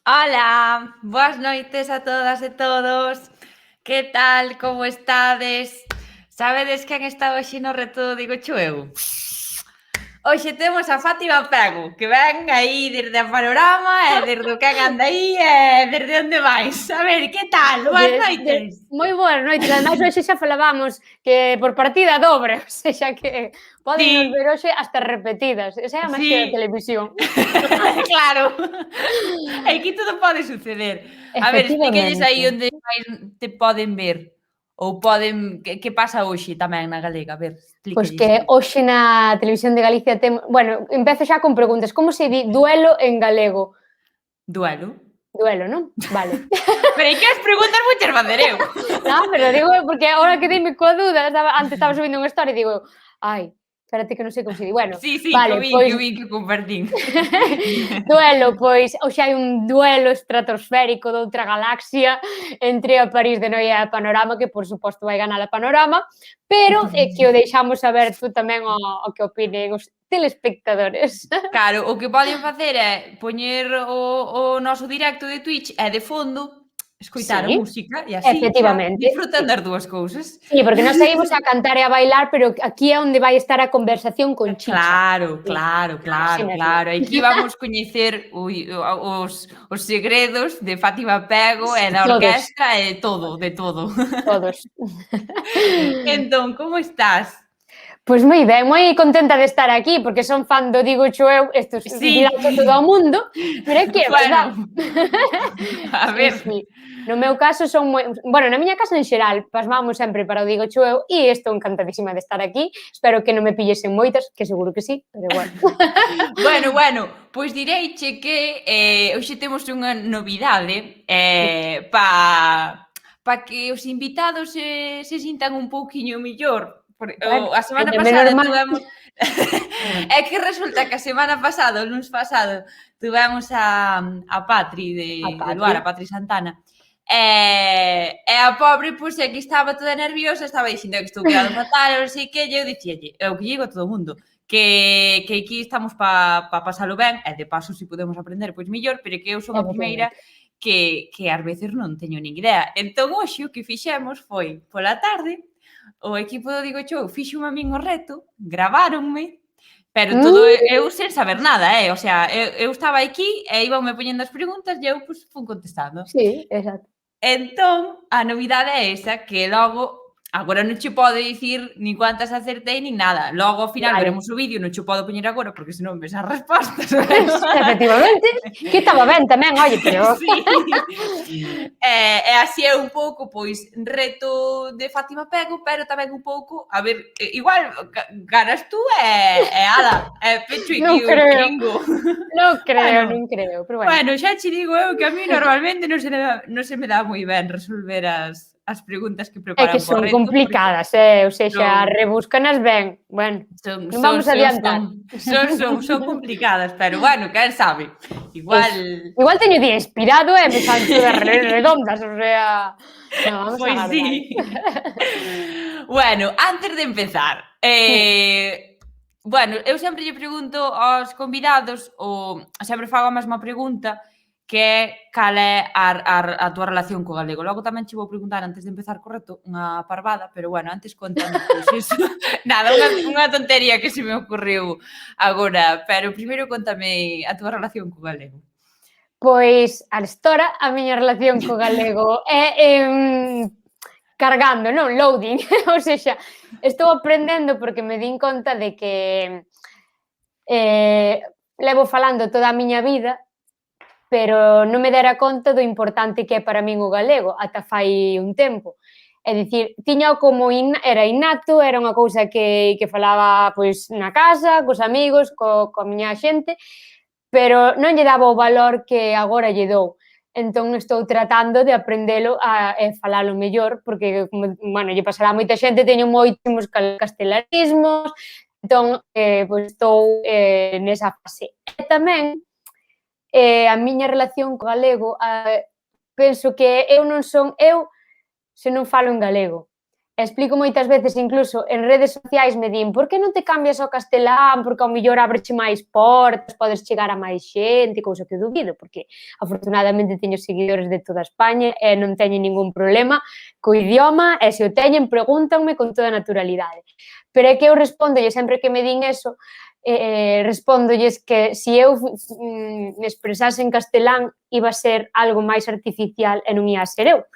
Ola, boas noites a todas e todos. Que tal, como estades? Sabedes quen está hoxe no reto Digo Cho eu? Hoxe temos a Fátima Pego, que ven aí desde a Panorama e desde o quen anda aí e desde onde máis. A ver, que tal? Boas noites. Moi boas noites, ademais hoxe xa falábamos que por partida dobre, o sexa que poden nos Sí, ver hoxe hasta repetidas, esa é a maxia da sí, televisión. claro. Aquí todo pode suceder. A ver, explíquelles aí Efectivamente. onde máis te poden ver ou poden que pasa hoxe tamén na Galega. A ver, Pois explíquelles que aí. hoxe na televisión de Galicia bueno, empezo xa con preguntas, como se di duelo en galego? Duelo. Duelo, non? Vale. Pero é que as preguntas vouchas facer eu. Non, pero digo porque agora quedeime coa dúda, antes estaba subindo unha story e digo: "Ai, espérate que non sei como se di". Bueno, Sí, sí, vale, pois que o vin que compartín. duelo, pois hoxe hai un duelo estratosférico doutra galaxia entre a París de Noia e a Panorama, que por suposto vai ganar a Panorama, pero que o deixamos aberto tamén ao que opinen os telespectadores. Claro, o que poden facer é poñer o noso directo de Twitch e de fondo escoitar a Sí, música e así xa efectivamente, disfrutan sí. das dúas cousas. Sí, porque nós saímos a cantar e a bailar, pero aquí é onde vai estar a conversación con chicha. Claro, Sí, claro, así claro, mesmo. claro. Aquí vamos coñecer os segredos de Fátima Pego e da Todos, orquestra e todo, de todo. todos. Entón, como estás? Pois moi ben, moi contenta de estar aquí, porque son fan do Dígocho eu, isto Sí, dirá todo o mundo, pero é que é verdade. bueno, a Sí, ver, sí. No meu caso son moi... Bueno, na miña casa en xeral, pasmamos sempre para o Dígocho eu e estou encantadísima de estar aquí. Espero que non me pillesen moitas, que seguro que sí, pero bueno. bueno, pois direiche que hoxe temos unha novidade pa que os invitados se sintan un pouquiño millor. Bueno, A semana ainda pasada normal. tuvemos é que resulta que a semana pasada, o luns pasado, tuvemos a Patri A de Luar, a Patri. Patri Santana, e a pobre, pois, é que estaba toda nerviosa, estaba dicindo que estou quedando fatal, non sei que, e eu dicíalle, é o que digo a todo o mundo, que aquí estamos pa pasalo ben, e de paso, se podemos aprender, pois millor, pero que eu son a primeira Efectivamente. que ás veces non teño nin idea. Entón, hoxe, o que fixemos foi, pola tarde, o equipo do Digo Show fixo a min o reto, graváronme, pero todo Mm, eu sen saber nada, o sea, eu estaba aquí e íbanme poñendo as preguntas e eu, pois, fun contestando. sí, exacto. Entón, a novidade é esa, que logo, agora non che podo dicir nin cuántas acertei nin nada. Logo, ao final, Vale. veremos o vídeo, non che podo poñer agora, porque senón ves as respostas. Efectivamente, que estaba ben tamén, oye, pero... Sí. E así é un pouco, pois, reto de Fátima Pego, pero tamén un pouco, a ver, igual ganas tú e ala, pecho Non aquí o creo, chiringo. non creo, Bueno, non creo, pero bueno. bueno, xa che digo eu que a mí normalmente non se me dá moi ben resolver as preguntas que É que preparan para o son reto, porque complicadas, ou sexa, son rebúscanas ben. Bueno, son non son vamos a son adiantar. son complicadas, pero bueno, quen sabe, igual Eso. Igual teño día inspirado e me fan todas redondas, o sea, no, vamos a pois agardar. sí. Bueno, antes de empezar, bueno, eu sempre lle pregunto aos convidados sempre fago a mesma pregunta, que é cal é a túa relación co galego. Logo tamén che vou preguntar antes de empezar co reto unha parvada, pero bueno, antes contame pois iso. Nada, unha tontería que se me ocurriu agora, pero primeiro contame a túa relación co galego. Pois, arestora, a miña relación co galego é cargando, non? Loading, ou sexa, estou aprendendo porque me din conta de que levo falando toda a miña vida, pero non me dera conta do importante que é para min o galego, ata fai un tempo. É dicir, tiña como era innato, era unha cousa que falaba pois na casa, cos amigos, coa miña xente, pero non lle daba o valor que agora lle dou. Entón estou tratando de aprendelo e falalo mellor, porque, bueno, lle pasará a moita xente, teño moitísimos castelanismos, entón, pois estou nesa fase. E tamén, a miña relación co galego, penso que eu non son eu se non falo en galego. explico moitas veces, incluso en redes sociais me din, por que non te cambias ao castelán, porque ao mellor abreche máis portas, podes chegar a máis xente, cousa que dubido, porque afortunadamente teño seguidores de toda España e non teño ningún problema co idioma, e se o teñen, pregúntanme con toda naturalidade. Pero é que eu respóndolle sempre que me din eso, respóndolles que se eu me expresase en castelán iba a ser algo máis artificial e non ia a ser eu.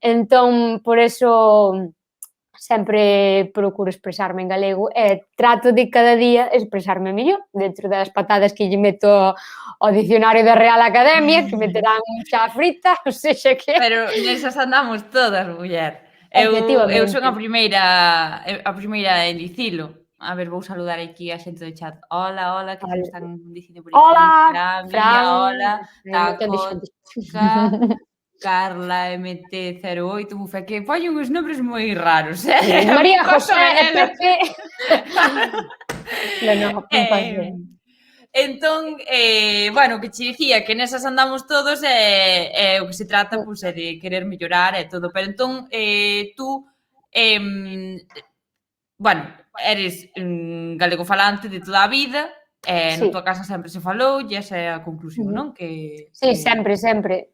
Entón, por eso sempre procuro expresarme en galego e trato de cada día expresarme mellor dentro das patadas que lle meto ao dicionario da Real Academia, que meterán xa frita, ou sexa que... Pero nesas andamos todas, muller. Eu son a primeira en dicilo. A ver, vou saludar aquí a xente do chat. Hola, hola, que se están dicindo por aquí. Hola, Fran, hola, Taco, Carla MT08, bufa, que poñen uns nombres moi raros, María José e Pepe. Non pasa. Entón, bueno, que che dicía que nesas andamos todos e o que se trata pois, é de querer mellorar e todo, pero entón tú, bueno, eres galego falante de toda a vida e na tua casa sempre se falou e esa é a conclusión, non? Sí, sempre, sempre.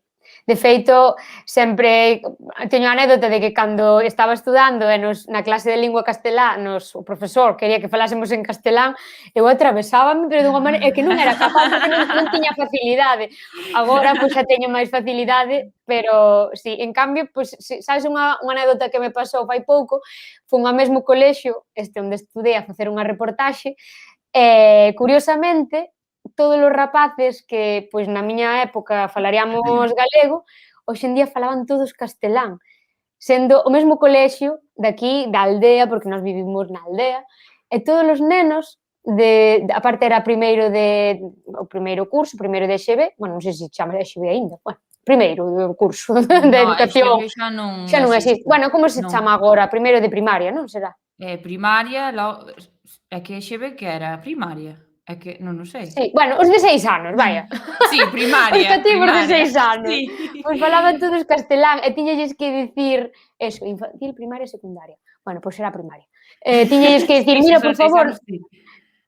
De feito, sempre teño a anécdota de que cando estaba estudando e na clase de lingua castelá o profesor quería que falásemos en castelán, eu atravesábame, pero dunha maneira que non era capaz porque non tiña facilidade. Agora, pois, xa teño máis facilidade, pero, sí, en cambio, pois, sabes unha anécdota que me pasou fai pouco, fun ao mesmo colexio, onde estudei a facer unha reportaxe, e, curiosamente, todos os rapaces que, pois, na miña época falaríamos galego, hoxe en día falaban todos castelán, sendo o mesmo colexio daqui, da aldea, porque nós vivimos na aldea, e todos os nenos, aparte era o primeiro curso, primeiro de EXB, bueno, non sei se chama EXB aínda, bueno, primeiro curso de educación. Xa non existe. Bueno, como se chama agora? Primeiro de primaria, non será? Primaria, é que EXB que era? Primaria? É que non o sei. Sí, bueno, os de 6 anos, vaya. Sí, primaria. Os cativos de 6 anos. Pois falaban todos castelán e tiñalles que dicir eso, infantil, primaria e secundaria. Bueno, pois era primaria. Tiñalles que dicir, mira, por favor,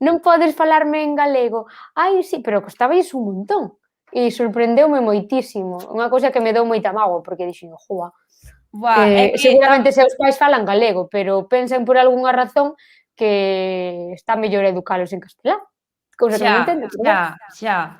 non podes falarme en galego. Ai, sí, pero costabais un montón. E sorprendeume moitísimo. Unha cousa que me deu moita mágoa, porque dixen, joa, seguramente seus pais falan galego, pero pensan por algunha razón que está mellor educalos en castelán. Cousa que non entendo. Xa.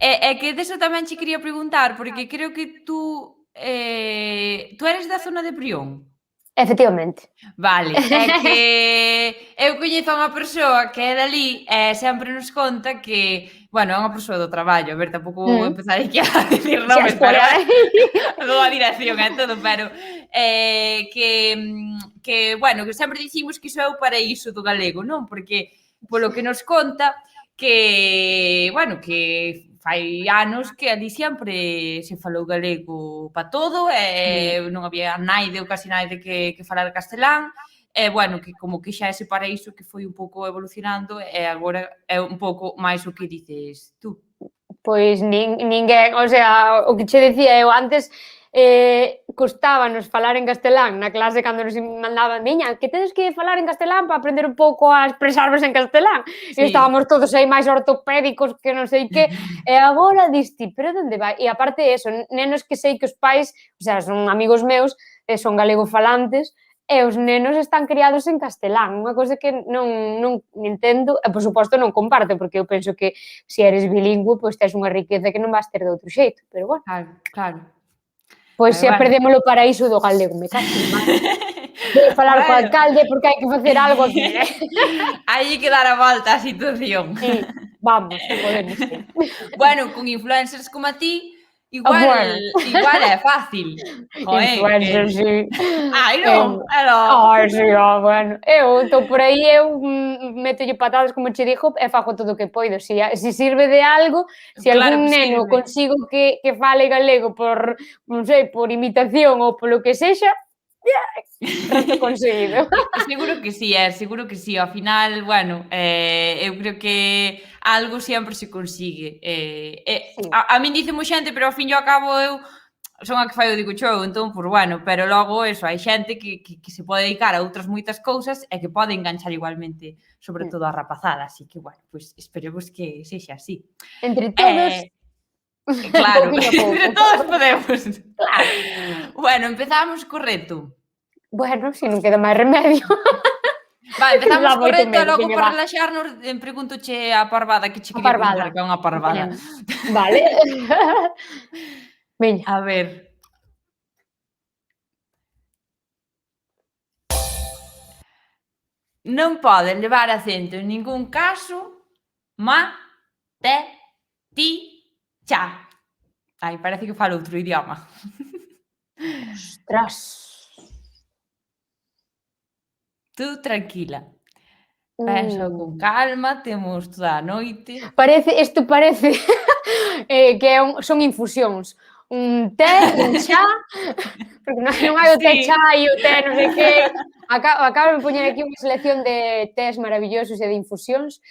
É que deso tamén che quería preguntar, porque creo que tú eres da zona de Prión. Efectivamente. Vale, é que eu coñezo a unha persoa que é dali e sempre nos conta que, bueno, é unha persoa do traballo, a ver, tampouco vou empezar aquí a dicir nomes, pero dou a dirección e todo, pero que, bueno, que sempre dicimos que iso é o paraíso do galego, non? Porque, polo que nos conta, que, bueno, que fai anos que ali sempre se falou galego pa todo e non había naide ou casi naide que falara castelán e, bueno, que como que xa ese paraíso que foi un pouco evolucionando e agora é un pouco máis o que dices tú. Pois ninguén, o sea, o que che dicía eu antes, costábanos falar en castelán na clase cando nos mandaban, viña, que tedes que falar en castelán para aprender un pouco a expresarvos en castelán. E estábamos todos aí máis ortopédicos que non sei que, e agora diste, pero onde vai? E aparte eso, nenos que sei que os pais, o sea, son amigos meus, son galego falantes, e os nenos están criados en castelán, unha cousa que non entendo e, por suposto, non comparto, porque eu penso que se eres bilingüe, pois tes unha riqueza que non vas ter de outro xeito, pero bueno. Claro. Pois xa perdemos o paraíso do galego, me cacho en mal. Vou falar co alcalde porque hai que facer algo aquí, Hai que dar a volta á situación. Sí, vamos, podemos, sí. Bueno, con influencers como a ti, igual é fácil. Influencer, sí. Ai, non, Ai, sí, bueno. Eu estou por aí, eu metolle patadas, como che dixo, e fago todo o que poido. Se sirve de algo, se algún neno consigo que fale galego por, non sei, por imitación ou polo que sexa, reto conseguido. Seguro que sí. Ao final, bueno, eu creo que algo sempre se consigue. A min dice moi xente, pero ao fin e ao cabo eu son a que fai o digo eu, entón, pues bueno, pero logo, eso, hai xente que se pode dedicar a outras moitas cousas e que pode enganchar igualmente, sobre todo a rapazada, así que, bueno, pues esperemos que sexa así. Entre todos, Claro, pouquiño a pouco. todos podemos. Claro. Bueno, empezamos co reto. Bueno, si non queda máis remedio. Vale, empezamos Dá co moito reto e medo, logo veña, para va. relaxarnos pregúntoche a parvada que che A quería parvada. preguntar, que é unha parvada. Ben. Vale. Veña. A ver. Non podes levar acento en ningún caso, ma, te, ti, cha. Ai, parece que falo outro idioma. Ostras. Tú tranquila. Pensa con calma, temos toda a noite. Isto parece que son infusións. Un té, un chá, porque non hai o té Sí. chá e o té non sei que. Acabo de poñer aquí unha selección de tés maravillosos e de infusións.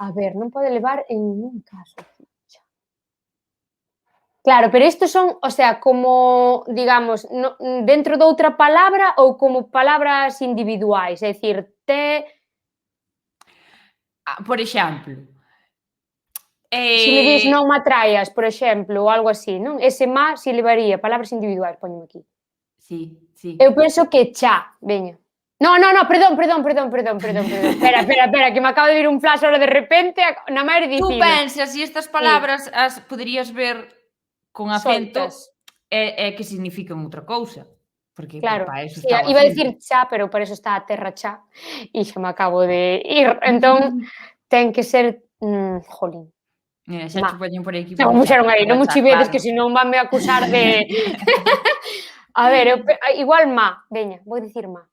A ver, non pode levar en ningún caso. Claro, pero estos son, o sea, como, digamos, dentro de outra palabra ou como palabras individuais, é dicir, Por exemplo, se me dis non me atraias, por exemplo, ou algo así, non? Ese má si levaría palabras individuais, poñeme aquí. sí, sí. Eu penso que cha, veña. No, perdón. Espera, que me acaba de vir un flash ahora de repente, na máis Tú dicido. pensas si estas palabras as poderías ver con acento Soltas. e que significan outra cousa. Porque Claro, para eso sí, está o iba a acento. dicir cha, pero por eso está a terra cha, e xa me acabo de ir. Entón, ten que ser, jolín, Mira, xa má. che poñen por aquí. Non me puxeron aí, non me chivedes, claro. que senón vanme acusar de... A ver, igual má, veña, vou dicir má.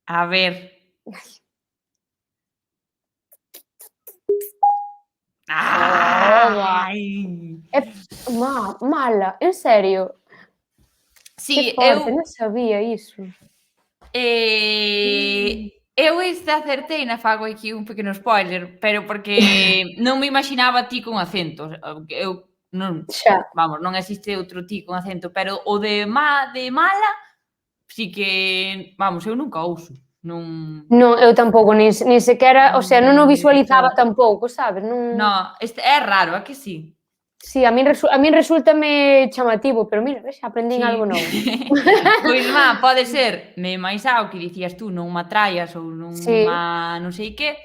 A ver. Ai! Mala, en serio? Sí, Que forte, non sabía iso. eu esta acertei na fago aquí un pequeno spoiler, pero porque non me imaginaba ti con acento. Eu non, Xa. vamos, non existe outro ti con acento, pero o de mala, si que, vamos, eu nunca ouso. Non. Non, eu tampouco, nin sequera, o sea, non o visualizaba tampouco, sabes? No, é raro, a que sí? Sí, a min resúltame chamativo, pero mira, ves, aprendín Sí. algo novo. Pois pode ser me máis o que dicías tú, non me atraias ou non Sí. non sei que,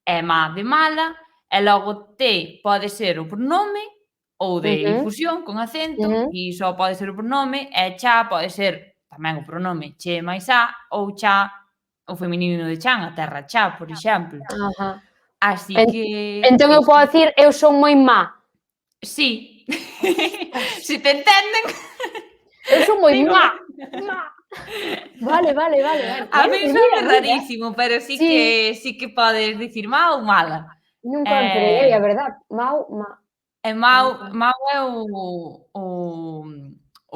e má de mala, e logo te pode ser o pronome ou de infusión con acento, e só pode ser o pronome, e cha pode ser tamén o pronome che máis a, ou cha o feminino de chan, a terra cha, por exemplo. Ajá. Así que Entón eu podo dicir, eu son moi má. Sí. Si te entenden. Eu son moi má. Vale. A mí é rarísimo, pero sí que podes dicir má ou mala. Nunca me empreguei, a verdad. Mau, má. E mau é o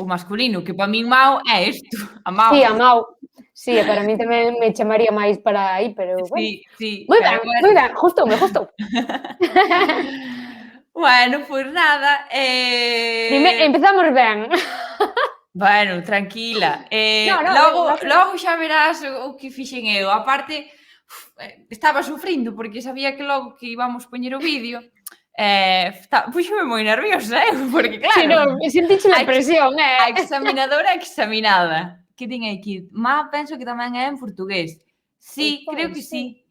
masculino, que para min mau é isto, a mau. Sí, a mau. Sí, e para min tamén me chamaría máis para aí, pero bueno. Sí. Moi ben, gustoume. Bueno, pois nada, Empezamos ben. Bueno, tranquila. Logo xa verás o que fixen eu. A parte, estaba sufrindo porque sabía que logo que íbamos poñer o vídeo, puxome moi nerviosa, porque claro... Sí, non, sentiche a presión, A examinadora examinada. Que ten aquí? Penso que tamén é en portugués. Sí, creo que sí.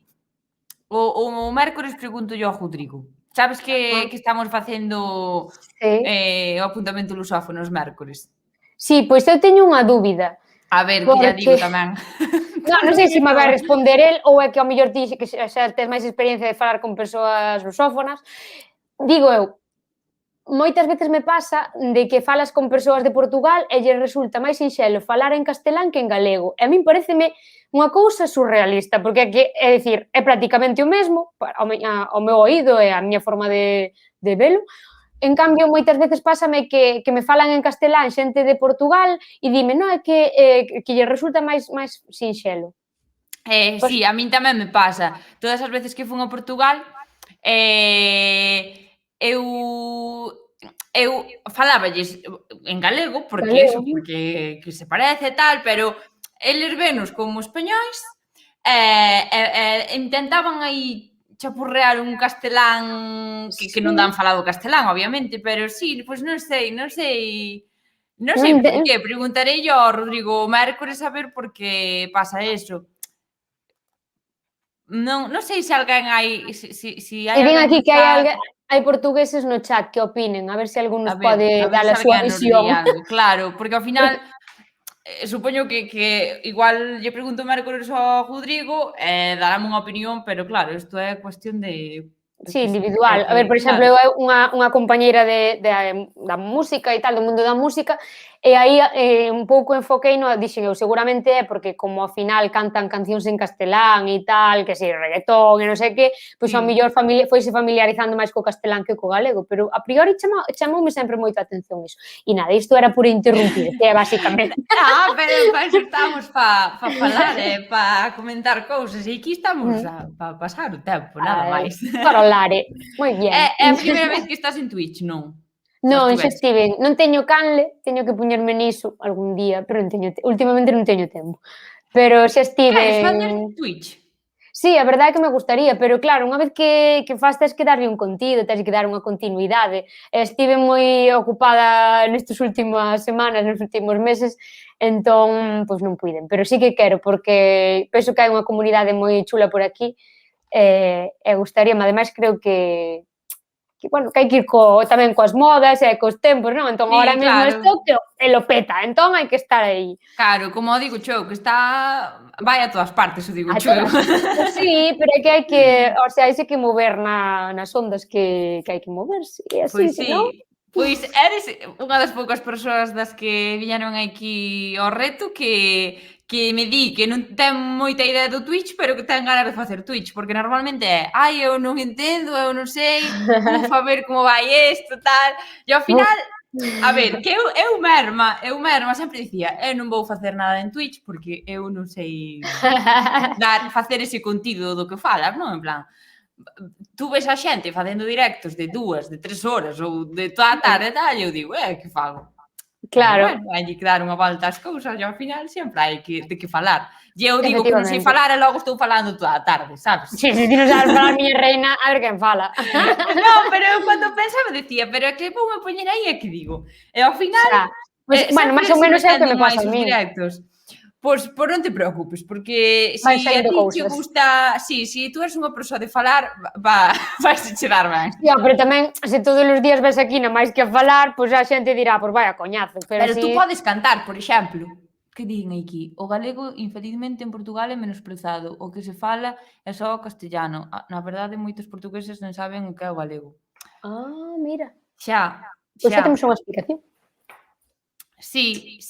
O mércores pregunto yo a Rodrigo. Sabes que estamos facendo o apuntamento lusófono os mércores? Sí, pois eu teño unha dúbida. A ver, que ya digo tamén. Non sei se me vai responder el ou é que ao mellor ti que xa tes máis experiencia de falar con persoas lusófonas. Digo eu, moitas veces me pasa de que falas con persoas de Portugal e lle resulta máis sinxelo falar en castelán que en galego. E a min pareceme unha cousa surrealista, porque é dicir, é prácticamente o mesmo ao meu oído e a miña forma de velo. En cambio, moitas veces pásame que me falan en castelán xente de Portugal e dime, non, é que lle resulta máis sinxelo. Sí, a min tamén me pasa. Todas as veces que fun a Portugal, eu eu faláballes en galego, porque galego. eso, porque que se parece e tal, pero eles venos como españois intentaban aí chapurrear un castelán que non Sí, dan falado castelán, obviamente, pero sí, pois non sei non por ente qué. Preguntarei ao Rodrigo Mércores a ver por que pasa eso. Non sei se alguén hai hai din alguén aquí no que chat. hai portugueses no chat que opinen, a ver se algún nos pode A ver dar se a súa alguén nos di visión. algo. Claro, porque ao final supoño que igual lle pregunto mércores ao Rodrigo e darame unha opinión, pero claro, isto é cuestión de Sí, que se individual. A ver, por exemplo, claro, eu unha compañeira da música e tal, do mundo da música, e aí un pouco enfoqueino, dixen eu, seguramente é porque como ao final cantan cancións en castelán e tal, que si reggaetón e non sei que, pois ao sí. mellor foise familiarizando máis co castelán que co galego, pero a priori chamoume sempre moito a atención iso. E nada, isto era por interrumpir, que é basicamente. Pero para iso estamos pa falar e pa comentar cousas e aquí estamos pa pasar o tempo, nada Ai, máis. parolare, moi É bien. a primeira vez que estás en Twitch, non? Xa Non, xa estiveches? estiven. Non teño canle, teño que poñerme niso algún día, pero non teño últimamente non teño tempo. Pero xa Queres estiven. facer Twitch? Sí, a verdade é que me gustaría, pero claro, unha vez que fas tes que darlle un contido, tes que dar unha continuidade. Estive moi ocupada nestas últimas semanas, nos últimos meses, entón, pois non puiden. Pero sí que quero, porque penso que hai unha comunidade moi chula por aquí, e gustaríame. Ademais, creo que, bueno, que hai que ir tamén coas modas e cos tempos, non? Entón, agora Sí, mesmo claro. estou que lo peta, entón hai que estar aí. Claro, como digo eu, que está vai a todas partes, o digo A eu. todas. Pois sí, pero é que hai que, o sea, hai que mover nas ondas que hai que moverse, e así, Pois senón. sí, pois eres unha das poucas persoas das que viñeron aquí ao reto que me di que non ten moita idea do Twitch, pero que ten ganas de facer Twitch, porque normalmente é, ai, eu non entendo, eu non sei, a ver como vai isto, tal, e ao final, a ver, que eu merma sempre dicía, eu non vou facer nada en Twitch porque eu non sei facer ese contido do que falas, non? En plan, tú ves a xente facendo directos de 2, de 3 horas ou de toda a tarde e tal, e eu digo, que fago? Pero Claro, bueno, hai que dar unha volta ás cousas e ao final sempre hai de que falar. E eu digo que non sei efectivamente. falar e logo estou falando toda a tarde, sabes? Si, se ti non sabes falar miña reina, a ver quen fala. Non, pero eu cando pensaba decía, pero é que voume poñer aí e que digo? E ao final, Xa, pois, bueno, máis ou se me menos é o que estenden me máis pasa a os min. directos. Pois non te preocupes, porque Vai si a saindo ti che cousas. gusta, si tú eres unha persoa de falar, vais che dar ben. Sí, pero tamén, se todos os días ves aquí na máis que a falar, pois a xente dirá, pois vaya coñazo, pero Pero tú así. podes cantar, por exemplo. Que din aquí? O galego, infelizmente, en Portugal é menosprezado. O que se fala é só o castellano. Na verdade, moitos portugueses non saben o que é o galego. Ah, mira. Xa, Pois xa. xa temos unha explicación. Sí.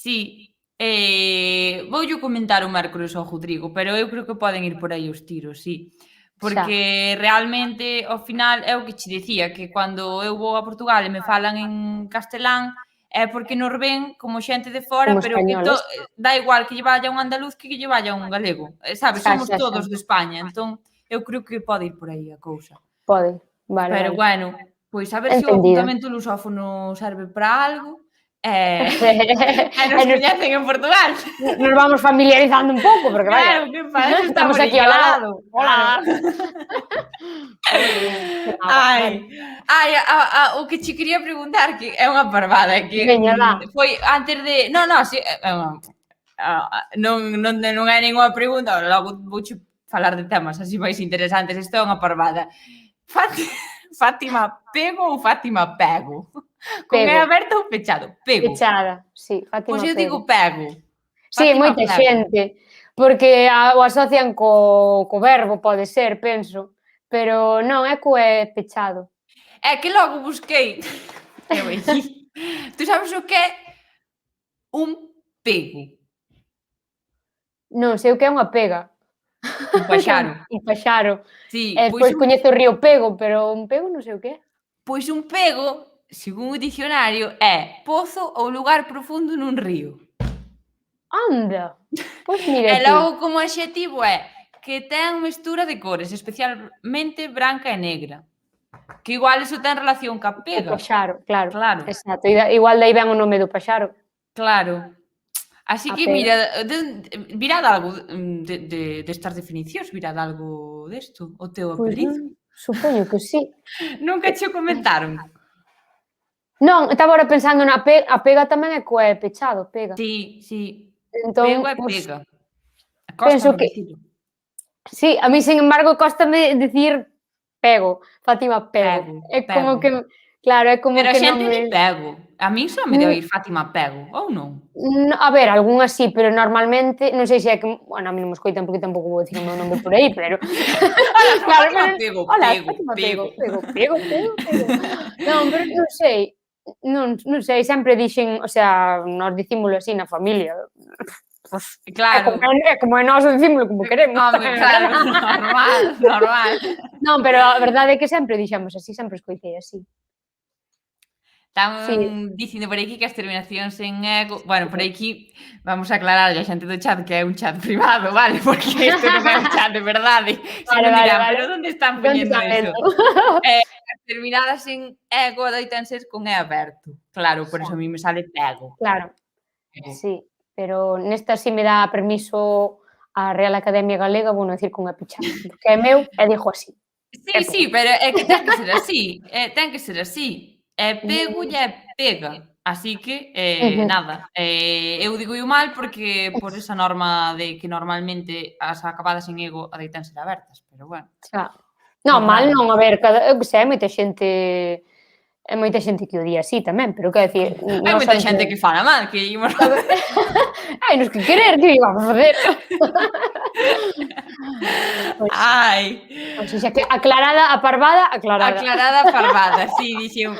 Voullo comentar o mércores ao Rodrigo, pero eu creo que poden ir por aí os tiros, sí. Xa, Porque realmente, ao final, é o que che dicía, que cando eu vou a Portugal e me falan en castelán, é porque nos ven como xente de fora, como pero que españoles. dá igual que lle vaya un andaluz que lle vaya un galego. Sabes, somos Xa. todos de España, entón eu creo que pode ir por aí a cousa. Pode. Vale, Pero vale. bueno, pois a ver se o Entendido. apuntamento lusófono serve para algo, e E nos coñecen en Portugal. nos vamos familiarizando un pouco, porque vaya, Claro, que para eso estamos estamos aquí aquí ao ao lado. lado, claro. Hola. Moi ben, que nada, bueno. O que che quería preguntar, que é unha parvada, que Veña, dá. foi antes de... No, si, non é ninguna pregunta, logo vouche falar de temas así máis interesantes. Isto é unha parvada. Fátima pego ou Fátima pego? Con E Pego, aberto ou pechado? Pego. pechada, sí, Pois Fátima eu Pego. digo pego. Sí, Fátima moita pego. xente, porque o asocian co verbo, pode ser, penso, pero non, é co E pechado. É que logo busquei. Eu aí. Tú sabes o que é un pego? Non sei o que é unha pega. Un paxaro. Un paxaro. Sí, E despois coñezo o río Pego, pero un pego non sei o que é. pois un pego, según o dicionario, é pozo ou lugar profundo nun río. Anda! Pois mira E ti. logo como adxetivo é que ten mestura de cores, especialmente branca e negra. Que igual iso ten relación ca O pega. paxaro, claro. Claro. Exacto. Igual dai ben o nome do paxaro. Claro. Así A que, pega. mira, virá de algo destas definicións, virá de algo desto, o teu Pois apelido. non, supoño que sí. Nunca che o comentaron? Non, estaba ahora pensando na pega, a pega tamén é coa e pechado, pega. Sí, sí. Entón, Pego é pois, pega. penso Cóstame que dicilo. sí, a mí, sin embargo, cóstame dicir pego, Fátima pego. Pego, É como pego. que, claro, é como Pero a que non xente di me... pego. A min só me de oír Fátima Pego, ou non? A ver, algunhas sí, pero normalmente, non sei se é que, bueno, a mí non me escoitan porque tampouco vou dicir o meu nome por aí, pero Ola, son claro, Fátima pero Pego, hola, pego, Fátima pego. pego. Non, pero non sei, non sei, sempre dixen, o sea, nós dicímolo así na familia. Pues, Claro. é como é nós dicímolo como queremos. Home, claro, normal. Non, pero a verdade é que sempre dixemos así, sempre escoitei así. Están Sí. dicindo por aquí que as terminacións en ego... Bueno, por aquí vamos a aclarar a xente do chat que é un chat privado, vale? Porque isto non é un chat de verdade. Se non dirán, pero onde están poñendo iso? As terminadas en ego adoitan ser con e aberto. Claro, por iso a mí me sale pego. Claro, sí, pero nesta sí me dá permiso a Real Academia Galega, bueno, decir con e pechado, porque é meu e dixo así. Sí, pero é que ten que ser así, ten que ser así. É pego e é pega. Así que, nada, eu digo mal porque por esa norma de que normalmente as acabadas en ego adoitan ser abertas, pero bueno. Xa. Non, Por mal nada. non, a ver, eu que sei, é moita xente que o di así tamén, pero quero dicir, Hai moita xente que fala mal, que imos... Hai nos que querer, que vamos a facer? Ai. Pois xa que aclarada, a parvada, aclarada. Aclarada parvada, sí, dixen.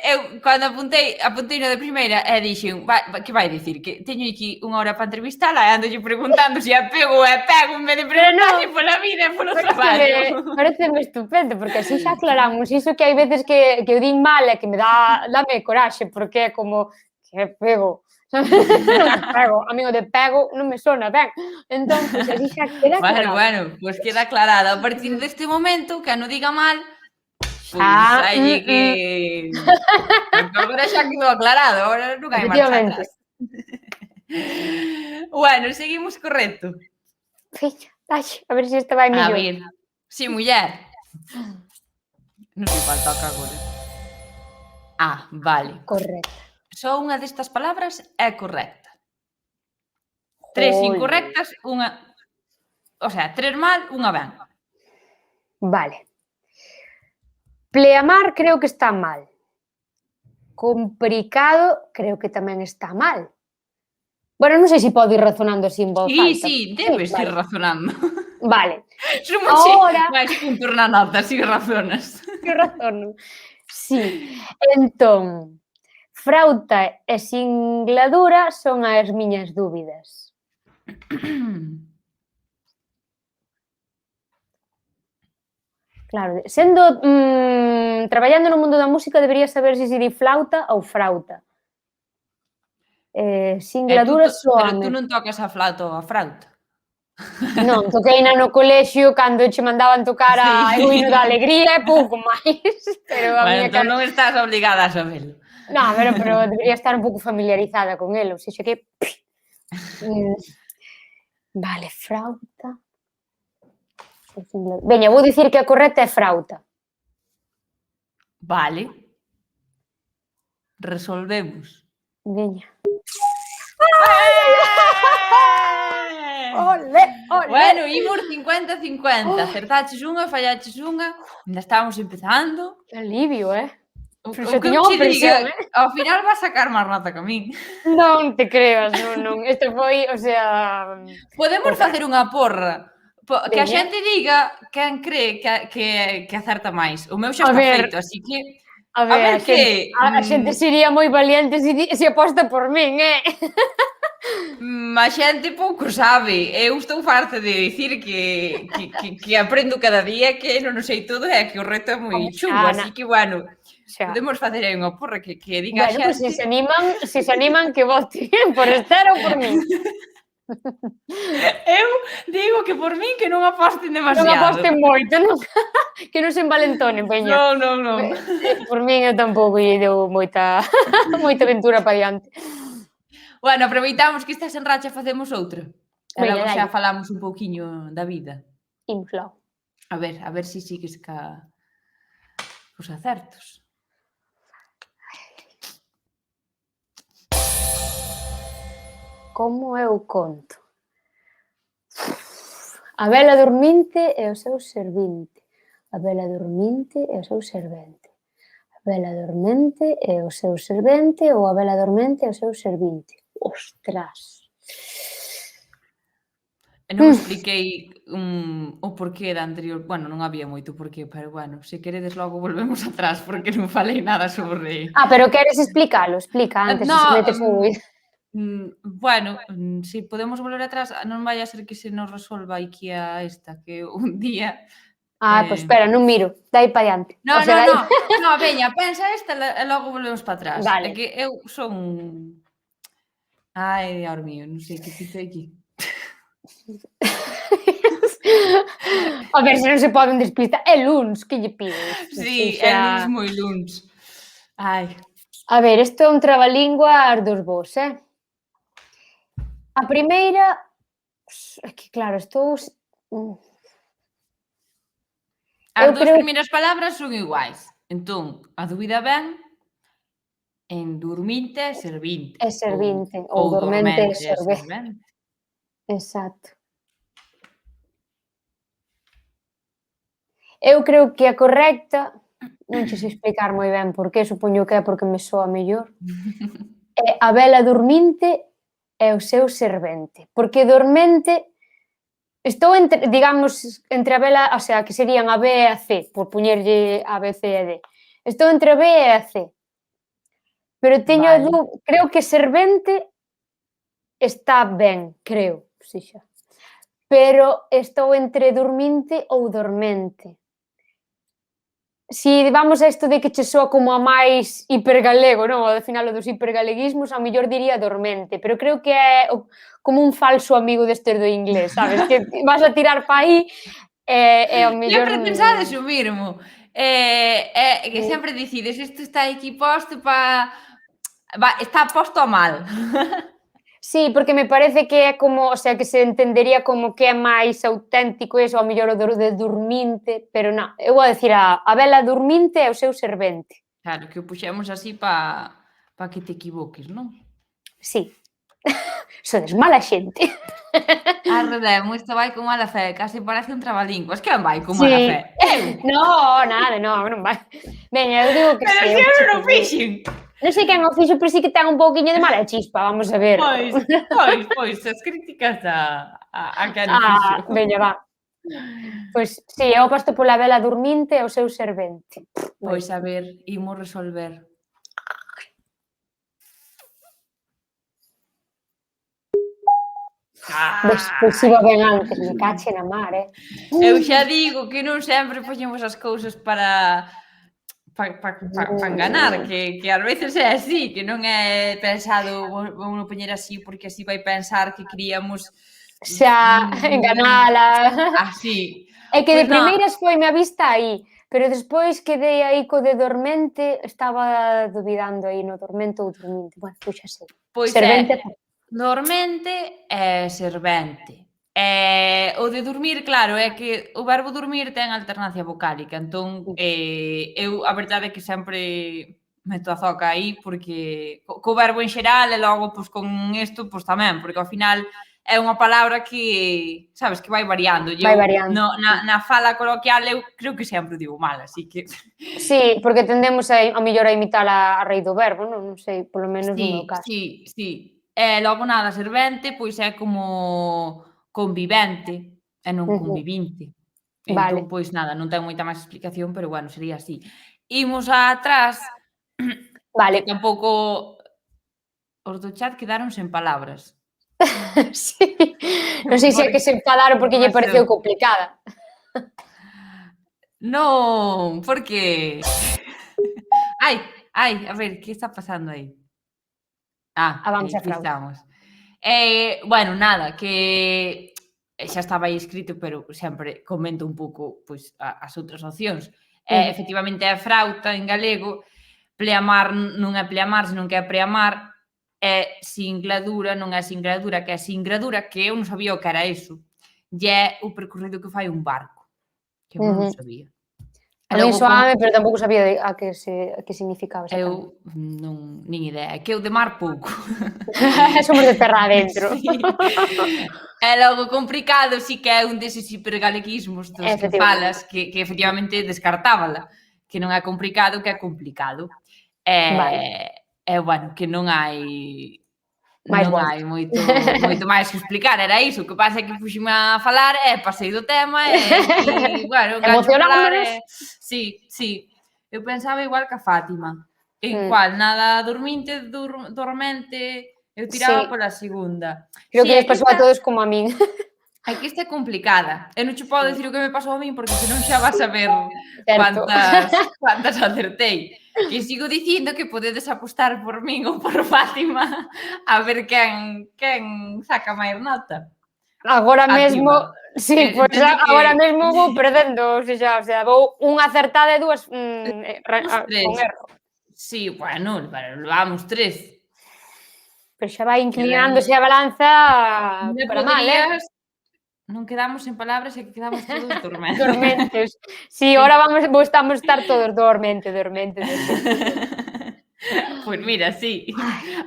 Eu, cando apuntei no de primeira, dixen, que vai dicir? Que teño aquí unha hora para entrevistala e andolle preguntando se é pego ou é pego en vez de preguntarlle pola vida e polo traballo. Pareceme estupendo, porque así xa aclaramos iso que hai veces que eu din mal e que me dame coraxe, porque é como que é pego. Pego, a mí o de pego non me sona ben. Entón, pois así xa queda aclarado. Bueno, pois queda aclarado. A partir deste momento, que non diga mal, pois hai que... Agora xa quedou aclarado, agora non hai marcha atrás. Bueno, seguimos correcto. Filla, a ver se esta vai mellor. A ver, si, muller. Non sei qual toca agora. Vale. Correcto. Só unha destas palabras é correcta. 3 incorrectas, unha... O sea, 3 mal, unha ben. Vale. Pleamar creo que está mal. Complicado creo que tamén está mal. Bueno, non sei se pode ir razonando así en voz alta. Sí, debes ir razonando. Vale. Ahora... Vais puntos na nota, si razonas. Que razono. Sí. Entón, frauta e singladura son as miñas dúbidas. Claro, sendo traballando no mundo da música debería saber se di flauta ou frauta. Singladura soame. Pero tú non tocas a flauta ou a frauta. Non, toqueina no colexio cando che mandaban tocar o hino da alegría e pouco máis. Pero a bueno, entón non estás obligada a sabelo. Non, pero debería estar un pouco familiarizada con el, ou seja que... Vale, frauta... Veña, vou dicir que a correcta é frauta. Vale. Resolvemos. Veña. Ole. Bueno, imos 50-50. Acertaches unha, fallaches unha. Ainda estábamos empezando. Que alivio, O que eu che diga, ao final vas sacar máis nota que a min. Non te creas, non. Este foi, o sea... Podemos facer unha porra. Que a xente diga quen cree que acerta máis. O meu xa está feito, así que... A ver, a xente sería moi valiente se aposta por min, A xente pouco sabe. Eu estou farta de dicir que aprendo cada día, que non o sei todo e que o reto é moi chungo, así que, bueno, podemos facer aí unha porra que diga a xente... Bueno, se se animan que voten por Esther ou por min. Eu digo que por min que non aposten Non demasiado. aposten moito, non? Que non se envalentonen, veña. Non. Por min eu tampouco lle deu moita aventura para diante. Bueno, aproveitamos que estás en racha e facemos outra. E Veña, logo xa dalle. falamos un pouquiño da vida. Imos logo. A ver se sigues cos acertos. Como eu conto? A vela dorminte e o seu servinte. A vela dorminte e o seu servente. A vela dormente e o seu servente ou a vela dormente e o seu serviinte. Ostras! Non expliquei o porqué da anterior, bueno, non había moito porqué, pero bueno, se queredes logo volvemos atrás porque non falei nada sobre... Pero queres explicalo? Explica antes, se metes en dúbida. Bueno, si podemos volver atrás, non vai a ser que se nos resolva aquí a esta, que un día... Pois espera, non miro, dai pa diante. No, veña, pensa esta e logo volvemos para atrás. Vale. É que eu son... Ai, Dios mío, non sei que fiz aquí. A ver se non se poden despistar. É luns, que lle pides? Sí, é luns moi luns. Ai. A ver, isto é un trabalingua dos vos, A primeira... É que claro, estou... As dúas primeiras palabras son iguais. Entón, a dúbida ven en dorminte e serviinte. É serviinte, ou dormente e servente. Exacto. Eu creo que a correcta, non che sei explicar moi ben por que, supoño que é porque me soa mellor, é a vela dorminte e o seu servente. Porque dormente, estou entre, digamos, entre a vela, o sea, que serían a B e a C, por poñerlle a B, C e D. Estou entre a B e a C. Pero teño creo que servente está ben, creo, xa. Pero estou entre dorminte ou dormente. Si vamos a isto de que che soa como a máis hipergalego, non? Ao final o dos hipergaleguismos, ao mellor diría dormente, pero creo que é como un falso amigo destes do inglés, sabes? Que vas a tirar pa aí e ao mellor... Sempre pensades o mismo. Que sempre decides, isto está aquí posto para... Está posto a mal. Sí, porque me parece que é como, o sea, que se entendería como que é máis auténtico eso, ao mellor o de dorminte, pero non, eu vou dicir a vela dorminte e o seu servente. Claro, que o puxemos así para que te equivoques, non? Sí. Sodes mala xente. Arredemo, isto vai con mala fe, case parece un trabalinguas. Quen vai con mala fe? No, nada, non vai. Veña, eu digo que pero sí. Pero se eu non fixen. Non sei quen o fixo, pero sí que ten un pouquiño de mala chispa, vamos a ver. Pois, as críticas a quen o fixo. Veña, va. Pois, sí, eu aposto pola vela dorminte e o seu servente. Pois, a ver, imos resolver. Pois iba ben antes, me cache na mar, Eu xa digo que non sempre poñemos as cousas para enganar, que ás veces é así, que non é pensado vamos poñer así porque así vai pensar que queríamos xa enganala. Así. É que de primeiras foi-me a vista aí, pero despois quedei aí co de dormente, estaba dubidando aí no dormente ou dorminte. Bueno, pois xa sei. Pois é, dormente e servente. O de dormir, claro, é que o verbo dormir ten alternancia vocálica, entón eu a verdade é que sempre meto a zoca aí porque co verbo en xeral e logo pois con isto pois tamén, porque ao final é unha palabra que, sabes, que vai variando. Vai variando. Na fala coloquial eu creo que sempre digo mal, así que... Sí, porque tendemos a mellor a imitar a raíz do verbo, non sei, polo menos no meu caso. Sí. E logo nada, servente, pois é como convivente e non convivinte. Entón, pois nada, non ten moita máis explicación, pero bueno, sería así. Imos atrás, que tampouco os do chat quedaron sen palabras. Sí, non sei se é que se enfadaron porque lle pareceu complicada. Non, porque... Ai, a ver, que está pasando aí? Vamos a fraude. Estamos. Bueno, nada, que xa estaba aí escrito, pero sempre comento un pouco pois, as outras opcións. Efectivamente, a frauta en galego, pleamar non é pleamar, senón que é preamar, é singladura, non é singladura, que é singradura, que eu non sabía o que era iso. E é o percorrido que fai un barco, que eu non sabía. A mí soame, pero tampouco sabía a que significaba exactamente. Eu non, nin idea, é que eu de mar pouco. Somos de terra adentro. Sí. É logo complicado, si que é un deses hipergaleguismos dos que falas, que efectivamente descartábala, que non é complicado, que é complicado. Bueno, que non hai moito máis que explicar, era iso, o que pasa é que puxime a falar e pasei do tema e bueno, engancho a falar sí, eu pensaba igual que a Fátima, igual, nada dorminte, dormente, eu tiraba pola segunda. Creo que lles pasou a todos como a min. É que esta é complicada. Eu non che podo dicir o que me pasou a min porque senón xa vas a ver quantas acertei. Que sigo dicindo que podedes apostar por min ou por Fátima a ver quen saca máis nota. Agora mesmo, sí, pois agora mesmo vou perdendo, o sea, vou unha acertada e dúas con erro. Sí, bueno, vamos 3. Pero xa vai inclinándose a balanza para mal, Non quedamos en palabras e que quedamos todos dormentes. Dormentes. Sí, ahora estamos estar todos dormente. Pois mira, sí.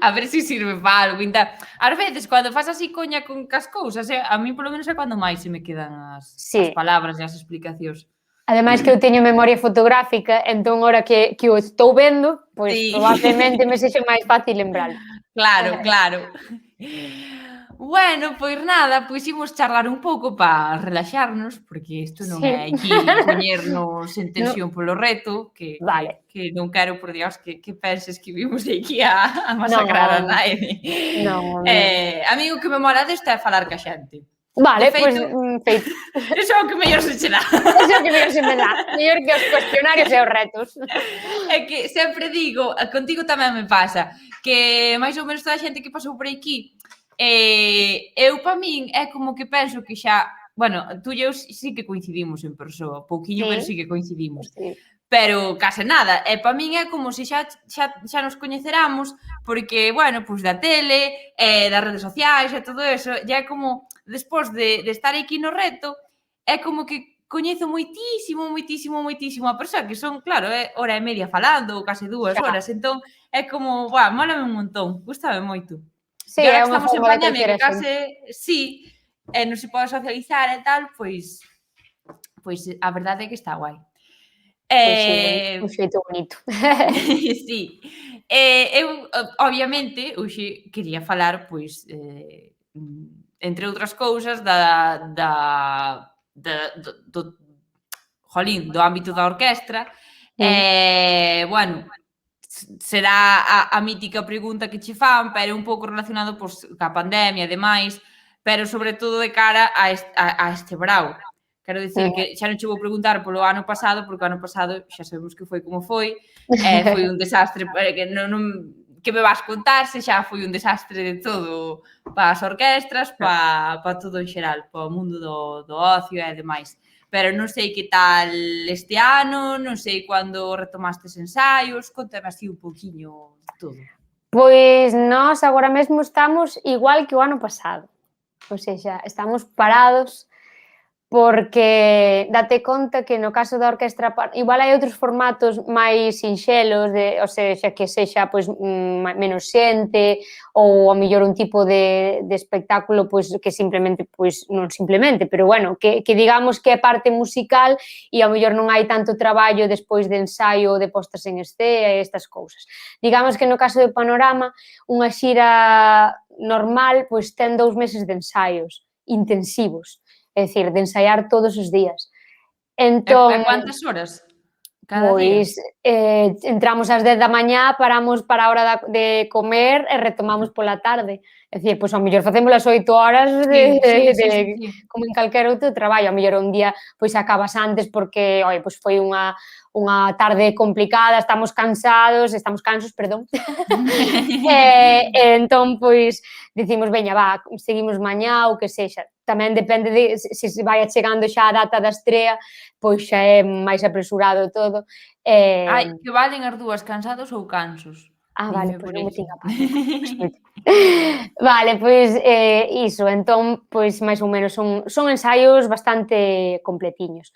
A ver se sirve para algo. Ás veces, cando fas así coña con cas cousas, a mí polo menos é cando máis se me quedan as palabras e as explicacións. Ademais que eu teño memoria fotográfica, entón, ahora que o estou vendo, pois probablemente me sexa máis fácil lembralo. Claro. Bueno, pois nada, pois imos charlar un pouco para relaxarnos, porque isto non é aquí poñernos en tensión polo reto, que non quero, por Dios, que penses que vimos aquí a masacrar a naide. A mí o que me mola desto é falar ca xente. Vale, pois feito. Iso é o que mellor se che dá. Iso é o que mellor se me dá. Mellor que os cuestionarios e os retos. É que sempre digo, contigo tamén me pasa, que máis ou menos toda a xente que pasou por aquí, eu para min é como que penso que xa, bueno, tú e eu sí que coincidimos en persoa, pouquiño, pero sí que coincidimos. Pero case nada, e para min é como se xa nos coñeceramos, porque, bueno, pois da tele, das redes sociais e todo eso, e é como, despois de estar aquí no reto, é como que coñezo moitísimo a persoa, que son, claro, hora e media falando, ou case 2 horas, entón é como, mólame un montón, gústame moito. Sí, e agora que estamos en pandemia, que case, non se pode socializar e tal, pois a verdade é que está guai. Un xeito bonito. Sí. Eu, obviamente, hoxe quería falar, pois, entre outras cousas, do ámbito da orquestra. Bueno, será a mítica pregunta que che fan, pero un pouco relacionado ca pandemia e demais, pero sobre todo de cara a este brao. Quero dicir que xa non che vou preguntar polo ano pasado, porque o ano pasado xa sabemos que foi como foi un desastre, que me vas contar se xa foi un desastre de todo para as orquestras, para todo en xeral, para o mundo do ocio e demais. Pero non sei que tal este ano, non sei cando retomastes ensaios, contame así un poquinho todo. Pois nós agora mesmo estamos igual que o ano pasado, ou seja, estamos parados porque date conta que no caso da orquestra igual hai outros formatos máis sinxelos, ou seja, que sexa menos xente ou a mellor un tipo de espectáculo que simplemente, non simplemente, pero bueno, que digamos que é parte musical e a mellor non hai tanto traballo despois de ensaio ou de postas en escena e estas cousas. Digamos que no caso do Panorama, unha xira normal ten 2 meses de ensaios intensivos, é dicir, de ensaiar todos os días. Entón, e cuántas horas? Cada día? Pois entramos ás 10 da mañá, paramos para a hora de comer e retomamos pola tarde. É dicir, pois ao mellor facemos as 8 horas Sí, sí, sí, sí, sí. como en calquera outro traballo. Ao mellor un día pois acabas antes porque, oi, pois foi unha tarde complicada, estamos cansos, perdón. Entón, pois, dicimos, veña, va, seguimos mañá ou que sexa. Tamén depende de se vai chegando xa a data da estrea, pois xa é máis apresurado todo. Ai, que valen as dúas, cansados ou cansos? Vale, Dime pois por non me eso. tiña apañado. Vale, pois iso, entón, pois máis ou menos son ensaios bastante completiños.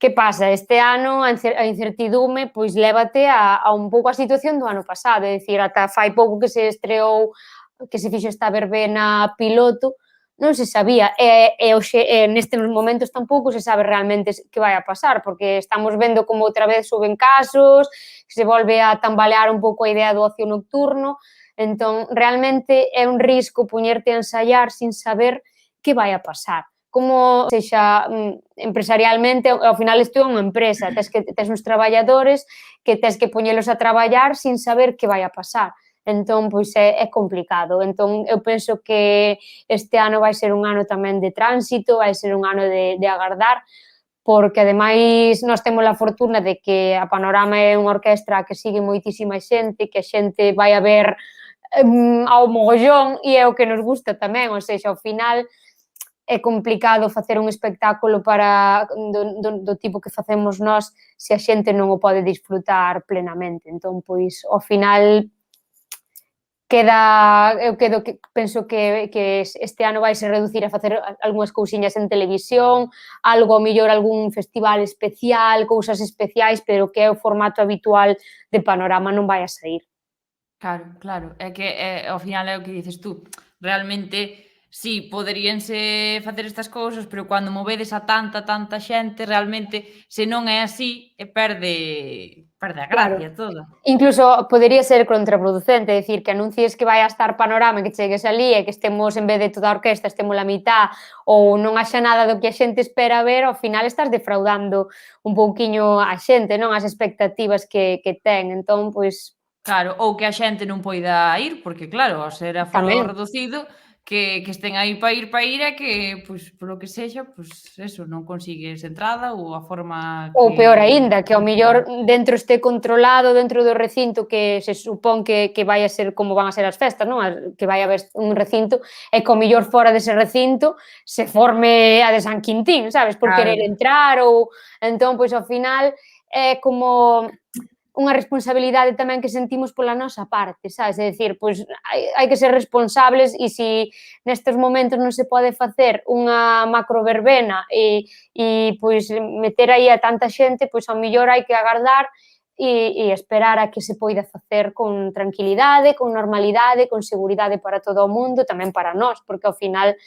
Que pasa? Este ano a incertidume pois lévate a un pouco a situación do ano pasado, é dicir, ata fai pouco que se estreou, que se fixo esta verbena piloto, non se sabía, e hoxe nestes momentos tampouco se sabe realmente que vai a pasar, porque estamos vendo como outra vez suben casos, se volve a tambalear un pouco a idea do ocio nocturno, entón realmente é un risco poñerte a ensaiar sin saber que vai a pasar. Como sexa empresarialmente, ao final isto é unha empresa, tes uns traballadores que tes que poñelos a traballar sin saber que vai a pasar. Entón, pois é complicado. Entón, eu penso que este ano vai ser un ano tamén de tránsito, vai ser un ano de agardar, porque ademais nós temos a fortuna de que a Panorama é unha orquestra que sigue moitísima xente, que a xente vai a ver ao mogollón e é o que nos gusta tamén, ou seja, ao final é complicado facer un espectáculo para do tipo que facemos nós se a xente non o pode disfrutar plenamente. Entón, pois, ao final penso que este ano vaise reducir a facer algunhas cousiñas en televisión, algo, mellor, algún festival especial, cousas especiais, pero que é o formato habitual de Panorama non vai a saír. Claro, claro. É que ao final é o que dices tú. Realmente, sí, poderíanse facer estas cousas, pero cando movedes a tanta xente, realmente, se non é así, perde a Claro. gracia toda. Incluso podería ser contraproducente, é dicir, que anuncies que vai a estar Panorama e que chegues ali e que estemos, en vez de toda a orquesta, estemos a mitad ou non haxa nada do que a xente espera ver, ao final estás defraudando un pouquiño a xente, non? As expectativas que ten. Entón, pois, Claro, ou que a xente non poida ir, porque claro, ao ser aforo tamén. reducido, que estén aí para ir e que, pois, polo que sexa, pois, eso, non consigues entrada ou a forma Ou peor que aínda, que ao mellor dentro este controlado, dentro do recinto que se supón que vai a ser como van a ser as festas, non? Que vai haber un recinto e que ao mellor fora dese recinto se forme a de San Quintín, sabes? Por Claro, querer entrar ou... Entón, pois, ao final, é como unha responsabilidade tamén que sentimos pola nosa parte, sabes? É dicir, pois hai que ser responsables e se nestes momentos non se pode facer unha macroverbena e pois meter aí a tanta xente, pois ao mellor hai que agardar e esperar a que se poida facer con tranquilidade, con normalidade, con seguridade para todo o mundo, tamén para nós, porque ao final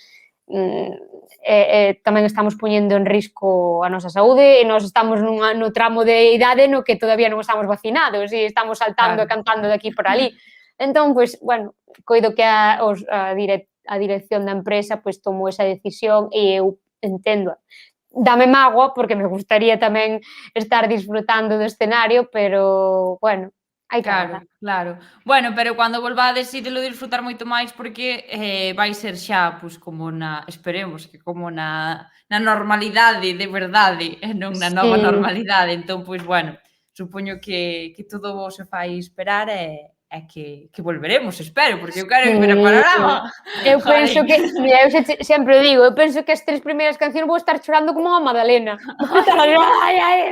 tamén estamos poñendo en risco a nosa saúde e nós estamos no tramo de idade no que todavía non estamos vacinados e estamos saltando e claro. cantando de aquí por ali. Entón, pois, bueno, coido que a dirección da empresa pois tomou esa decisión e eu entendo. Dame mágoa porque me gustaría tamén estar disfrutando do escenario, pero, bueno, hai que Claro, agardar. claro. Bueno, pero cando volvades ídelo disfrutar moito máis porque vai ser xa, pois, como esperemos que como na normalidade de verdade e non na nova Sí. normalidade. Entón, pois, bueno, supoño que todo se fai esperar e que volveremos, espero, porque eu quero ir ver a Sí, Panorama. eu penso Jolín. que, mira, eu sempre o digo, eu penso que as 3 primeiras cancións vou estar chorando como unha Madalena. Vou estar ai, ai, ai,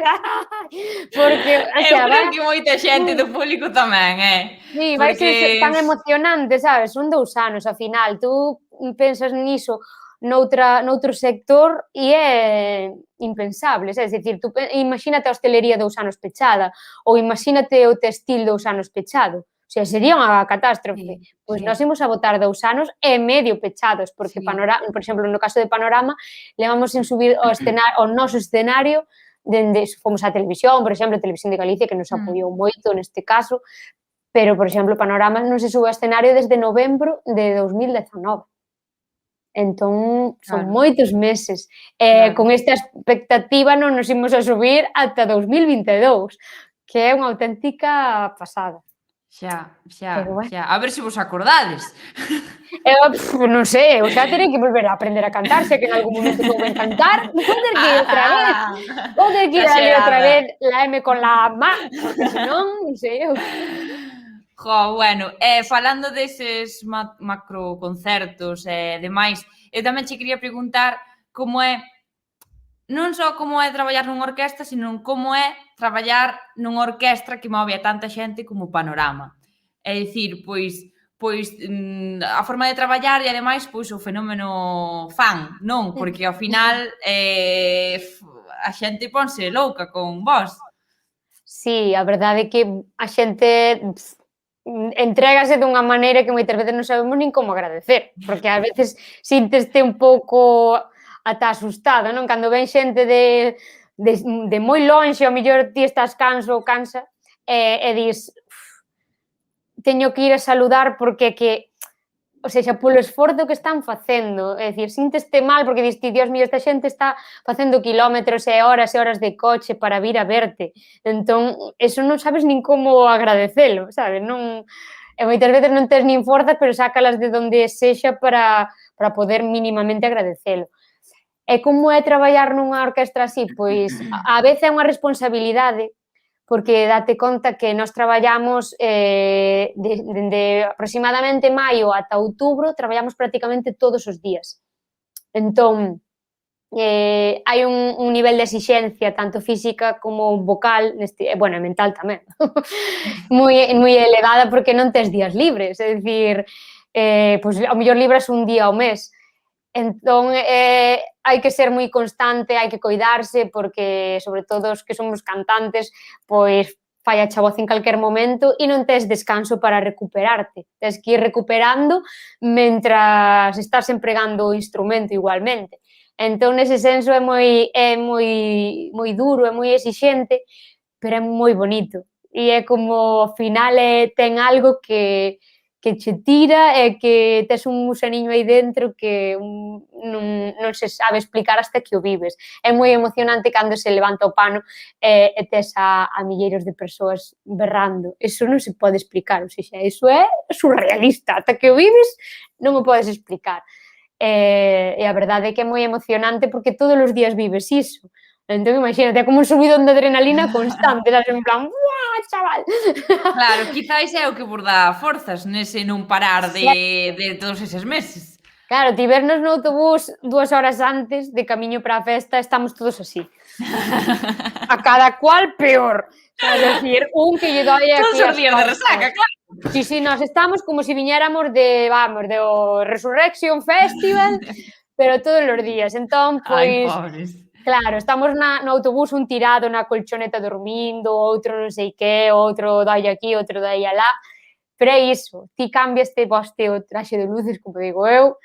porque, o Eu sea, creo que moita xente do público tamén, sí, vai porque ser tan emocionante, sabes? Son 2 anos, ao final, tú pensas niso noutro sector e é impensable, sabes? É dicir, tú imagínate a hostelería 2 anos pechada ou imagínate o textil 2 anos pechado. O sea, sería unha catástrofe. sí, Pois sí, nós imos a botar 2 anos e medio pechados, porque sí. por exemplo, no caso de Panorama, levamos sen subir o noso escenario dende, fomos á televisión, por exemplo, a Televisión de Galicia, que nos apoiou moito neste caso, pero, por exemplo, Panorama non se sube ao escenario desde novembro de 2019. Entón, son Claro. moitos meses. Claro. Con esta expectativa non nos imos a subir ata 2022, que é unha auténtica pasada. Xa, Pero xa, bueno. xa. A ver se vos acordades. Non sei, eu xa terei que volver a aprender a cantar, se que en algún momento souben cantar, vou ter que ir outra vez. Vou ter que ir ali outra Exagerada. vez la M con la ma, porque senón, non sei eu. Jo, bueno, falando deses macroconcertos e demais, eu tamén che quería preguntar como é, non só como é traballar nunha orquestra, sino como é traballar nunha orquestra que move a tanta xente como Panorama. É dicir, pois a forma de traballar e ademais pois o fenómeno fan, non? Porque ao final a xente ponse louca con vós. Sí, a verdade é que a xente entrégase dunha maneira que moitas veces non sabemos nin como agradecer, porque ás veces sínteste un pouco ata asustada, non? Cando ven xente de moi lonxe, ao mellor ti estás canso ou cansa, e dis, teño que ir a saludar porque que, o seja, polo esforzo que están facendo, é dicir, sínteste mal porque dis ti, Dios mío, esta xente está facendo quilómetros e horas de coche para vir a verte, entón, eso non sabes nin como agradecelo, sabes, non... E moitas veces non tes nin forzas, pero sácalas de onde sexa para poder mínimamente agradecelo. E como é traballar nunha orquestra así? Pois, a veces é unha responsabilidade, porque date conta que nós traballamos dende aproximadamente maio ata outubro, traballamos prácticamente todos os días. Entón, hai un nivel de exixencia tanto física como vocal, bueno, mental tamén, moi elevada porque non tes días libres, é dicir, pois ao mellor libras un día ao mes. Entón, hai que ser moi constante, hai que coidarse, porque, sobre todo, os que somos cantantes, pois falla a voz en calquer momento e non tes descanso para recuperarte. Tes que ir recuperando mentras estás empregando o instrumento igualmente. Entón, nese senso, é moi duro, é moi exixente, pero é moi bonito. E é como, ao final, ten algo que che tira e que tes un musaniño aí dentro que non se sabe explicar hasta que o vives. É moi emocionante cando se levanta o pano e tes a milleiros de persoas berrando. Eso non se pode explicar, ou seja, eso é surrealista. Ata que o vives non o podes explicar. E a verdade é que é moi emocionante porque todos os días vives iso. Entón, imagínate, é como un subidón de adrenalina constante, sabes, en plan, ¡buah, chaval! Claro, quizáis é o que vos dá forzas nese non parar de todos eses meses. Claro, ti vernos no autobús 2 horas antes de camiño para a festa, estamos todos así. A cada cual peor. É dicir, un que lle doi aquí Todos os as días de costas. resaca, claro. Sí, nós estamos como se viñéramos do Resurrection Festival, pero todos os días. Entón, Ai, pois, pobres. claro, estamos no autobús, un tirado na colchoneta dormindo, outro non sei que, outro dai aquí, outro dai alá, pero é iso, ti cambiaste, poste o traxe de luces, como digo eu,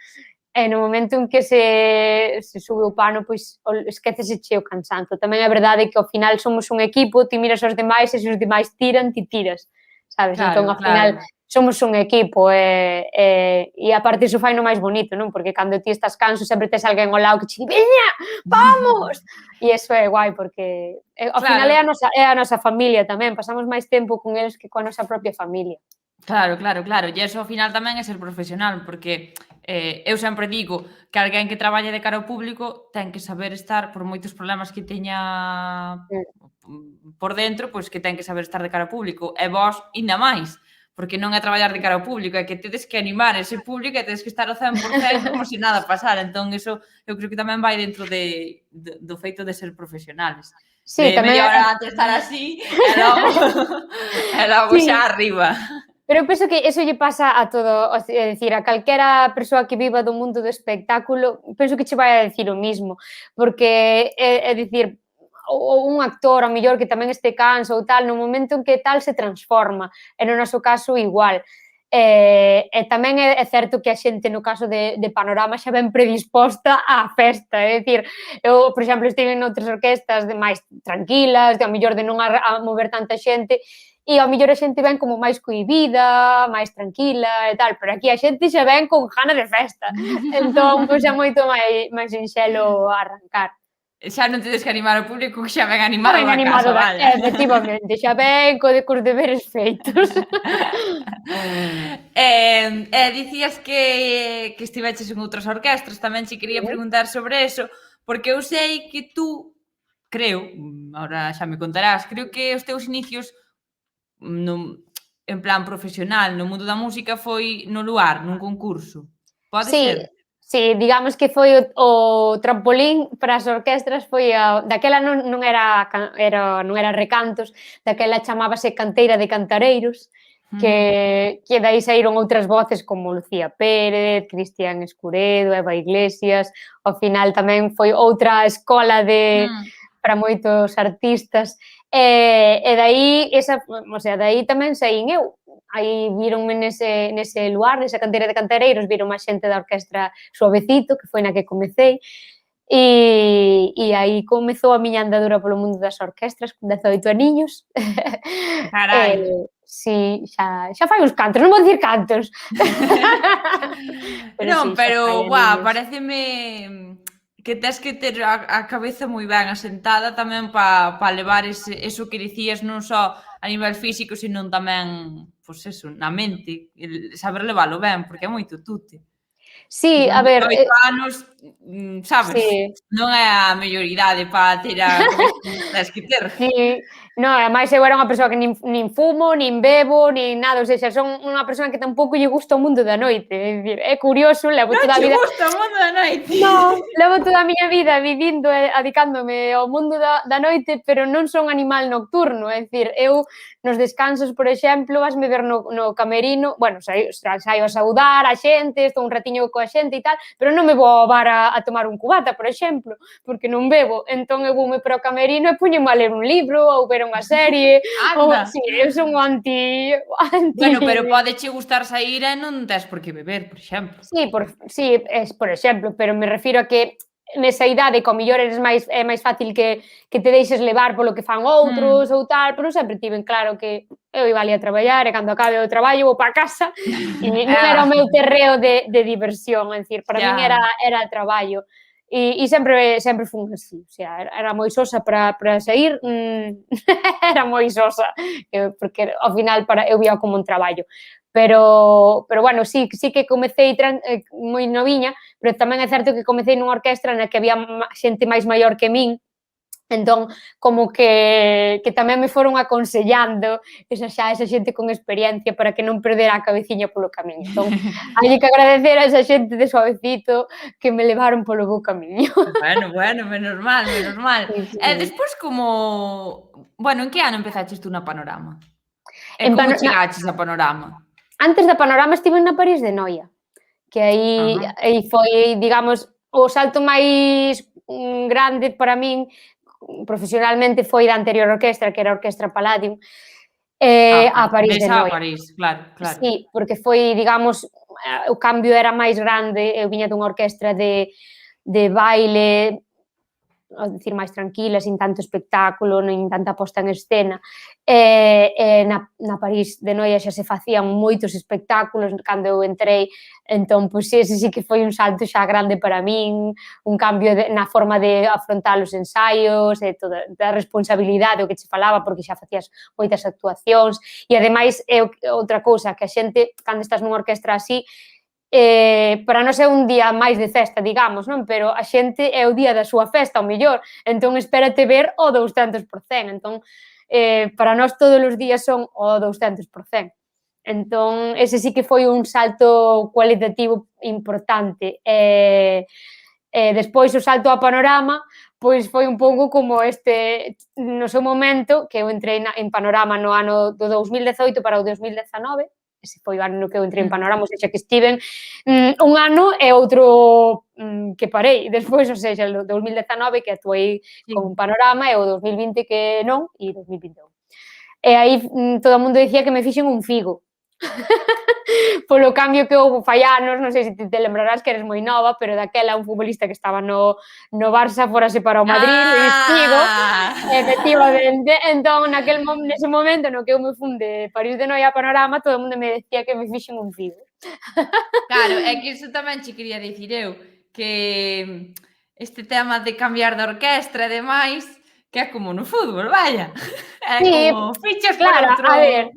e no momento en que se sube o pano, pois esquécese o cansanzo. Tamén é verdade que ao final somos un equipo, ti miras aos demais e se os demais tiran, ti tiras, sabes? Claro, Entón, ao final, claro. somos un equipo e aparte iso fai no máis bonito, non? Porque cando ti estás canso sempre tes alguén ao lado que che di, veña, vamos! E iso é guai porque ao final é a nosa familia tamén, pasamos máis tempo con eles que coa nosa propia familia. Claro. E iso ao final tamén é ser profesional, porque eu sempre digo que alguén que traballe de cara ao público ten que saber estar, por moitos problemas que teña por dentro, pois que ten que saber estar de cara ao público. E vós, ainda máis, porque non é traballar de cara ao público, é que tedes que animar ese público e tedes que estar ao 100% como se nada pasara. Entón, iso eu creo que tamén vai dentro do feito de ser profesionales. Sí, de tamén media hora antes estar así e logo sí. xa arriba. Pero eu penso que eso lle pasa a todo, é dicir, a calquera persoa que viva do mundo do espectáculo, penso que che vai a dicir o mismo, porque é dicir, ou un actor, ao mellor, que tamén este canso ou tal, no momento en que tal se transforma, e no noso caso igual. E tamén é certo que a xente no caso de Panorama xa ben predisposta á festa, é dicir, eu, por exemplo, estive en outras orquestas de máis tranquilas, de ao mellor de non a mover tanta xente, e ao mellor a xente ven como máis cohibida, máis tranquila e tal, pero aquí a xente xa ven con gana de festa, entón, pois é moito máis sinxelo arrancar. Xa non tedes que animar o público que xa ven Xa animado ven da animado, casa, vaya. efectivamente, xa ven cos deberes feitos. Dicías que estiveches en outras orquestras, tamén che quería Sí. preguntar sobre eso, porque eu sei que tú, creo, ahora xa me contarás, creo que os teus inicios en plan profesional no mundo da música foi no Luar, nun concurso. Pode Sí, ser? sí, digamos que foi o trampolín para as orquestras, foi daquela non era recantos, daquela chamábase canteira de cantareiros, que dai saíron outras voces como Lucía Pérez, Cristian Escuredo, Eva Iglesias, ao final tamén foi outra escola para moitos artistas, e dai tamén saín eu. Aí vironme nese lugar, nesa canteira de cantareiros, viron máis xente da orquestra Suavecito, que foi na que comecei, e aí comezou a miña andadura polo mundo das orquestras, con 18 aniños. Carai. Sí, xa fai uns cantos, non vou dicir cantos. Non, Sí, xa fai pero, aniños. paréceme que tes que ter a cabeza moi ben asentada tamén pa levar eso que dicías non só a nivel físico, senón tamén, pois eso, na mente, saber levalo ben, porque é moito tute. Sí, Con a ver, 18 anos, sabes, sí. non é a mellor idade para ter a cabeza que tes que ter. Sí, no, ademais eu era unha persoa que nin fumo, nin bebo, nin nada, ou seja, son unha persoa que tampouco lle gusta o mundo da noite, é dicir, é curioso, levo Non toda a che vida gusta o mundo da noite? No, levo toda a miña vida vivindo e adicándome ao mundo da noite, pero non son animal nocturno, é dicir, eu nos descansos, por exemplo, vasme ver no camerino, bueno, saio a saudar a xente, estou un ratiño coa xente e tal, pero non me vou ao bar a tomar un cubata, por exemplo, porque non bebo, entón eu voume para o camerino e poñeme a ler un libro ou ver unha serie, ou, Anda. si, eu son anti. Bueno, pero pódeche gustar saír e non tes por que beber, por exemplo. Sí, por exemplo, pero me refiro a que nesa idade, co mellor é máis fácil que te deixes levar polo que fan outros ou tal, pero sempre tiven claro que eu iba ali a traballar e cando acabe o traballo vou para casa e non era o meu terreo de diversión, é dicir, para min era traballo. E sempre fun así, o sea, era moi sosa para sair, era moi sosa, porque ao final eu vía como un traballo. Pero bueno, sí que comecei moi noviña, pero tamén é certo que comecei nunha orquestra na que había xente máis maior que min, entón, como que tamén me foron aconsellando esa xente con experiencia para que non perdera a cabeciña polo camiño. Entón, hai que agradecer a esa xente de Suavecito que me levaron polo bo camiño. Bueno, menos mal. Sí. Despois como... Bueno, en que ano empezaches tú na Panorama? E En como chegaches a Panorama? Antes da Panorama estive na París de Noia, que aí foi, digamos, o salto máis grande para min profesionalmente foi da anterior orquestra, que era a Orquestra Palladium, a París de Desa a Noia. París, claro. Sí, porque foi, digamos, o cambio era máis grande, eu viña dunha orquestra de baile, a dicir, máis tranquila, sin tanto espectáculo, nin tanta posta en escena, na París de Noia xa se facían moitos espectáculos cando eu entrei, entón, pois ese sí que foi un salto xa grande para min, un cambio na forma de afrontar os ensaios, e toda a responsabilidade, o que che falaba, porque xa facías moitas actuacións, e ademais, outra cousa, que a xente, cando estás nunha orquestra así, para nós é un día máis de festa, digamos, non? Pero a xente é o día da súa festa, ao mellor, entón espérate ver o 200%, entón para nós todos os días son o 200%. Entón, ese sí que foi un salto cualitativo importante. Despois o salto a Panorama, pois foi un pouco como no seu momento, que eu entrei en Panorama no ano do 2018 para o 2019, ese foi o ano no que eu entrei en Panorama, ou seja, que estiven un ano e outro que parei despois, ou seja, o 2019 que actuei con Panorama e o 2020 que non, e 2021. E aí todo o mundo dicía que me fixen un figo. polo cambio que houve fai anos, non sei se te lembrarás que eres moi nova, pero daquela un futbolista que estaba no Barça forase para o Madrid, Luís Figo, efectivamente, entón nese momento no que eu me fun de París de Noia a Panorama, todo o mundo me decía que me fixen un Figo. Claro, é que iso tamén che quería dicir eu, que este tema de cambiar de orquestra e demais, que é como no fútbol, vaya. É Sí, como fichas por claro, outro... a ver,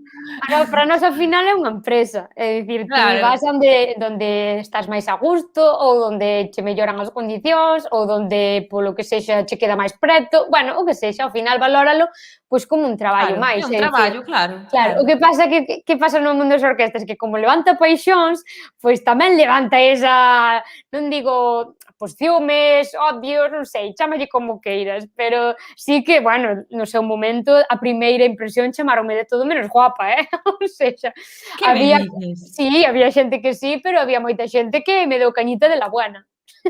para nós ao final é unha empresa, é dicir, ti vas onde estás máis a gusto, ou onde che melloran as condicións, ou onde, polo que sexa, che queda máis preto, bueno, o que sexa, ao final valóralo, pois como un traballo máis. É un traballo, claro. Claro, o que pasa que pasa no mundo das orquestas, que como levanta paixóns, pois tamén levanta esa, non digo, pois ciúmes, odios, non sei, chámalle como queiras, pero sí que, bueno, no seu momento, a primeira impresión chamaronme de todo menos guapa, ou seja, Que me dices? Sí, había xente que sí, pero había moita xente que me deu cañita de la buena. Sí.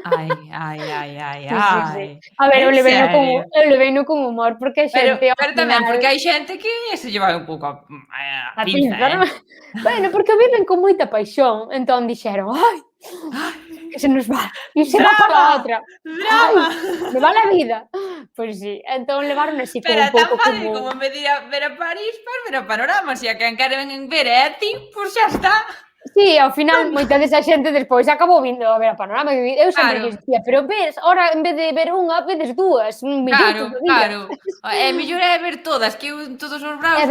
A ver, eu leveino con humor, porque a xente, ao Pero tamén, final... porque hai xente que se lleva un pouco a pinza, non? Bueno, porque viven con moita paixón, entón dixeron, ai, que se nos va, e se va para outra. Drama! Me va a vida. Pois sí, entón levaron así como Pero un é tan pouco fácil como... como en vez de ir a ver a París, vas ver a Panorama, se a quen queren ver é a ti, pois xa está. Sí, ao final, moita desa xente despois acabou vindo a ver a Panorama, que eu sempre lles dicía, pero ves, ora, en vez de ver unha, vedes dúas, un millón todo día. Claro. É mellor é ver todas, que eu en todos os braos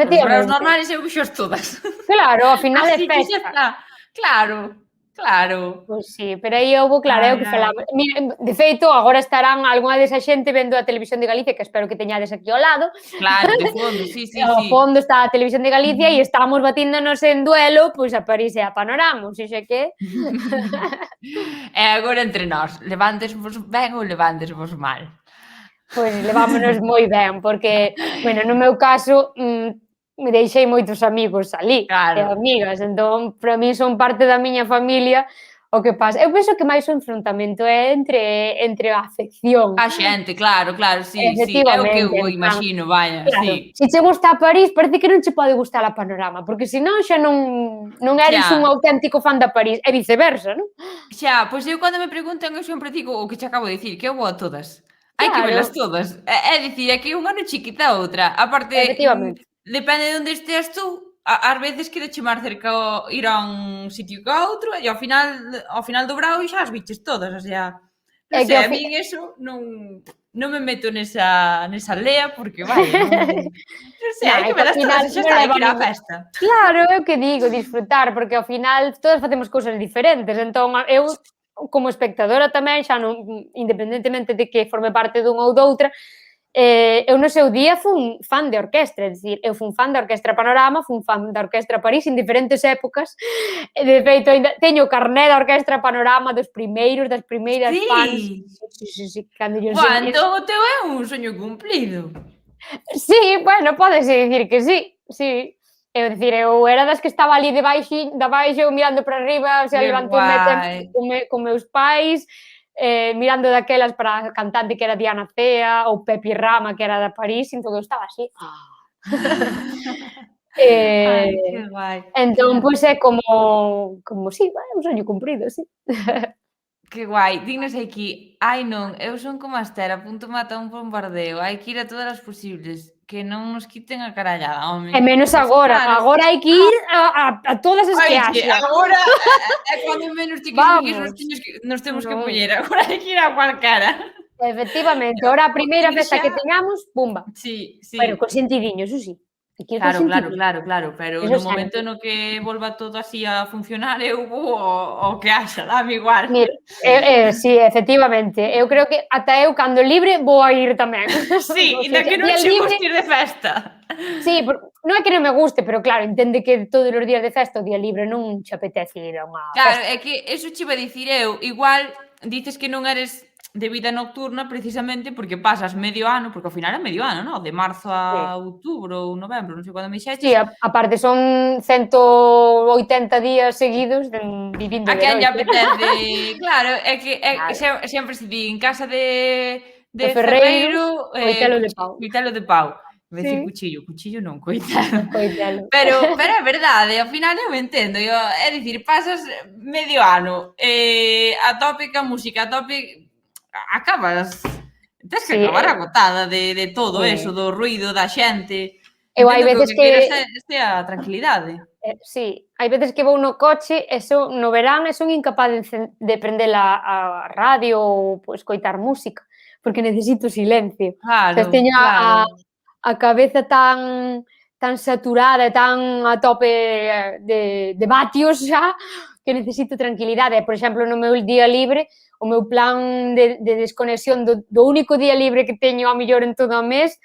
normais eu vexo todas. Claro, ao final é Así que xa festa. está. Claro. Pois sí, pero aí houve, claro, é o que falamos. De feito, agora estarán algunha desa xente vendo a Televisión de Galicia, que espero que teñades aquí ao lado. Claro, de fondo, sí. Ao fondo está a Televisión de Galicia e estamos batíndonos en duelo, pois a París e a Panorama, ou seja que... E agora entre nós, levántesvos ben ou levántesvos mal? Pois levámonos moi ben, porque, bueno, no meu caso, me deixei moitos amigos ali, e amigas, entón, para mí son parte da miña familia. O que pasa, eu penso que máis o enfrontamento é entre a afección. A xente, claro, sí, é o que eu imagino, vaya, sí. Se che gusta a París, parece que non che pode gustar a Panorama, porque senón xa non eres un auténtico fan da París, e viceversa, non? Xa, pois eu cando me preguntan, eu sempre digo o que che acabo de dicir, que eu vou a todas. Hai que velas todas. É dicir, é que unha non che quita a outra. Aparte, depende de onde esteas tú, ás veces quedache máis cerca ir a un sitio que a outro, e ao final do brao xa as biches todas, o sea, non sei, a min eso non me meto nesa lea, porque vai, non sei, hai que velas todas, xa está, hai que ir á festa. Claro, é o que digo, disfrutar, porque ao final todas facemos cousas diferentes, entón eu, como espectadora tamén, xa non, independentemente de que forme parte dunha ou doutra, eu no seu día fun fan de orquestra, é dicir, eu fun fan da Orquestra Panorama, fun fan da Orquestra París en diferentes épocas, e de feito teño o carné da Orquestra Panorama das primeiras fans. Sí, cando yo sei. Entón o teu é un soño cumplido. Sí, bueno, pódese dicir que sí. É dicir, eu era das que estaba ali debaixo mirando para arriba, o sea, levantou-me con meus pais, mirando daquelas para a cantante que era Diana Cea ou Pepi Rama, que era da París, entón eu estaba así. Que guai. Entón, pois é como sí, un soño cumprido, sí. Que guai, dignos aquí, ai non, eu son como a Esther, a punto mata un bombardeo, hai que ir a todas as posibles, que non nos quiten a carallada, home. E menos agora, agora hai que ir a todas as que haxa. Agora é cando menos nos temos que poñer, agora hai que ir a cualcara. Efectivamente, agora a primeira festa que teñamos, pumba. Sí. Pero con sentidiño, eso sí. Claro, pero no momento no que volva todo así a funcionar, eu vou o que haxa, dame igual. Mira, sí, efectivamente, eu creo que ata eu, cando libre, vou a ir tamén. Sí, inda que non che guste ir de festa. Sí, non é que non me guste, pero claro, entende que todos os días de festa o día libre non che apetece ir a unha festa. Claro, é que eso che iba a dicir eu, igual dices que non eres de vida nocturna precisamente porque pasas medio ano, porque ao final é medio ano, non? De marzo a outubro ou novembro, non sei cando me dixeches. Sí, aparte son 180 días seguidos vivindo de noite. A quen lle apetece, claro, é que sempre se di en casa de Ferreiro, Coitelo de pau. Coitelo de pau. Vou dicir Sí, cuchillo, cuchillo non, coitado. coitelo. Pero é verdade, ao final eu me entendo, é dicir, pasas medio ano a tope ca música, a tope, acabas, tes que Sí, acabar agotada de todo eso, eh, do ruido, da xente. eu hai Entendo que o veces que queres que é a tranquilidade. sí, hai veces que vou no coche e no verán e son incapaz de prender a radio ou pois, escoitar música, porque necesito silencio. O sea, Claro, teño claro. a cabeza tan saturada e tan a tope de vatios xa, que necesito tranquilidade. E, por exemplo, no meu día libre, o meu plan de desconexión do único día libre que teño a mellor en todo o mes,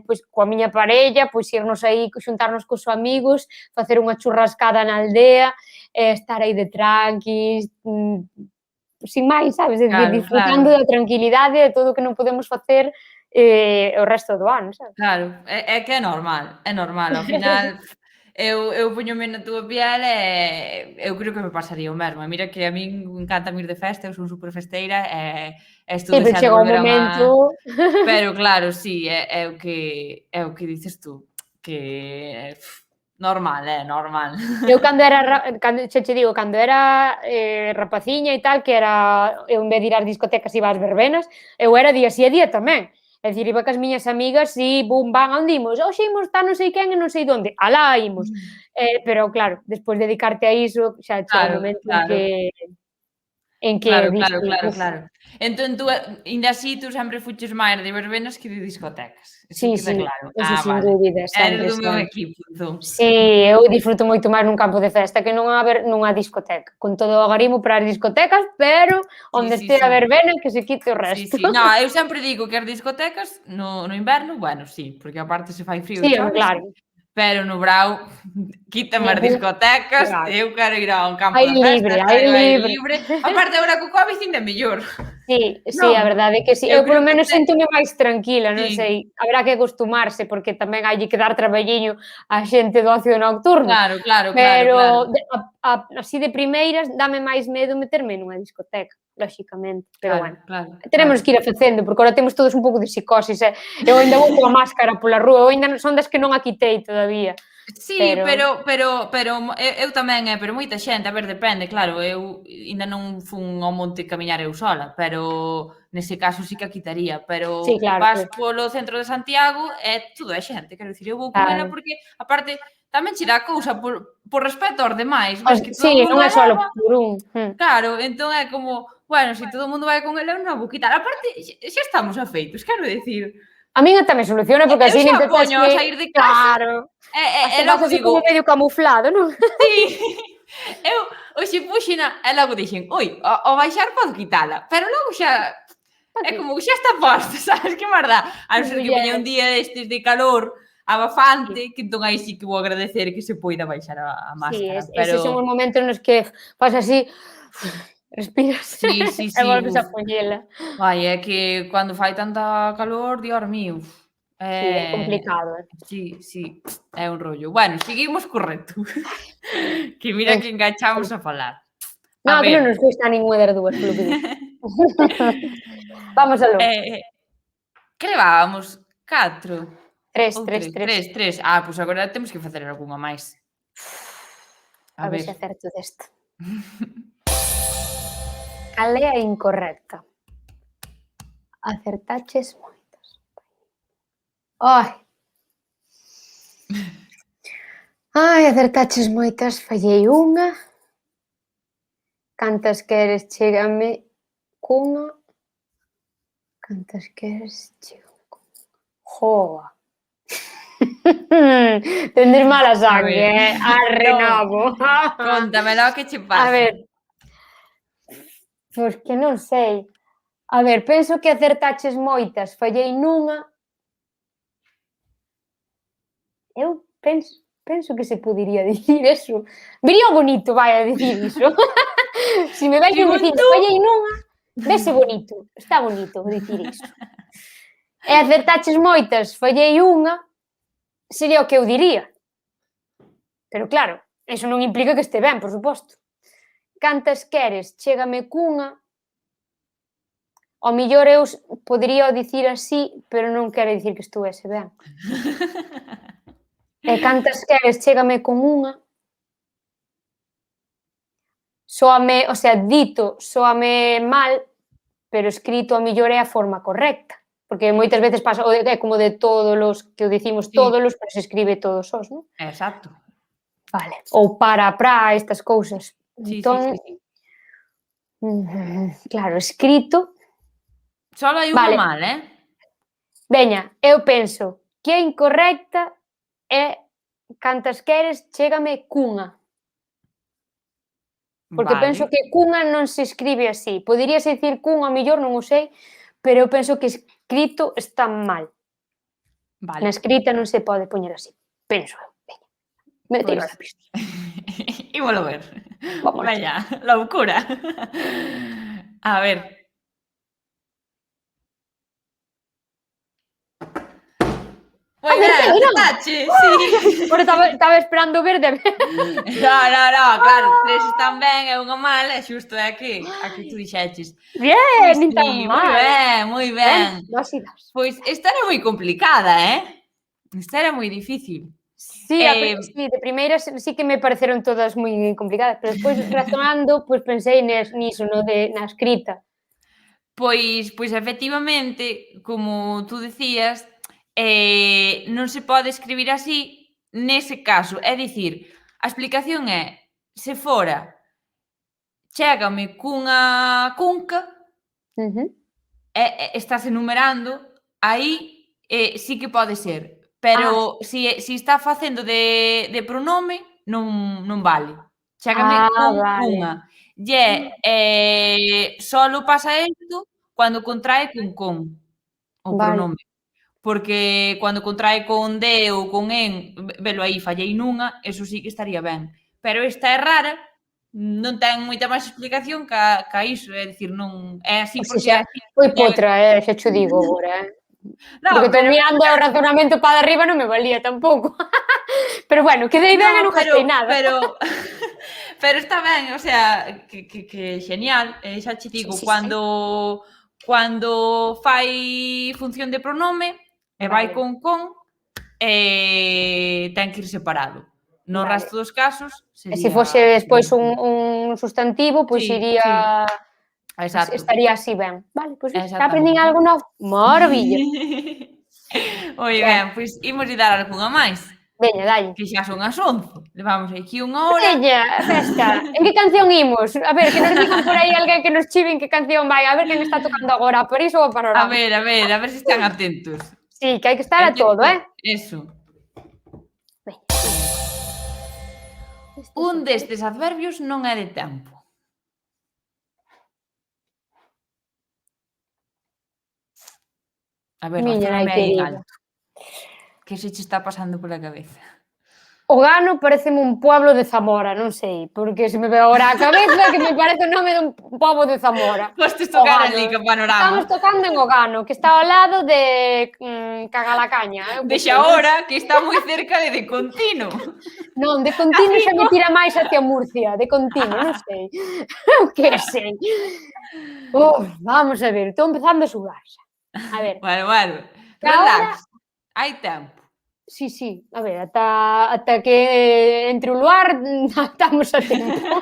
pois coa miña parella, pois irnos aí, xuntarnos cos amigos, facer unha churrascada na aldea, estar aí de tranquis, sin máis, sabes? É dicir, Claro, disfrutando claro. da tranquilidade de todo o que non podemos facer o resto do ano, sabes? Claro, é que é normal, ao final eu póñome na túa piel e eu creo que me pasaría o mesmo. E mira que a min encántame ir de festa, eu son super festeira e estou Sí, pero deseando chega un volver a unha momento. pero claro, sí, é o que dices tú, que normal, é normal. Eu cando era cando xa che digo, cando era rapaciña e tal, que era eu en vez de ir ás discotecas iba ás verbenas, eu era día si e día tamén. É dicir, iba cas miñas amigas e bum, bam, a onde imos? Hoxe imos ta non sei quen e non sei donde. Alá imos. Pero claro, despois dedicarte a iso, xa chega un Claro, momento claro. en que Claro, dis claro, ti, claro, uf, claro. Entón tú, aínda así, tú sempre fuches máis de verbenas que de discotecas, eso sí, queda sí, claro. eso sin Vale. dúbida, Eres sempre, do meu sempre. equipo, entón. Sí, eu disfruto moito máis nun campo de festa que nunha discoteca. Con todo o agarimo para as discotecas, pero Sí, onde sí, estea a sí. verbena que se quite o Sí, resto. sí. No, eu sempre digo que as discotecas no inverno, bueno, sí, porque aparte se fai frío Sí, e home, chove, sí, claro. pero no brao quítame as Ningún discotecas, claro. eu quero ir a un campo de Aire festa, libre, estar aire ao aire libre. libre. Aparte agora co Covid ainda mellor. Sí, sí, a Non, verdade é que sí. eu Eu polo creo que menos síntome máis tranquila, non sí, sei, haberá que acostumarse, porque tamén hai que dar traballiño á xente do ocio nocturno, claro, claro, claro, claro. pero así de primeiras dame máis medo meterme nunha discoteca, loxicamente, pero Claro, bueno, claro, teremos claro. que ir a facendo, porque agora temos todos un pouco de psicosis, eu ainda vou coa máscara pola rúa, eu ainda son das que non a quitei todavía, Sí, pero eu tamén, pero moita xente, a ver, depende, claro, eu aínda non fun ao monte camiñar eu sola, pero nese caso sí que a quitaría, pero sí, claro, vas polo centro de Santiago e todo é xente, quero dicir, eu vou con ela claro. porque aparte tamén che dá cousa por respecto aos demais, ves que todo Sí, o mundo non é a só leva, por un. claro, entón é como, bueno, se todo o mundo vai con ela, eu non a vou quitar. Aparte, xa estamos afeitos, quero dicir, A min ata me soluciona, porque eu así xa nin te tes poño a que saír de casa claro, e hasta vas logo así digo, como medio camuflado, non? sí, eu hoxe puxena e logo dixen: "Ui, ao baixar podo quitala", pero logo xa Pa é que? como que xa está posta, sabes, que máis dá? A non ser que veña un Muller, día destes de calor abafante, sí, que entón aí sí que vou agradecer que se poida baixar a sí, máscara, eses son pero os momentos nos que fas así, respiras sí, sí, e sí, volves a poñela. ai, é que cando fai tanta calor, Dios mío, Sí, é complicado, sí, sí, é un rollo. Bueno, seguimos co reto, que mira que Eso, enganchamos sí. a falar. A No, que non ver, nos gusta a ningunha das dúas, polo que vexo. Vamos aló. eh que levábamos? 4 3, ou 3, 3? 3. 3, 3. Ah, pois agora temos que facer algunha máis. A A ver ver. se acerto desta. Cal é a incorrecta? Acertaches moitas. Ai, ai, acertaches moitas, fallei unha. Cantas queres chégame cunha, cantas queres chégame cunha. Joa. Tendes mala A sangue, ver. arre Non, nabo. contamelo que che A pasa. ver, pois que non sei. A ver, penso que acertaches moitas, fallei nunha. Eu penso que se podería dicir eso. Vería bonito, vai a dicir iso. Se me vais un Según veciño, tú, fallei nunha, vese bonito, está bonito dicir iso. E acertaches moitas, fallei unha, sería o que eu diría. Pero claro, eso non implica que este ben, por suposto. Cantas queres, chégame cunha. ao millor eu podería dicir así, pero non quere dicir que estuese ben. E cantas queres, chégame con unha. Soame, o sea, dito, soame mal, pero escrito a millor é a forma correcta. Porque moitas veces pasa, é como de tódolos, que o dicimos Sí. tódolos, pero se escribe todos os, non? Exacto. Vale. Ou pra, estas cousas. Sí, sí, Entón, sí. claro, escrito. Só hai unha Vale. mal, Veña, eu penso que a incorrecta é cantas queres, chégame cunha. Porque penso que cunha non se escribe así. Poderíase dicir cunha, a mellor non o sei, pero eu penso que escrito está mal. Na Vale. escrita non se pode poñer así. Penso eu. Veña, me tiro Pois a pista. ímolo ver. Vamos lá. Veña, loucura. A ver. Moi ben, acertache, sí. Bueno, estaba esperando verde. No, claro, 3 están ben e unha mal, e xusto é a que tú dixeches. Bien, Pois nin tan sí, mal. moi ben. Dos e dos. Pois esta era moi complicada, Esta era moi difícil. Sí, sí, de primeiras sí que me pareceron todas moi complicadas, pero despois razonando, pois pensei niso, na escrita. Pois efectivamente, como tú decías, non se pode escribir así nese caso. É dicir, a explicación é, se fora chégame cunha cunca, estás enumerando, aí sí que pode ser. Pero si está facendo de pronome, non vale. Chégame con Vale. unha. Solo pasa isto cando contrae con o Vale. pronome. Porque cando contrae con de ou con en, velo aí, fallei nunha, eso sí que estaría ben. Pero esta é rara, non ten moita máis explicación ca iso, é dicir, non é así porque é así. Foi potra, xa cho digo agora, No, porque estou mirando o razonamento para arriba non me valía tampouco. Pero bueno, quedei ben e non gastei nada. Pero está ben, o sea, que genial, xa che digo, Sí. cando fai función de pronome e vai con, ten que ir separado. No resto dos casos sería... E se fose despois un substantivo, pois iría... Exacto. Estaría así ben. Vale, pois xa aprendín algo novo. Maravilla. Moi ben, pois imos dar algunha máis. Veña, dalle. Que xa son as 11. Levamos aquí unha hora. Veña, festa. En que canción imos? A ver, que nos digan por aí alguén que nos chiven que canción vai. A ver quen está tocando agora, a París ou a Panorama. A ver se están atentos. Sí, que hai que estar a todo, Eso. Veña. Un destes adverbios non é de tempo. A ver, razóname aí en alto. Que se che está pasando pola cabeza? O Gano pareceme un pueblo de Zamora, non sei, porque se me ve agora a cabeza que me parece o nome dun pobo de Zamora. Postes tocar ali co Panorama. Estamos tocando en O Gano, que está ao lado de Cagalacaña. De Xaora, que está moi cerca de Contino. Non, de Contino xa me tira máis hacia Murcia, de Contino, non sei. O que sei. Vamos a ver, estou empezando a sudar xa. A ver. Bueno, relax. Hai tempo. Sí, a ver, ata que entre o luar estamos a tempo.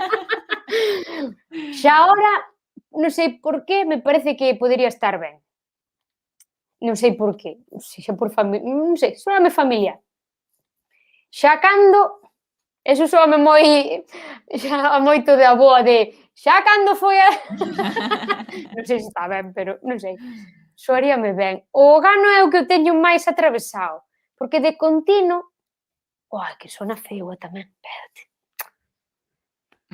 Xa ahora, non sei por qué, me parece que podería estar ben. Non sei por qué, xa por familia, non sei, soame familiar. Xa cando, eso soame xa moito de aboa de xa cando foi a... Non sei se está ben, pero non sei, soaríame ben. O Gano é o que eu teño máis atravesado. Porque de Contino... que sona feo tamén, espérate.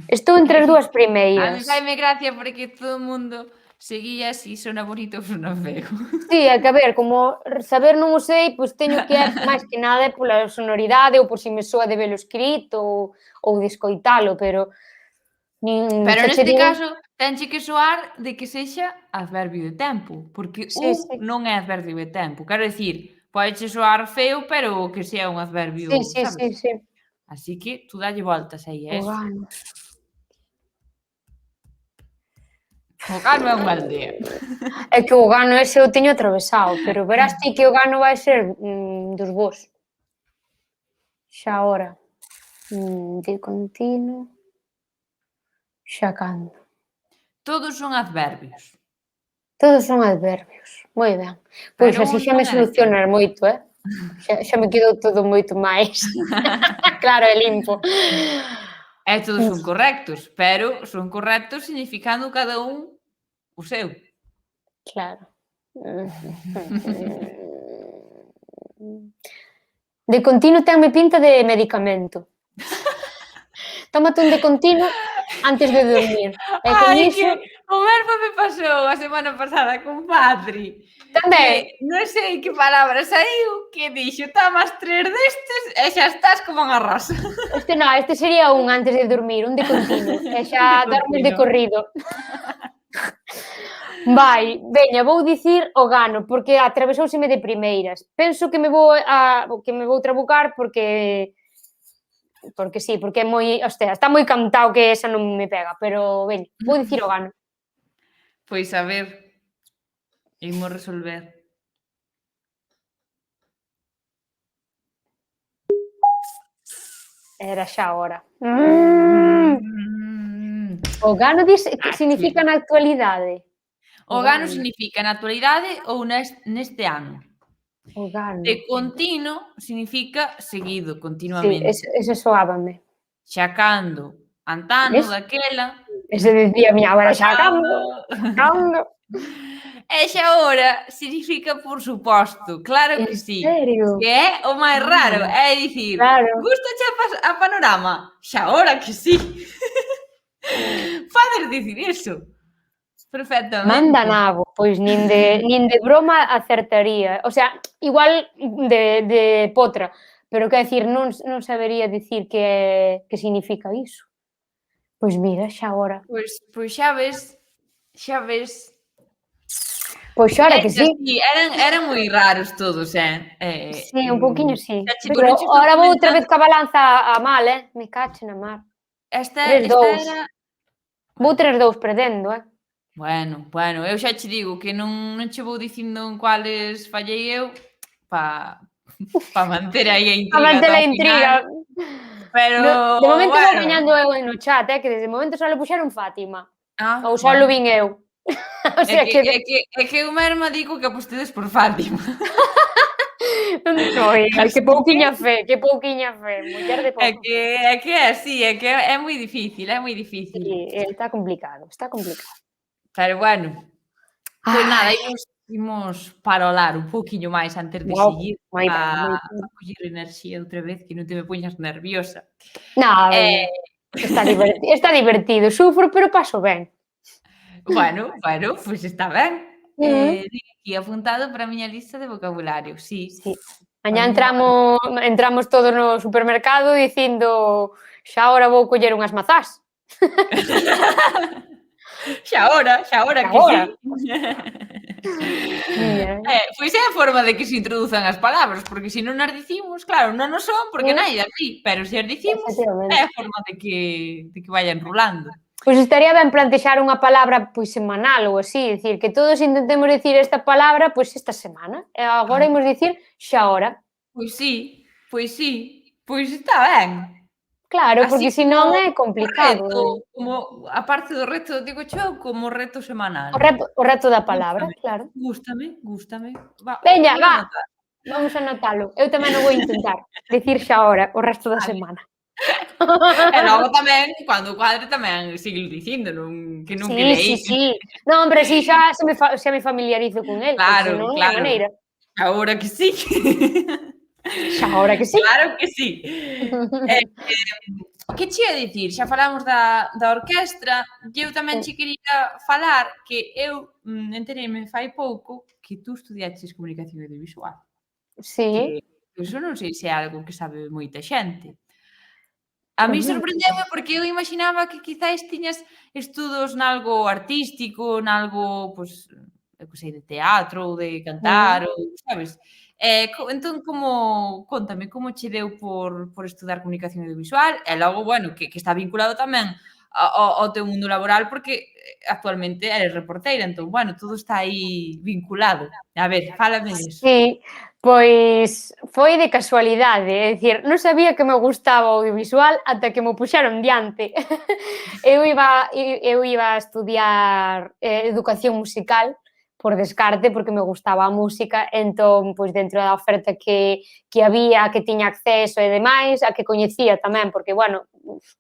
Estou entre as dúas primeiras. A mí faime gracia porque todo o mundo seguía si sona bonito ou sona feo. Sí, é que a ver, como saber non o sei, pois teño que ir máis que nada pola sonoridade ou por si me soa de velo escrito ou de escoitalo, pero... Pero neste caso, tenche que soar de que sexa adverbio de tempo, porque non é adverbio de tempo. Quero dicir, pode soar feo, pero que sea un adverbio, sabes? Sí. Así que tú dalle voltas aí a eso. O Gano é unha aldea. É que o Gano ese eu teño atravesado, pero verás ti que o Gano vai ser dos vos. Xa ahora. De continuo. Xa cando. Todos son adverbios. Todos son adverbios. Moi ben. Pois Pero así un xa me non é solucionas moito, Xa me quedou todo moito máis. Claro, é limpo. E todos son correctos, pero son correctos significando cada un o seu. Claro. De continuo tenme pinta de medicamento. Tómate un de continuo antes de dormir. E con Ai, iso que o mesmo me pasou a semana pasada con Patri. tamén. Que non sei que palabra saiu, que dixo, tomas 3 destes e xa estás como un arroz. Este sería un antes de dormir, un de continuo. E xa De dormes de continuo. corrido. Vai, veña, vou dicir o Gano, porque atravesouseme de primeiras. Penso que me vou trabucar porque sí, porque é moi, hostia, está moi cantado que esa non me pega, pero veña, vou dicir o Gano. Pois a ver, imos resolver. Era xa ahora. O Gano significa na actualidade. O Gano significa na actualidade ou neste ano. O Gano. De continuo significa seguido, Sí, continuamente. ese soábame. Xa cando, antano, Ves? daquela. Ese dicía a miña abuela, xa cando. E xa ahora significa por suposto, claro que sí. En serio? Que é o máis raro, é dicir, Claro. gústache a panorama? Xa ahora que sí. Podes dicir iso. Perfectamente. Manda nabo, pois nin de broma acertaría. O sea, igual de potra, pero quero dicir, non sabería dicir que significa iso. Pois mira, xa agora. Pois xa ves, xa ves. Pois xa ahora que sí. Sí, eran moi raros todos, Sí, un pouquiño sí. Pero Pero ahora vou outra vez ca balanza a mal, me cache na mar. Esta 3-2. era... Vou 3-2 perdendo, Bueno, eu xa che digo que non che vou dicindo en cuales fallei eu pa manter aí a intriga. A manter a ata o intriga. final. Pero, De momento vou bueno. gañando eu no chat, que desde o momento só le puxeron Fátima. Ou só Bueno. lo vin eu. O sea que... É que eu mesma digo que apostedes por Fátima. Non foi, que pouquiña fe, muller de pouco. É que é así, é que é moi difícil, é moi difícil. Sí, está complicado, está complicado. Pero bueno, pois nada, imos parolar un pouquiño máis antes de seguir a coller enerxía outra vez, que non te me poñas nerviosa. No, está divertido, sufro, pero paso ben. Bueno, pois está ben. Aquí apuntado para a miña lista de vocabulario, sí. Mañá entramos todos no supermercado dicindo xa ahora vou coller unhas mazás. Xa ahora que sí. Pois é a forma de que se introduzan as palabras, porque se non as dicimos, claro, non o son porque non hai de aquí, pero se as dicimos é a forma de que vayan rolando. Pois estaría ben plantexar unha palabra pois semanal ou así, dicir que todos intentemos dicir esta palabra pois esta semana. E agora imos dicir xa ahora. Pois sí, pois está ben. Claro, porque senón é complicado. Como a parte do reto, digo yo, como reto semanal. O reto da palabra, claro. Gústame. Veña, va, vamos a anotalo. Eu tamén o vou intentar, dicir xa ahora, o resto da semana. E logo tamén, cando cuadre tamén sigo dicindo, que non que leí. Sí. Non, hombre, si xa me familiarizo con el, claro. maneira. Agora que sí. Xa ahora que sí. Claro que sí. Que che ia dicir? Xa falamos da orquestra, e eu tamén che quería falar que eu entereime fai pouco que tú estudiaches comunicación audiovisual. Sí. Que iso non sei se é algo que sabe moita xente. A mí sorprendeume porque eu imaginaba que quizáis tiñas estudos nalgo artístico, nalgo, pois, eu que sei, de teatro ou de cantar, ou, sabes? Entón, contame, como che deu por estudar comunicación audiovisual? E logo, bueno, que está vinculado tamén ao teu mundo laboral porque actualmente eres reporteira, entón, bueno, todo está aí vinculado. A ver, fálame diso. Sí, pois foi de casualidade, é dicir, non sabía que me gustaba o audiovisual ata que me puxeron diante. Eu iba a estudiar educación musical por descarte, porque me gustaba a música, entón, pois dentro da oferta que había, que tiña acceso e demais, a que coñecía tamén, porque, bueno,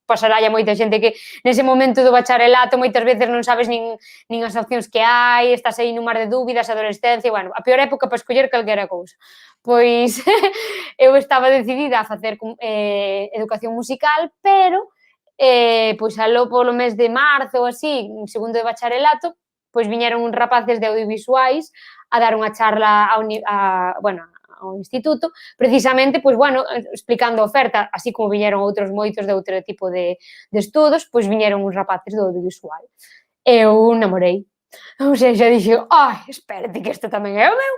pasará moita xente que nese momento do bacharelato moitas veces non sabes nin as opcións que hai, estás aí nun mar de dúbidas, adolescencia, bueno, a peor época para escoller calquera cousa. Pois eu estaba decidida a facer educación musical, pero pois aló polo mes de marzo ou así, en segundo de bacharelato, pois viñeron uns rapaces de audiovisuais a dar unha charla ao instituto, precisamente, pois, bueno, explicando a oferta, así como viñeron outros moitos de outro tipo de estudos, pois viñeron uns rapaces do audiovisual. Eu namorei. Ou seja, dixo, ai, espérate que isto tamén é o meu.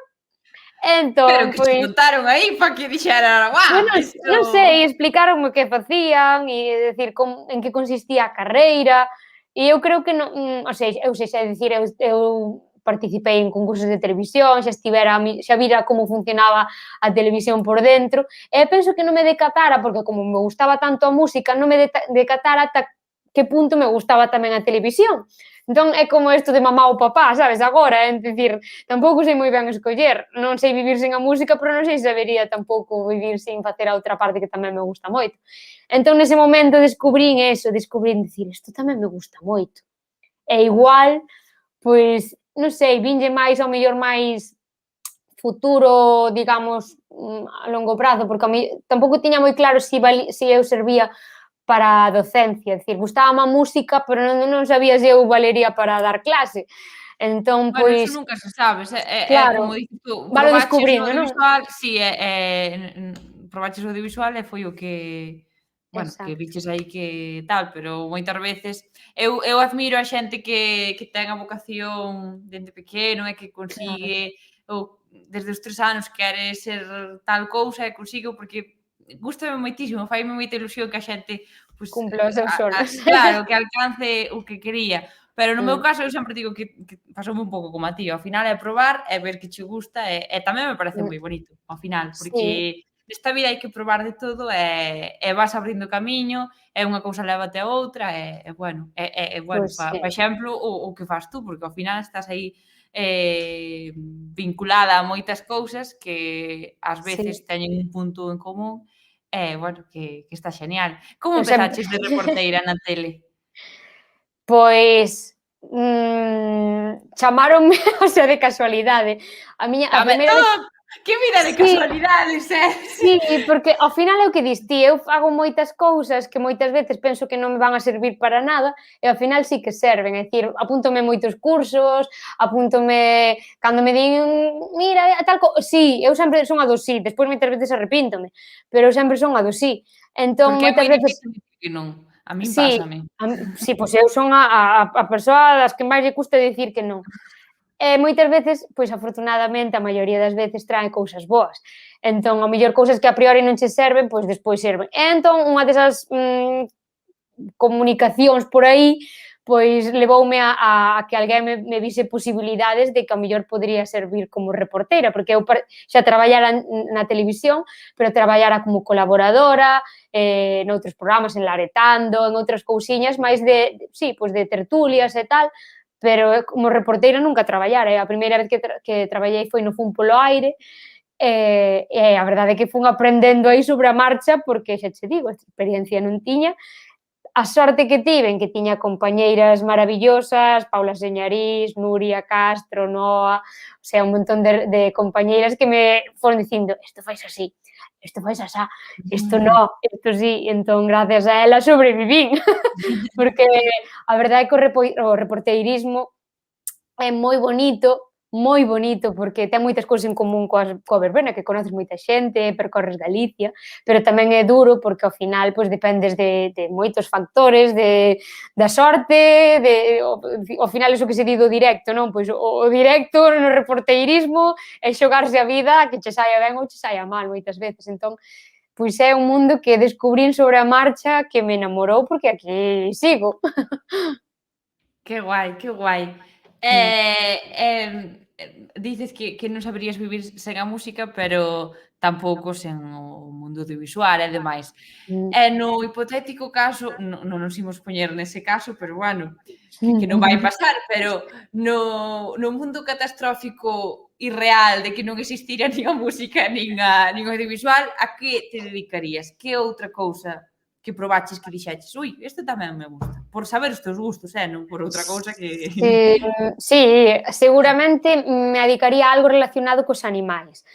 Pero Entón, que che pois, contaron aí para que dixera, bueno, isto... non sei, explicaronme que facían e, decir, en que consistía a carreira, e eu creo que non, ou seja, é dicir, eu participei en concursos de televisión, xa vira como funcionaba a televisión por dentro, e penso que non me decatara, porque como me gustaba tanto a música, non me decatara ata que punto me gustaba tamén a televisión. Entón, é como isto de mamá ou papá, sabes, agora, é dicir, tampouco sei moi ben escoller, non sei vivir sen a música, pero non sei se sabería tampouco vivir sin facer a outra parte que tamén me gusta moito. Entón, nese momento descubrín dicir, isto tamén me gusta moito. E igual, pois, non sei, vinlle máis, ao mellor máis futuro, digamos, a longo prazo, porque a mí tampouco tiña moi claro se eu servía para a docencia, é dicir, gustábame a música, pero non sabía se eu valería para dar clase. Entón, Bueno, eso pois, nunca se sabe, é como claro, dices tú, valo probaches o descubrindo, non? audiovisual, si, probaches o audiovisual e foi o que, bueno, que Exacto. viches aí que tal, pero moitas veces eu admiro a xente que ten a vocación dende pequeno e que Claro, consigue ou desde os 3 anos quere ser tal cousa e consigo porque gústame moitísimo, faime moita ilusión que a xente, pois, cumplo os seus sonos. claro, que alcance o que quería. Pero no meu Mm, caso eu sempre digo que pasoume un pouco como a ti, ao final é probar e ver que che gusta e tamén me parece moi bonito, ao final, sí, porque nesta vida hai que probar de todo e vas abrindo camiño, e unha cousa lévate a outra bueno, pois pa sí, exemplo o que fas tú, porque ao final estás aí vinculada a moitas cousas que ás sí. veces teñen un punto en común e, bueno, que está xeñal. Como Eu sempre empezaches de reporteira na tele? pois, chamáronme, o sea, de casualidade. A Tamén primeira vez que vida de sí, casualidades, sí, porque ao final é o que dis ti, eu fago moitas cousas que moitas veces penso que non me van a servir para nada e ao final sí que serven, é dicir, apúntome moitos cursos, apúntome cando me din, mira, sí, eu sempre son a do sí, despois moitas veces arrepíntome, pero eu sempre son a do sí. Entón, Porque é moitas moi veces difícil dicir que non. A min sí, pásame. sí, pois eu son a persoa das que máis lle custa dicir que non. E moitas veces, pois afortunadamente, a maioría das veces trae cousas boas. Entón, ao mellor cousas que a priori non che serven, pois despois serven. E entón, unha desas comunicacións por aí, pois levoume a que alguén me vise posibilidades de que ao mellor podría servir como reporteira, porque eu xa traballara na televisión, pero traballara como colaboradora, noutros programas, en Laretando, en outras cousiñas, máis sí, pois de tertulias e tal, pero como reporteira nunca traballara, a primeira vez que traballei foi no Fun polo Aire, e a verdade é que fun aprendendo aí sobre a marcha, porque xa che digo, experiencia non tiña, a sorte que tiven, que tiña compañeiras maravillosas, Paula Señarís, Nuria Castro, Noa, o sea, un montón de compañeiras que me foron dicindo, isto fais así, isto fais asá, isto no, isto sí, entón gracias a ela sobrevivín, porque a verdade é que o reporteirismo é moi bonito, porque ten moitas cousas en común coa verbena, que conoces moita xente, percorres Galicia, pero tamén é duro porque ao final pois dependes de moitos factores, da sorte, ao final iso que se di do directo, non? Pois o directo no reporteirismo é xogarse a vida que che saia ben ou che saia mal moitas veces, entón pois é un mundo que descubrín sobre a marcha que me enamorou porque aquí sigo. Que guai, que guai. Mm. Dices que non saberías vivir sen a música, pero tampouco sen o mundo audiovisual e demais. Mm. E no hipotético caso, non nos imos poñer nese caso, pero bueno, que non vai pasar, pero no mundo catastrófico irreal de que non existira nin a música nin o audiovisual, a que te dedicarías? Que outra cousa que probaches que dixeches, ui, este tamén me gusta, por saber os teus gustos, non por outra cousa que... Sí, sí, seguramente me dedicaría a algo relacionado cos animais.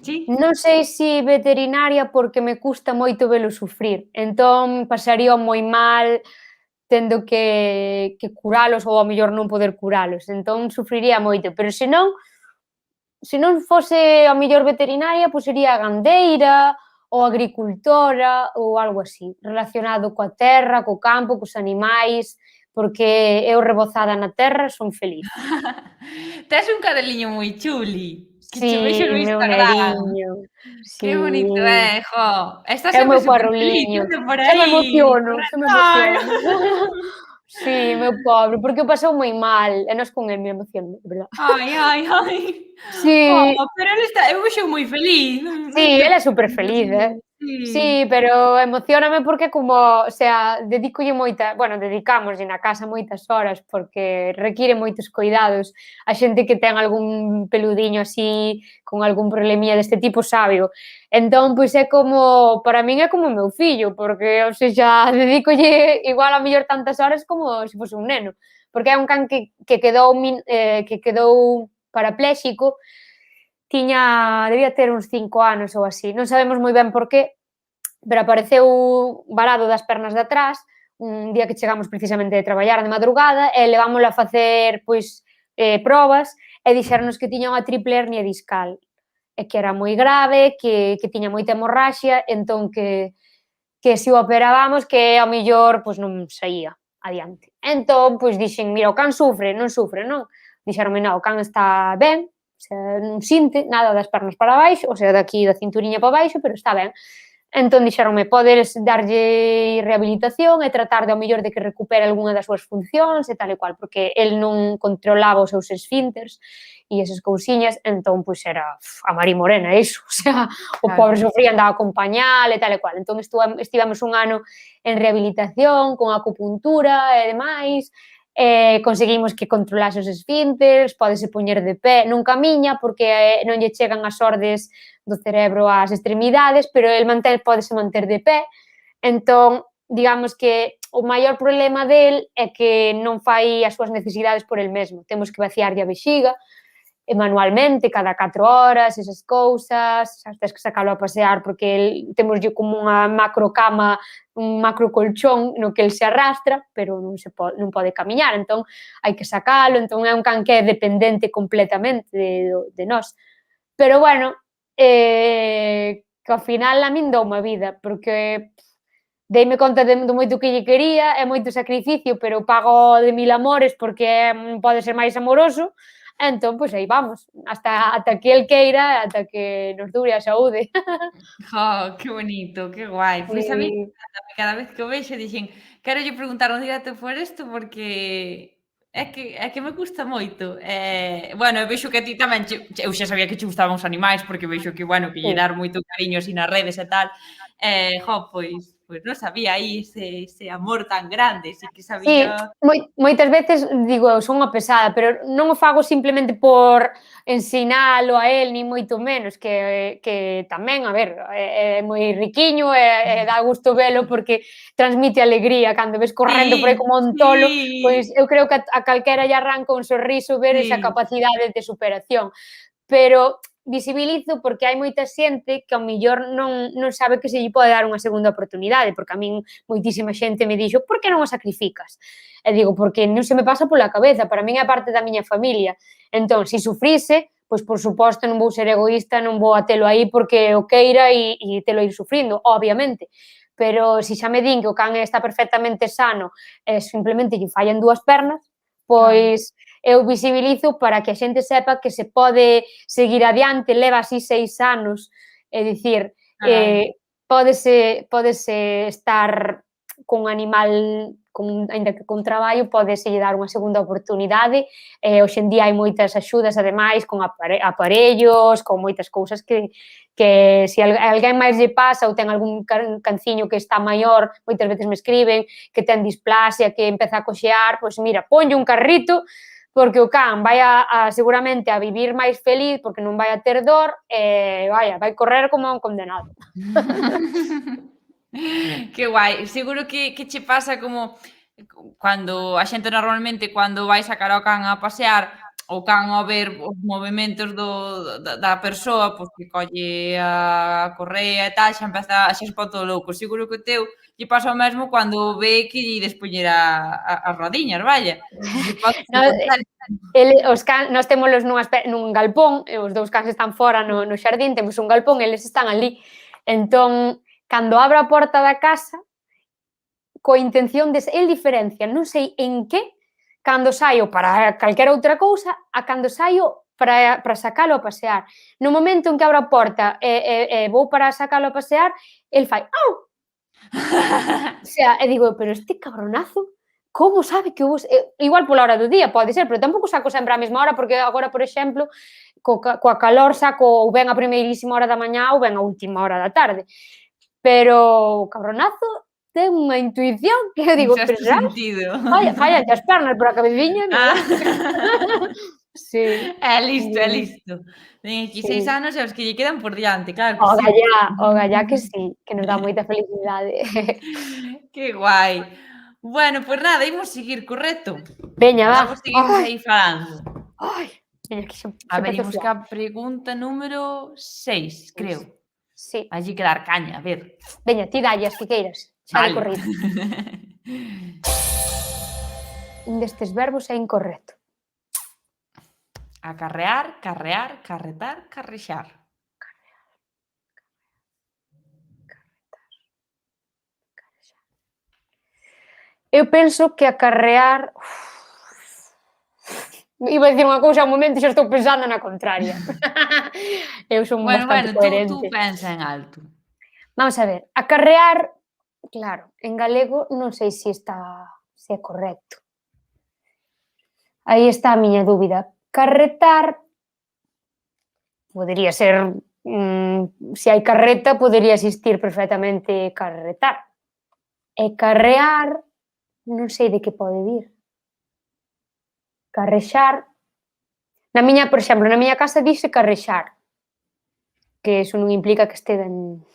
Sí? Non sei se veterinaria porque me custa moito velo sufrir, entón pasaría moi mal tendo que curalos ou ao mellor non poder curalos, entón sufriría moito, pero se non fose ao mellor veterinaria, pois sería gandeira ou agricultora ou algo así, relacionado coa terra, co campo, cos animais, porque eu rebozada na terra son feliz. Tes un cadeliño moi chuli, que che vexo Sí, no meu Instagram. neriño, Que sí. bonito jo. Está É o sempre meu super feliz, parruliño. anda por Xa me aí, emociono, xa me correndo. emociono. Sí, meu pobre, porque o pasou moi mal, e nós con el me emociono, de verdad. Ai, ai, ai. Jo, Sí, pero ele está, eu vexo moi feliz, non sí, sei él é por super que, feliz, sí. Sí, pero emocióname porque como, o sea, dedícolle moita, bueno, dedicámoslle na casa moitas horas porque require moitos coidados. A xente que ten algún peludiño así, con algún problemilla deste tipo, sábeo. Entón, pois é como, para min é como o meu fillo, porque, o sea, dedícolle igual a mellor tantas horas como se fose un neno. Porque é un can que quedou parapléxico, debía ter uns 5 anos ou así. Non sabemos moi ben por qué, pero apareceu varado das pernas de atrás un día que chegamos precisamente de traballar de madrugada e levámoslo a facer pois probas e dixeronnos que tiña unha triple hernia discal e que era moi grave, que tiña moita hemorraxia, entón que se o operábamos que ao millor pois non saía adiante. Entón, pois dixen, mira, o can sufre, non sufre, non? Dixeronme, non, o can está ben, o sea, non sinte nada das pernas para baixo, o sea, daqui da cinturiña para baixo, pero está ben. Entón dixeronme, podes darlle rehabilitación e tratar de ao mellor de que recupere algunha das súas funcións e tal e cual, porque el non controlaba os seus esfínters e esas cousiñas, entón, pois era a Mari Morena, iso, o sea, o Claro. pobre sofría, andaba con pañal e tal e cual. Entón estivemos un ano en rehabilitación, con acupuntura e demais, conseguimos que controlase os esfínters, pódese poñer de pé, non camiña porque non lle chegan as ordes do cerebro ás extremidades, pero el pódese manter de pé, entón, digamos que o maior problema del é que non fai as súas necesidades por el mesmo, temos que vaciarlle a vexiga, manualmente, cada 4 horas, esas cousas, tens que sacalo a pasear porque temos como unha macro cama, un macro colchón no que el se arrastra, pero non pode camiñar, entón hai que sacalo, entón é un can que é dependente completamente de nós. Pero bueno, que ao final a min dou unha vida, porque deime conta do moito que lle quería, é moito sacrificio, pero pago de 1000 amores porque pode ser máis amoroso, entón, pois aí vamos, ata que el queira, ata que nos dure a saúde. Jo, que bonito, que guai. Pois a mí Sí, cada vez que o vexo dixen, quero lle preguntar un directo por isto porque é que me gusta moito. Bueno, vexo que a ti tamén eu xa sabía que che gustaban os animais porque vexo que, bueno, que lle sí. dar moito cariño así nas redes e tal. Pois non sabía aí ese amor tan grande, si que Sí, sabía... moitas veces digo eu, son unha pesada, pero non o fago simplemente por ensinalo a el, ni moito menos, que tamén, a ver, é moi riquiño e dá gusto velo porque transmite alegría, cando ves correndo por aí Sí, como un tolo, pois sí, eu creo que a calquera lle arranca un sorriso ver esa sí. capacidade de superación. Pero visibilizo porque hai moita xente que ao millor non sabe que se lle pode dar unha segunda oportunidade, porque a min moitísima xente me dixo, por que non o sacrificas? E digo, porque non se me pasa pola cabeza, para min é parte da miña familia. Entón, se sufrise, pois por suposto non vou ser egoísta, non vou a telo aí porque o queira e telo ir sufrindo, obviamente. Pero se xa me din que o can está perfectamente sano e simplemente lle fallan 2 pernas, Claro, pois eu visibilizo para que a xente sepa que se pode seguir adiante, leva así 6 anos, é dicir, carai. pódese estar con un animal, ainda que con traballo, pódese dar unha segunda oportunidade. Hoxe en día hai moitas axudas, ademais, con aparellos, con moitas cousas que se alguén máis lle pasa ou ten algún canciño que está maior, moitas veces me escriben, que ten displasia, que empeza a coxear, pois mira, ponlle un carrito, porque o can vai seguramente a vivir máis feliz porque non vai a ter dor e vai correr como un condenado. Que guai, seguro que che pasa como cando a xente normalmente cando vai sacar ao can a pasear, o can ao ver os movementos da persoa, pois que colle a correa e tal, xa se pon todo louco. Seguro que o teu lle pasa o mesmo cando ve que lle ides poñer as rodiñas, vaya. Nós témolos nun galpón, os dous cans están fora no xardín, temos un galpón, eles están ali. Entón, cando abro a porta da casa, coa intención de... El diferencia, non sei en que, cando saio para calquera outra cousa, a cando saio para sacalo a pasear. No momento en que abro a porta e vou para sacalo a pasear, el fai au! O sea, e digo, pero este cabronazo, como sabe que igual pola hora do día, pode ser, pero tampouco saco sempre a mesma hora, porque agora, por exemplo, coa calor saco ou ben a primeirísima hora da mañá ou ben a última hora da tarde. Pero o cabronazo ten unha intuición que eu digo, pero falla as pernas, pero a cabeciña non. Sí. É listo. Ten aquí 6 anos e os que lle quedan por diante, claro que sí. O gallá que sí, que nos dá moita felicidade. Que guai. Bueno, pois nada, imos seguir co reto. Veña, va. Logo seguimos aí falando. Veña, que A ver, imos ca pregunta número 6, creo. Sí. Allí que dar caña, a ver. Veña, ti dalle as que queiras. Xa de corrido. Un destes verbos é incorrecto. Acarrear, carrear, carretar, carrexar. Eu penso que acarrear... Iba a dicir unha cousa ao momento e xa estou pensando na contraria. Eu son bastante coherente. Tú pensa en alto. Vamos a ver, acarrear, claro, en galego non sei se é correcto. Aí está a miña dúbida. Carretar, podería ser, se hai carreta, podería existir perfectamente carretar. E carrear, non sei de que pode vir. Carrexar, por exemplo, na miña casa dixe carrexar, que iso non implica que este ben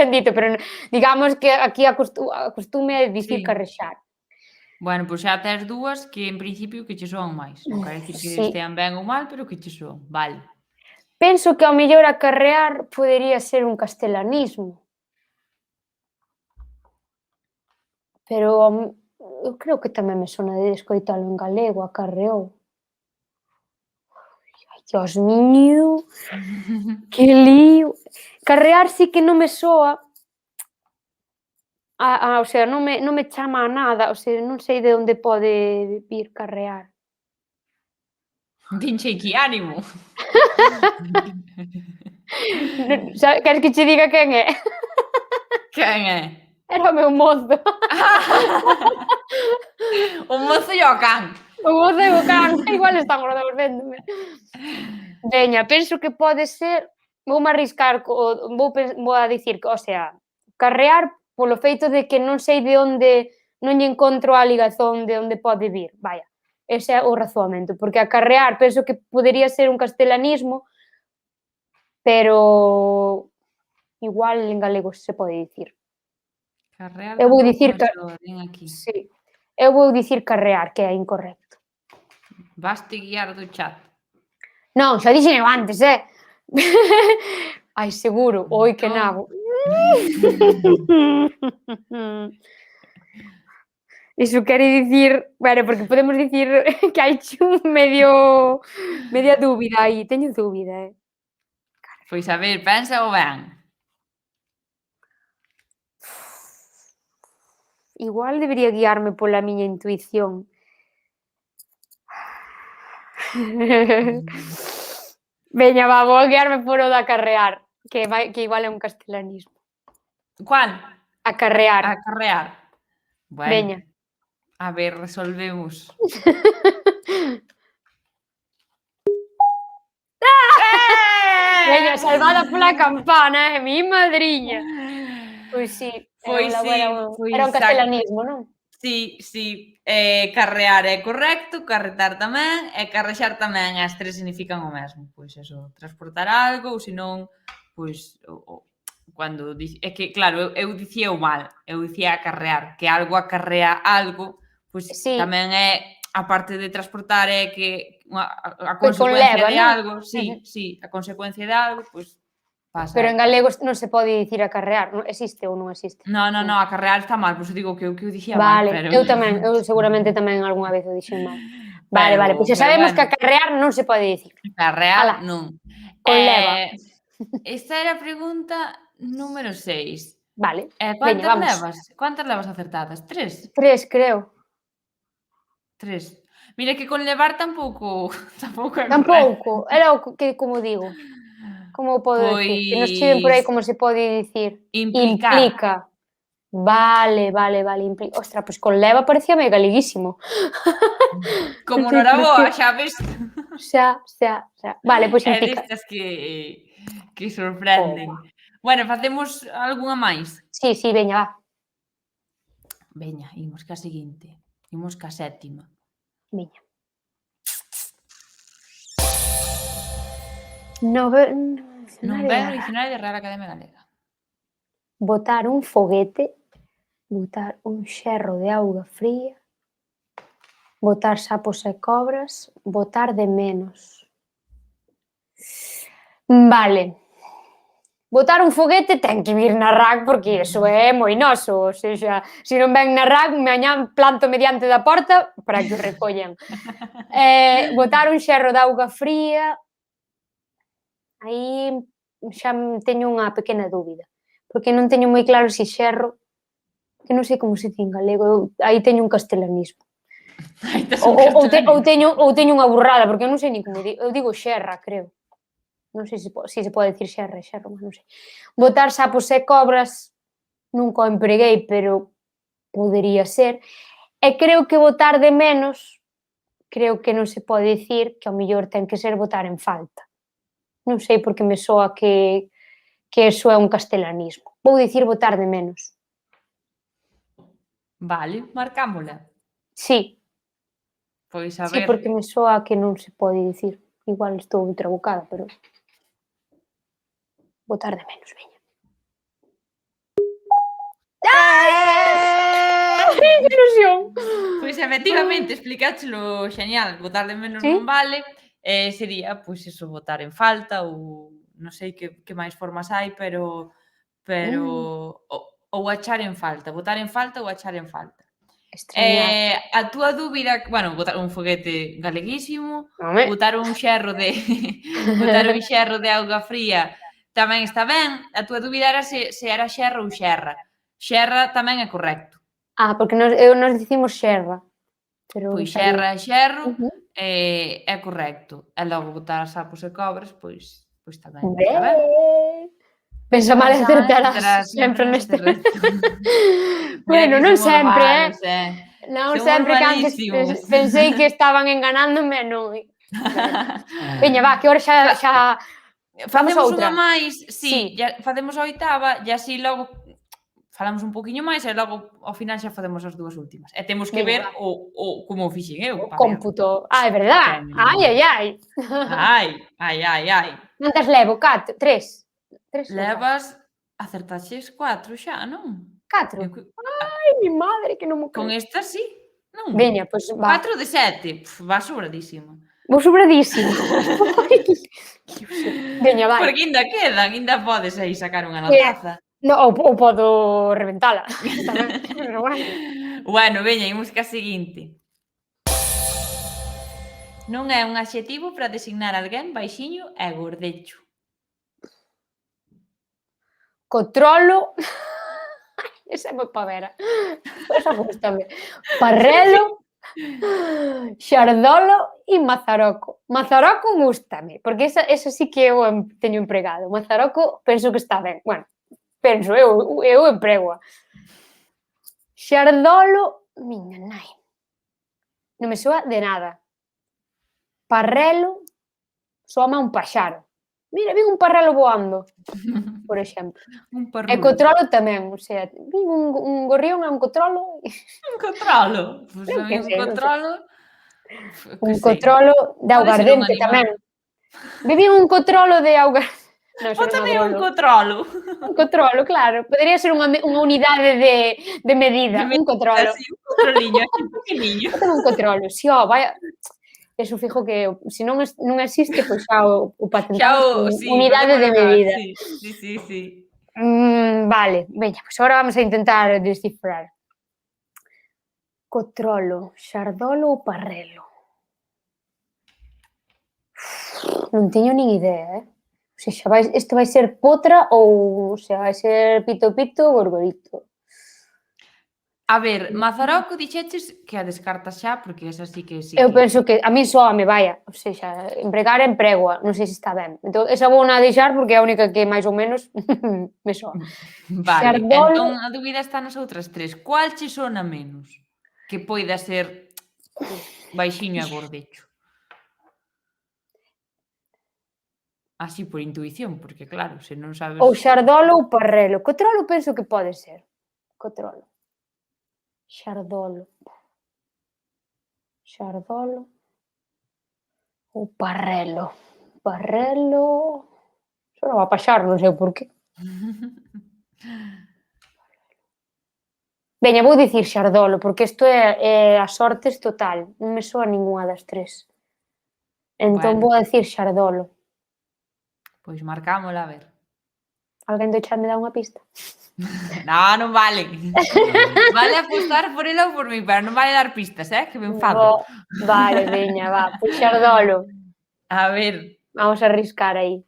dito, pero digamos que aquí acostume a dicir carrexar. Bueno, pois xa tes dúas que en principio que che soan máis. Non quero dicir que estean ben ou mal, pero que che soan, vale. Penso que ao mellor acarrear podería ser un castelanismo. Pero eu creo que tamén me sona de escoitalo en galego, acarreou. Ai, Dios mío, que lío. Carrear sí que non me soa, o sea, non me chama a nada, o sea, non sei de onde pode vir carrear. Dinche aquí ánimo. Queres que che diga quen é? Quen é? Era o meu mozo. O mozo e o can. O mozo e o can, igual están os dous véndome. Veña, penso que pode ser, voume arriscar, vou a dicir, o sea, carrear polo feito de que non sei de onde, non lle encontro a ligazón de onde pode vir, vaya, ese é o razoamento, porque acarrear penso que podería ser un castelanismo, pero igual en galego se pode dicir. Eu vou dicir carrear, que é incorrecto. Vaste guiar do chat. Non, xa dixen antes, Ai, seguro, oi que nago. Iso quere dicir, bueno, porque podemos dicir que hai media dúbida aí, teño dúbida, Pois a ver, pensa o ben. Igual debería guiarme pola miña intuición. Veña, vou a guiarme polo de acarrear, que igual é un castelanismo. Cual? Acarrear. Acarrear. Bueno, Veña. a ver, resolvemos. Veña, salvada pola campana, mi madriña. Pois sí, Pois sí, era pois un castelanismo, non? sí, sí. Carrear é correcto, carretar tamén, e carrexar tamén, as tres significan o mesmo. Pois eso, transportar algo, ou senón, pois, é que, claro, eu dicía o mal, eu dicía acarrear, que algo acarrea algo, pois Sí, tamén é, a parte de transportar, é que a que consecuencia conleva, de non? algo, sí, sí, a consecuencia de algo, pois Pero pasa. en galego non se pode dicir acarrear, non? Existe ou non existe? No, acarrear está mal, pois eu digo que eu dicía mal, Vale, pero eu seguramente tamén algunha vez o dixen mal. Vale, pois xa pero sabemos que bueno, acarrear non se pode dicir. acarrear Ala, non. conleva. Esta era a pregunta número 6. Vale, veña, vamos. Cuántas levas acertadas? 3? 3, creo. 3. Mira que con levar tampouco tampouco é correcto. Tampouco, era o que, como digo, como podo decir? Que nos chiven por Pois aí como se pode dicir. implicar. Implica. Vale, Ostra, pois con leva parecíame galeguísimo. Como Non sei por qué. Noraboa, xa ves? Xa. Vale, pois É implica. destas que sorprenden. Oh. Bueno, facemos algunha máis? Sí, veña, va. Veña, imos ca seguinte. Imos ca sétima. Veña. Nove... Non ven no dicionario de Real Academia Galega. Botar un foguete, botar un xerro de auga fría, botar sapos e cobras, botar de menos. Vale. Botar un foguete ten que vir na RAC porque iso é moi noso, ou seja, se non ven na RAC, mañá planto mediante da porta para que o recollan. Botar un xerro de auga fría, aí xa teño unha pequena dúbida, porque non teño moi claro se xerro, que non sei como se di en galego, aí teño un castelanismo. Ou teño unha burrada, porque eu non sei nin como digo, eu digo xerra, creo. Non sei se pode dicir xerra, mas non sei. Botar sapos e cobras nunca o empreguei, pero podería ser. E creo que botar de menos, creo que non se pode dicir, que ao mellor ten que ser botar en falta. Non sei porque me soa que eso é un castelanismo. Vou dicir botar de menos. Vale, marcámola. Sí. Pois a Sí, ver. porque me soa que non se pode dicir. Igual estou trabucada, pero botar de menos, veña. Que ilusión! Pois efectivamente, explicáchelo xeñal, botar de menos non vale, sería, pois eso, botar en falta ou non sei que máis formas hai, pero ou achar en falta, botar en falta ou achar en falta. Extrañar. A túa dúbida, bueno, botar un foguete galeguísimo, Home. botar un xerro de botar un xerro de auga fría tamén está ben. A túa dúbida era se era xerra ou xerra. Xerra tamén é correcto. Porque nos dicimos xerra. Pois xerra e xerro é correcto. E logo botar sapos e cobras, pois tamén está ben. Pensa mal e acertarás sempre neste reto. Bueno, non sempre, Non sempre, que antes pensei que estaban enganándome, non. Veña, va, que hora xa... Facemos unha máis, sí, facemos a oitava e así logo falamos un poquinho máis e logo ao final xa facemos as dúas últimas. E temos que ver o como o fixen eu. O cómputo. É verdad. Ai. Cantas levo? 4? 3? Levas, acertaches 4 xa, non? 4? Ai, mi madre, que non mo creo. Con esta sí, non? Veña, pois va. 4 de 7, va sobradísima. Vou sobradísima. Veña, vai. Porque ainda quedan, ainda podes aí sacar unha notaza. Ou podo reventala. Bueno, veña, imos ca seguinte. Non é un adxetivo para designar alguén baixiño e gordecho. Cotrolo. Esa é moi pavera. Esa gustame. Parrelo, xardolo e mazaroco. Mazaroco gústame, porque esa sí que eu teño empregado. Mazaroco penso que está ben. Bueno, penso, eu emprego. Xardolo, miña nai. Non me soa de nada. Parrelo, soame a un paxaro. Mira, vin un parrelo voando, por exemplo. Un E parrulo. cotrolo tamén, o sea, vin un gorrión e un cotrolo. Un cotrolo. Pois a Eu mí que un sei, non sei. cotrolo... Un cotrolo de Pode ser un augardente animal. tamén. Viví un cotrolo de augardente. Non, Ou eso non é tamén un grolo. cotrolo. Un cotrolo, claro. Podería ser unha unidade de medida. Un cotrolo. Así, un cotroliño, así pequeniño. Eu tengo un cotrolo. Si, vaya... Eso fijo que se non existe, pois xa o patentamos como Sí, unidade de facémolo medida. Sí. Vale, veña, pois agora vamos a intentar descifrar. Cotrolo, xardolo ou parrelo? Non teño nin idea, O sea, isto vai ser potra ou vai ser pito pito ou gorgorito? A ver, Mazaroco dixeches que a descartas xa, porque esa sí que sí. Eu penso que a min soame, vaya, ou seja, empregar emprego, non sei se está ben. Entón, esa vou na deixar porque é a única que máis ou menos me soa. Vale, Xardolo, entón a dúbida está nas outras tres. Cual che sona menos? Que poida ser baixiño e gordecho. Así por intuición, porque claro, se non sabes... ou xardolo ou parrelo. Cotrolo penso que pode ser. Cotrolo. Xardolo. Xardolo. Ou parrelo. Parrelo... Só non va a paxar, non sei por qué. Veña, vou dicir xardolo, porque isto é a sortes total. Non me soa ningunha das tres. Entón Bueno. vou dicir xardolo. Pois marcámola, a ver. Alguén do chat me dá unha pista? Non vale. Vale apostar por ela ou por mí, pero non vale dar pistas, que me enfado. Vale, veña, va. Pois xardolo. A ver. Vamos a arriscar aí.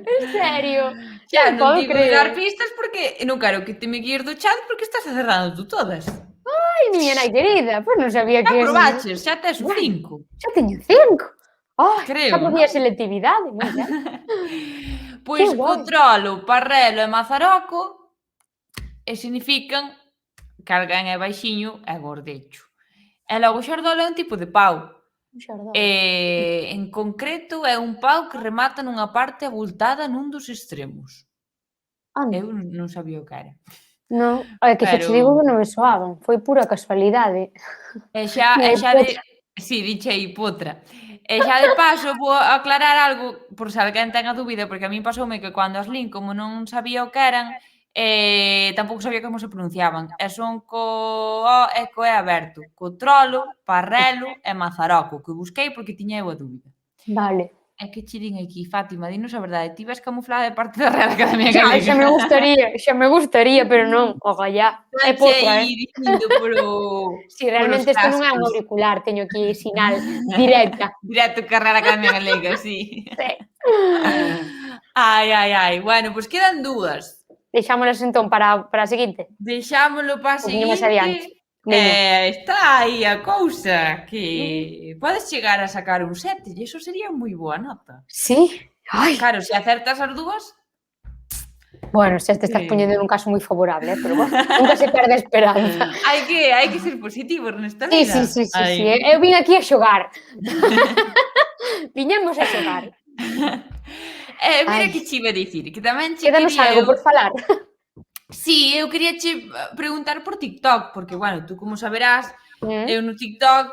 En serio? Xa, non podo digo creer. dar pistas porque non quero que te me guíes do chat porque estás acerrando tú todas. Ai, miña nai querida, pois non sabía Xa que... probaches, xa tes o 5. Xa teño 5. Ai, Creo, xa facía non? selectividade, moi ben. Pois guai. cotrolo, parrelo e mazaroco significan que alguén é baixiño e gordecho. E logo o xardolo é un tipo de pau. Un xardolo. En concreto é un pau que remata nunha parte abultada nun dos extremos. Anda. Eu non sabía o que era. Non, é que xa te digo que non me soaban, foi pura casualidade. E xa de... Si, dichei potra. E xa de paso vou aclarar algo por se alguén ten a dúbida, porque a min pasoume que cando as lin, como non sabía o que eran, tampouco sabía como se pronunciaban. E son co O e co E aberto. Cotrolo, parrelo e mazaroco, que busquei porque tiña eu a dúbida. Vale. É que che din aquí, Fátima, dinos a verdade, ti ves camuflada de parte da Real Academia Xa, Galega. xa me gustaría, pero non, ogallá. É potra, dicindo polo... Si, realmente isto non é un auricular, teño aquí sinal directa. Directo que a Real Academia Galega, sí. Sí. Ai. Bueno, pois quedan dúas. Deixámolas entón para a seguinte. Deixámolo para a Pois máis adiante. seguinte. Veña. Está aí a cousa, que podes chegar a sacar un 7 e iso sería moi boa nota. Sí? Ai. Claro, se acertas as dúas... Bueno, xa te estás poñendo nun caso moi favorable, pero bueno, nunca se perde a esperanza. Hai que ser positivos nesta vida. Sí. Eu vim aquí a xogar. Viñamos a xogar. Mira que che iba a dicir, que tamén che Quédanos algo por falar. Sí, eu quería che preguntar por TikTok, porque, bueno, tú como saberás, eu no TikTok,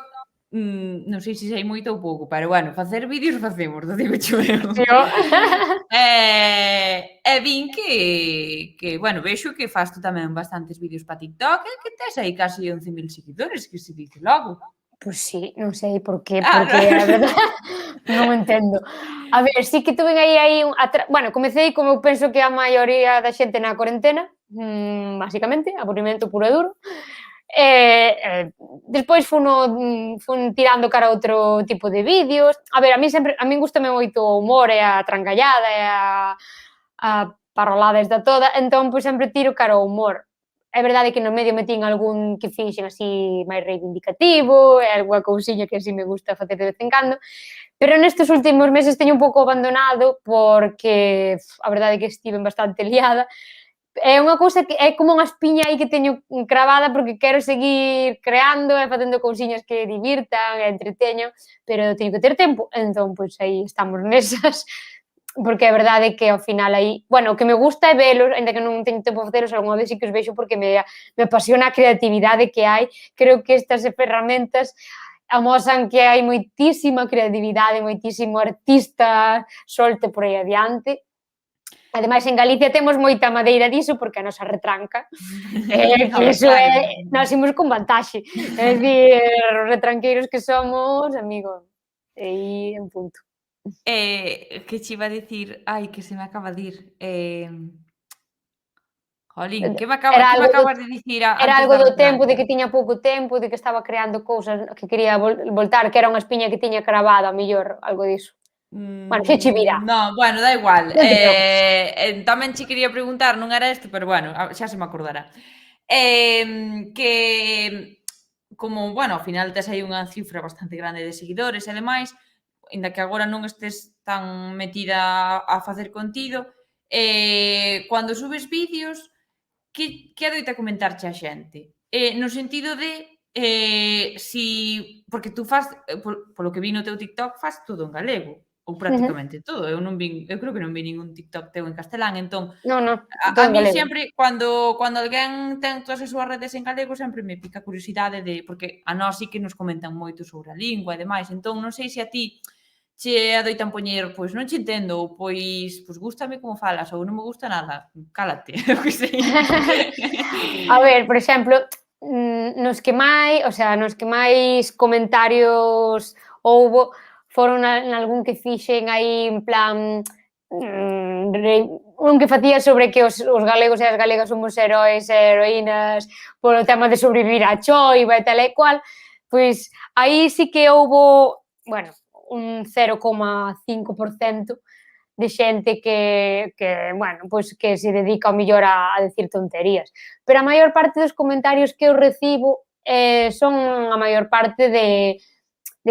non sei se sei moito ou pouco, pero, bueno, facer vídeos facemos, do digo eu. E vin que, bueno, vexo que faz tú tamén bastantes vídeos para TikTok e que tes aí casi 11.000 seguidores, que se dice logo. Pois sí, non sei por qué, porque a verdade non entendo. A ver, sí que tuve aí bueno, comecei como eu penso que a maioría da xente na cuarentena, basicamente, aburrimento puro e duro. Despois fun tirando cara a outro tipo de vídeos. A ver, a min gustame moito o humor e a trancallada e a parrolada esta toda, entón pois sempre tiro cara ao humor. é verdade que no medio metín algún que fixen así máis reivindicativo, e alguna cousiña que así me gusta facer de vez en cando, pero nestes últimos meses teño un pouco abandonado porque a verdade é que estive bastante liada. É unha cousa que é como unha espiña aí que teño cravada porque quero seguir creando e facendo cousiñas que divirtan e entreteño, pero teño que ter tempo, entón, pois aí estamos nesas, porque é verdade que ao final aí, bueno, o que me gusta é velos, ainda que non teño tempo de facelos, algunha vez sí que os vexo porque me apasiona a creatividade que hai. Creo que estas ferramentas amosan que hai moitísima creatividade, moitísimo artista solto por aí adiante. Ademais, en Galicia temos moita madeira diso porque a nosa retranca, que iso é, nós imos con vantaxe. É dicir, os retranqueiros que somos, amigo, aí en punto. Que che iba a dicir? Ai, que se me acaba de ir. Jolín, que me acabas de dicir Era antes algo da do tempo, de retranca? que tiña pouco tempo, de que estaba creando cousas que quería voltar, que era unha espiña que tiña cravada, a mellor, algo diso. Bueno, xa che virá. No, bueno, da igual. Non te preocupes. Tamén che quería preguntar, non era isto, pero bueno, xa se me acordará. Que como, bueno, ao final tes aí unha cifra bastante grande de seguidores e demais, aínda que agora non estés tan metida a facer contido, cando subes vídeos, que adoita comentarche a xente? No sentido de si, porque tú fas, polo que vi no teu TikTok, fas todo en galego, ou prácticamente todo. Eu creo que non vi ningún TikTok teu en castelán, entón Non, a todo en min galego. sempre cando alguén ten todas as súas redes en galego sempre me pica a curiosidade de, porque a nós sí que nos comentan moito sobre a lingua e demais, entón non sei se a ti che adoitan poñer, pois non che entendo, ou pois gústame como falas, ou non me gusta nada, cálate, eu que sei. A ver, por exemplo, nos que máis comentarios houbo foron nalgún que fixen aí en plan un que facía sobre que os galegos e as galegas somos heróis e heroínas polo tema de sobrevivir á choiva e tal e cual, pois aí sí que houbo, bueno, un 0,5% de xente bueno, pois que se dedica ao mellor a decir tonterías. Pero a maior parte dos comentarios que eu recibo son a maior parte de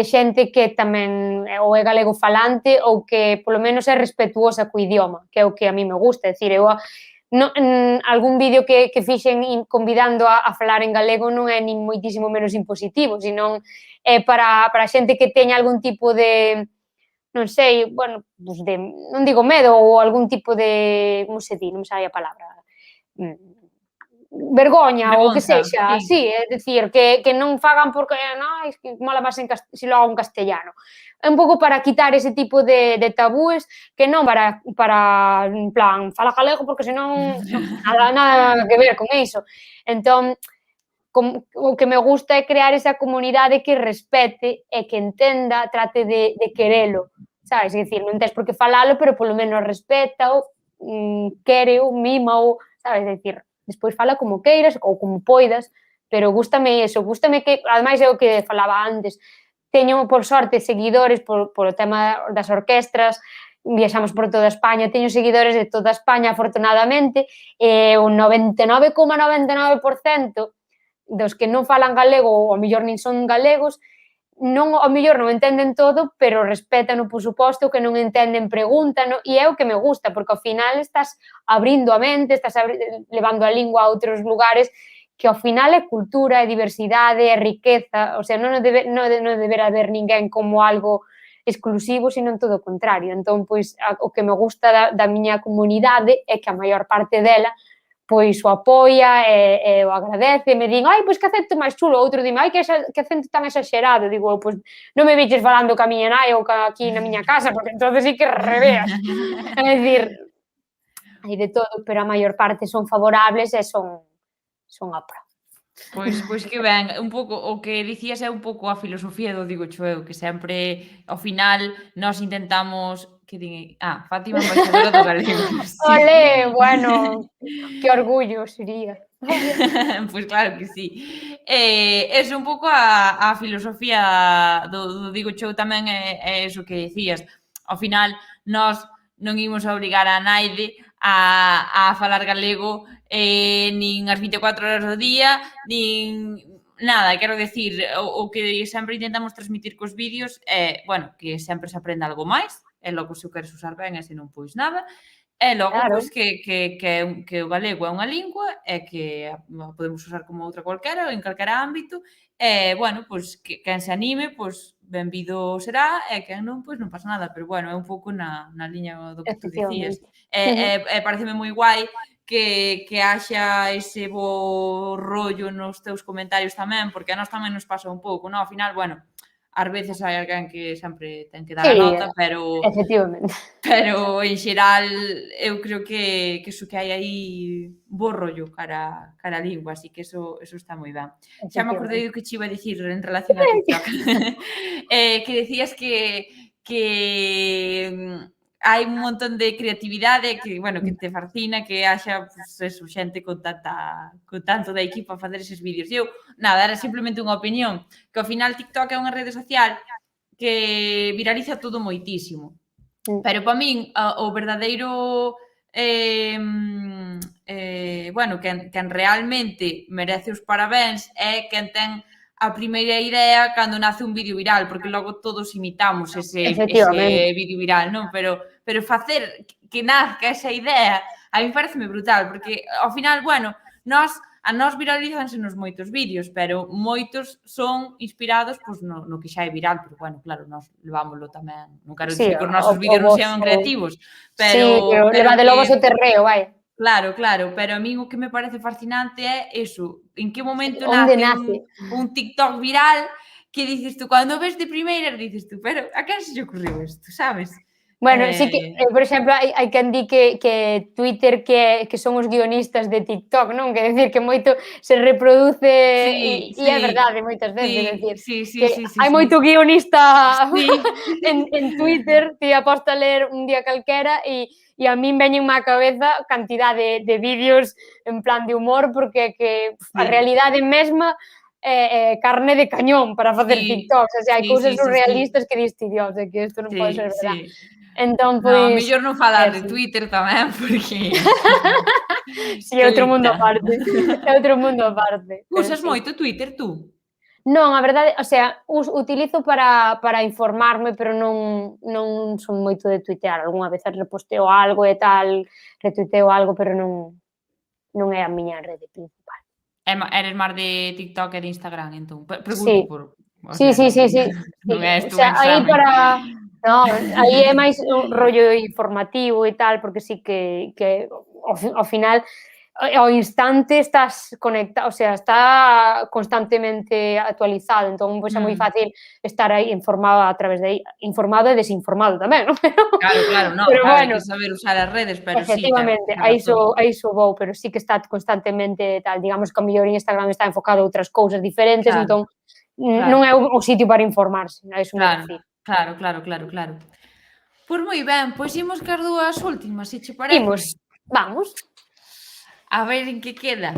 xente que tamén ou é galego falante ou que polo menos é respetuosa co idioma, que é o que a mí me gusta. É dicir, eu algún vídeo que fixen convidando a falar en galego non é nin moitísimo menos impositivo, senón é para xente que teña algún tipo de, non sei, bueno, pues non digo medo, ou algún tipo de, como se di, non me sabe a palabra, vergoña ou o que Vergonza, sexa, sí. sí, é dicir, que non fagan porque, non, es que mola máis se lo hago en castellano. É un pouco para quitar ese tipo de tabúes, que non para en plan, fala galego porque senón nada que ver con iso. Entón, o que me gusta é crear esa comunidade que respete e que entenda, trate de querelo, sabes? É dicir, non tens por que falalo, pero polo menos respétao, quéreo, mímao, sabes? É dicir, despois fala como queiras ou como poidas, pero gústame eso, gústame que, ademais é o que falaba antes, teño, por sorte, seguidores polo tema das orquestras, viaxamos por toda España, teño seguidores de toda España, afortunadamente, e o 99,99% dos que non falan galego ou ao mellor nin son galegos, non, ao mellor non entenden todo, pero respétano, por suposto, que non entenden, pregúntano, e é o que me gusta, porque ao final estás abrindo a mente, estás levando a lingua a outros lugares, que ao final é cultura, é diversidade, é riqueza, o sea, non deberá haber ninguén como algo exclusivo, senón todo o contrario. Entón, pois, o que me gusta da miña comunidade é que a maior parte dela pois o apoia e o agradece, e me din, ai, pois que acento máis chulo, outro dime, ai, que acento tan exagerado, digo, pois non me viches falando ca miña nai ou aquí na miña casa, porque entonces sí que reveas. É dicir, hai de todo, pero a maior parte son favorables e son a pro. Pois que ben, un pouco o que dicías é un pouco a filosofía do digo eu, que sempre ao final nós intentamos que din, Fátima embaixadora do galego. Sí. Olé, bueno, que orgullo sería. Pois claro que sí. Eso un pouco a filosofía do digo eu tamén é eso que dicías. Ao final nós non imos obrigar a naide a falar galego nin as 24 horas do día, nin nada, quero decir, o que sempre intentamos transmitir cos vídeos é, bueno, que sempre se aprenda algo máis, e logo se o queres usar ben e se non, pois nada, e logo, Claro. pois, que o galego é unha lingua e que a podemos usar como outra cualquera, en calquera ámbito, e, bueno, pois, que quen se anime, pois, benvido será, e quen non, pois, non pasa nada, pero, bueno, é un pouco na liña do que tú dicías. Efectivamente. E pareceme moi guai que haxa ese bo rollo nos teus comentarios tamén, porque a nós tamén nos pasa un pouco, non? Ao final, bueno, ás veces hai alguén que sempre ten que dar a Sí, nota, pero efectivamente. en xeral eu creo que iso que hai aí bo rollo cara a lingua, así que eso está moi ben. Xa me acordei do que che iba a dicir en relación a TikTok. Que decías que hai un montón de creatividade que, bueno, que te fascina que haxa, pues, eso, xente con tanto da equipo a facer eses vídeos. Eu, nada, era simplemente unha opinión, que ao final TikTok é unha rede social que viraliza todo moitísimo. Pero para min, o verdadeiro bueno, quen realmente merece os parabéns é quen ten a primeira idea cando nace un vídeo viral, porque logo todos imitamos ese vídeo viral, non? Pero facer que nazca esa idea, a mí pareceme brutal, porque ao final, bueno, a nós viralízansenos moitos vídeos, pero moitos son inspirados pois, no que xa é viral, pero, bueno, claro, nós levámoslo tamén, non quero dicir que os nosos vídeos non sean creativos, pero... Sí, pero levádelo vos o terreo, vai. Claro, pero a mí o que me parece fascinante é eso, en que momento nace un TikTok viral que dices tú, cando ves de primeiras, dices tú, pero a quen se lle ocurriu isto, sabes? Bueno, sí que, por exemplo, hai quen di que Twitter que son os guionistas de TikTok, non? Que decir que moito se reproduce e é verdade moitas veces, decir, que hai moito guionista en Twitter, ti aposta a ler un día calquera e a min veñen má cabeza cantidade de vídeos en plan de humor, porque que a realidade mesma é carne de cañón para facer TikToks, o sea, hai cousas surrealistas que diste, Dios, é que isto non pode ser verdade. Entón, pois... No, mellor non falar de Twitter tamén, porque... Si, é outro mundo aparte. É outro mundo aparte. Usas moito Twitter, tú? Non, a verdade, o sea, utilizo para informarme, pero non son moito de tuitear. Algúna vez reposteo algo e tal, retuiteo algo, pero non é a miña rede principal. Eres máis de TikTok e de Instagram, entón? Pregunto por... Sí. Non é isto un exame. Aí para... Non, aí é máis un rollo informativo e tal, porque sí que ao final ao instante estás conectado, o sea, está constantemente actualizado, entón pois é moi fácil estar aí informado a través de aí, informado e desinformado tamén, non? Claro, non, hai que saber usar as redes, pero sí. Efectivamente, aí sou vou, pero sí que está constantemente tal, digamos que a mellor Instagram está enfocado a outras cousas diferentes, entón non é o sitio para informarse, a iso me refiro. Claro. Pois moi ben, pois imos cas dúas últimas, se che parece. Imos, vamos. A ver en que queda.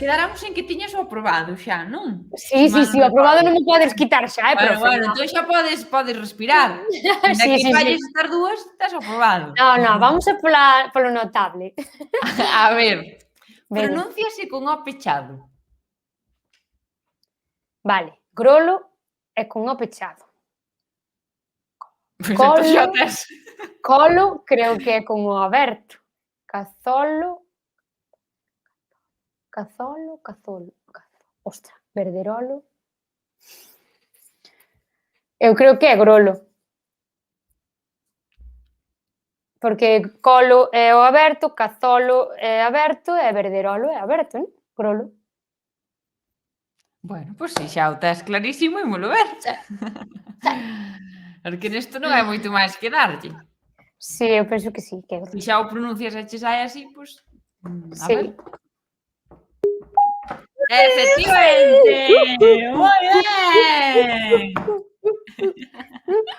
Quedáramos en que tiñas o aprobado xa, non? Sí, o aprobado non me podes quitar xa, profe. Bueno, entón xa podes respirar. Ainda que falles estas dúas, estás aprobado. Non, vamos a polo notable. A ver, pronúnciase con o pechado. Vale, grolo é con o pechado. Colo creo que é con o aberto. Cazolo. Ostra, verderolo. Eu creo que é grolo. Porque colo é o aberto, cazolo é aberto e verderolo é aberto, non? Grolo. Bueno, pois si xa o tes clarísimo, ímolo ver. Porque nesto non hai moito máis que darlle. Si, eu penso que sí, que é grolo. Se xa o pronuncias e che sai así, pois... A ver. Efectivamente! Moi ben!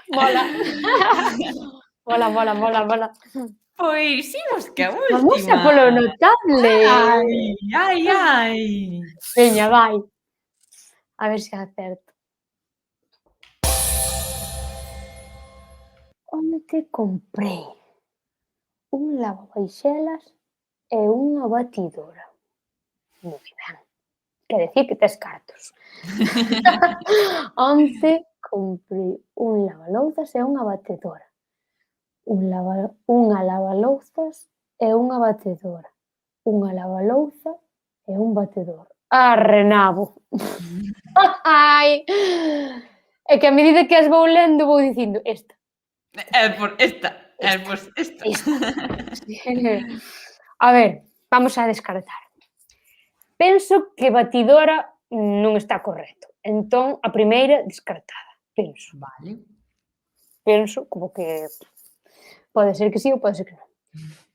Mola. Pois imos que a última. Vamos a polo notable. Ai. Veña, vai. A ver se acerto. Onte comprei un lavabaixelas e unha batidora. Moi ben. Quer decir que tes cartos. Onte comprei un lavalouzas e unha batedora. Unha lavalouzas e unha batedora. Unha lavalouza e un batedor. Arrenabo. Ai! É que a medida que as vou lendo vou dicindo esta. Pois esta. A ver, vamos a descartar. Penso que batidora non está correcto. Entón, a primeira descartada. Vale. Penso como que pode ser que sí ou pode ser que non.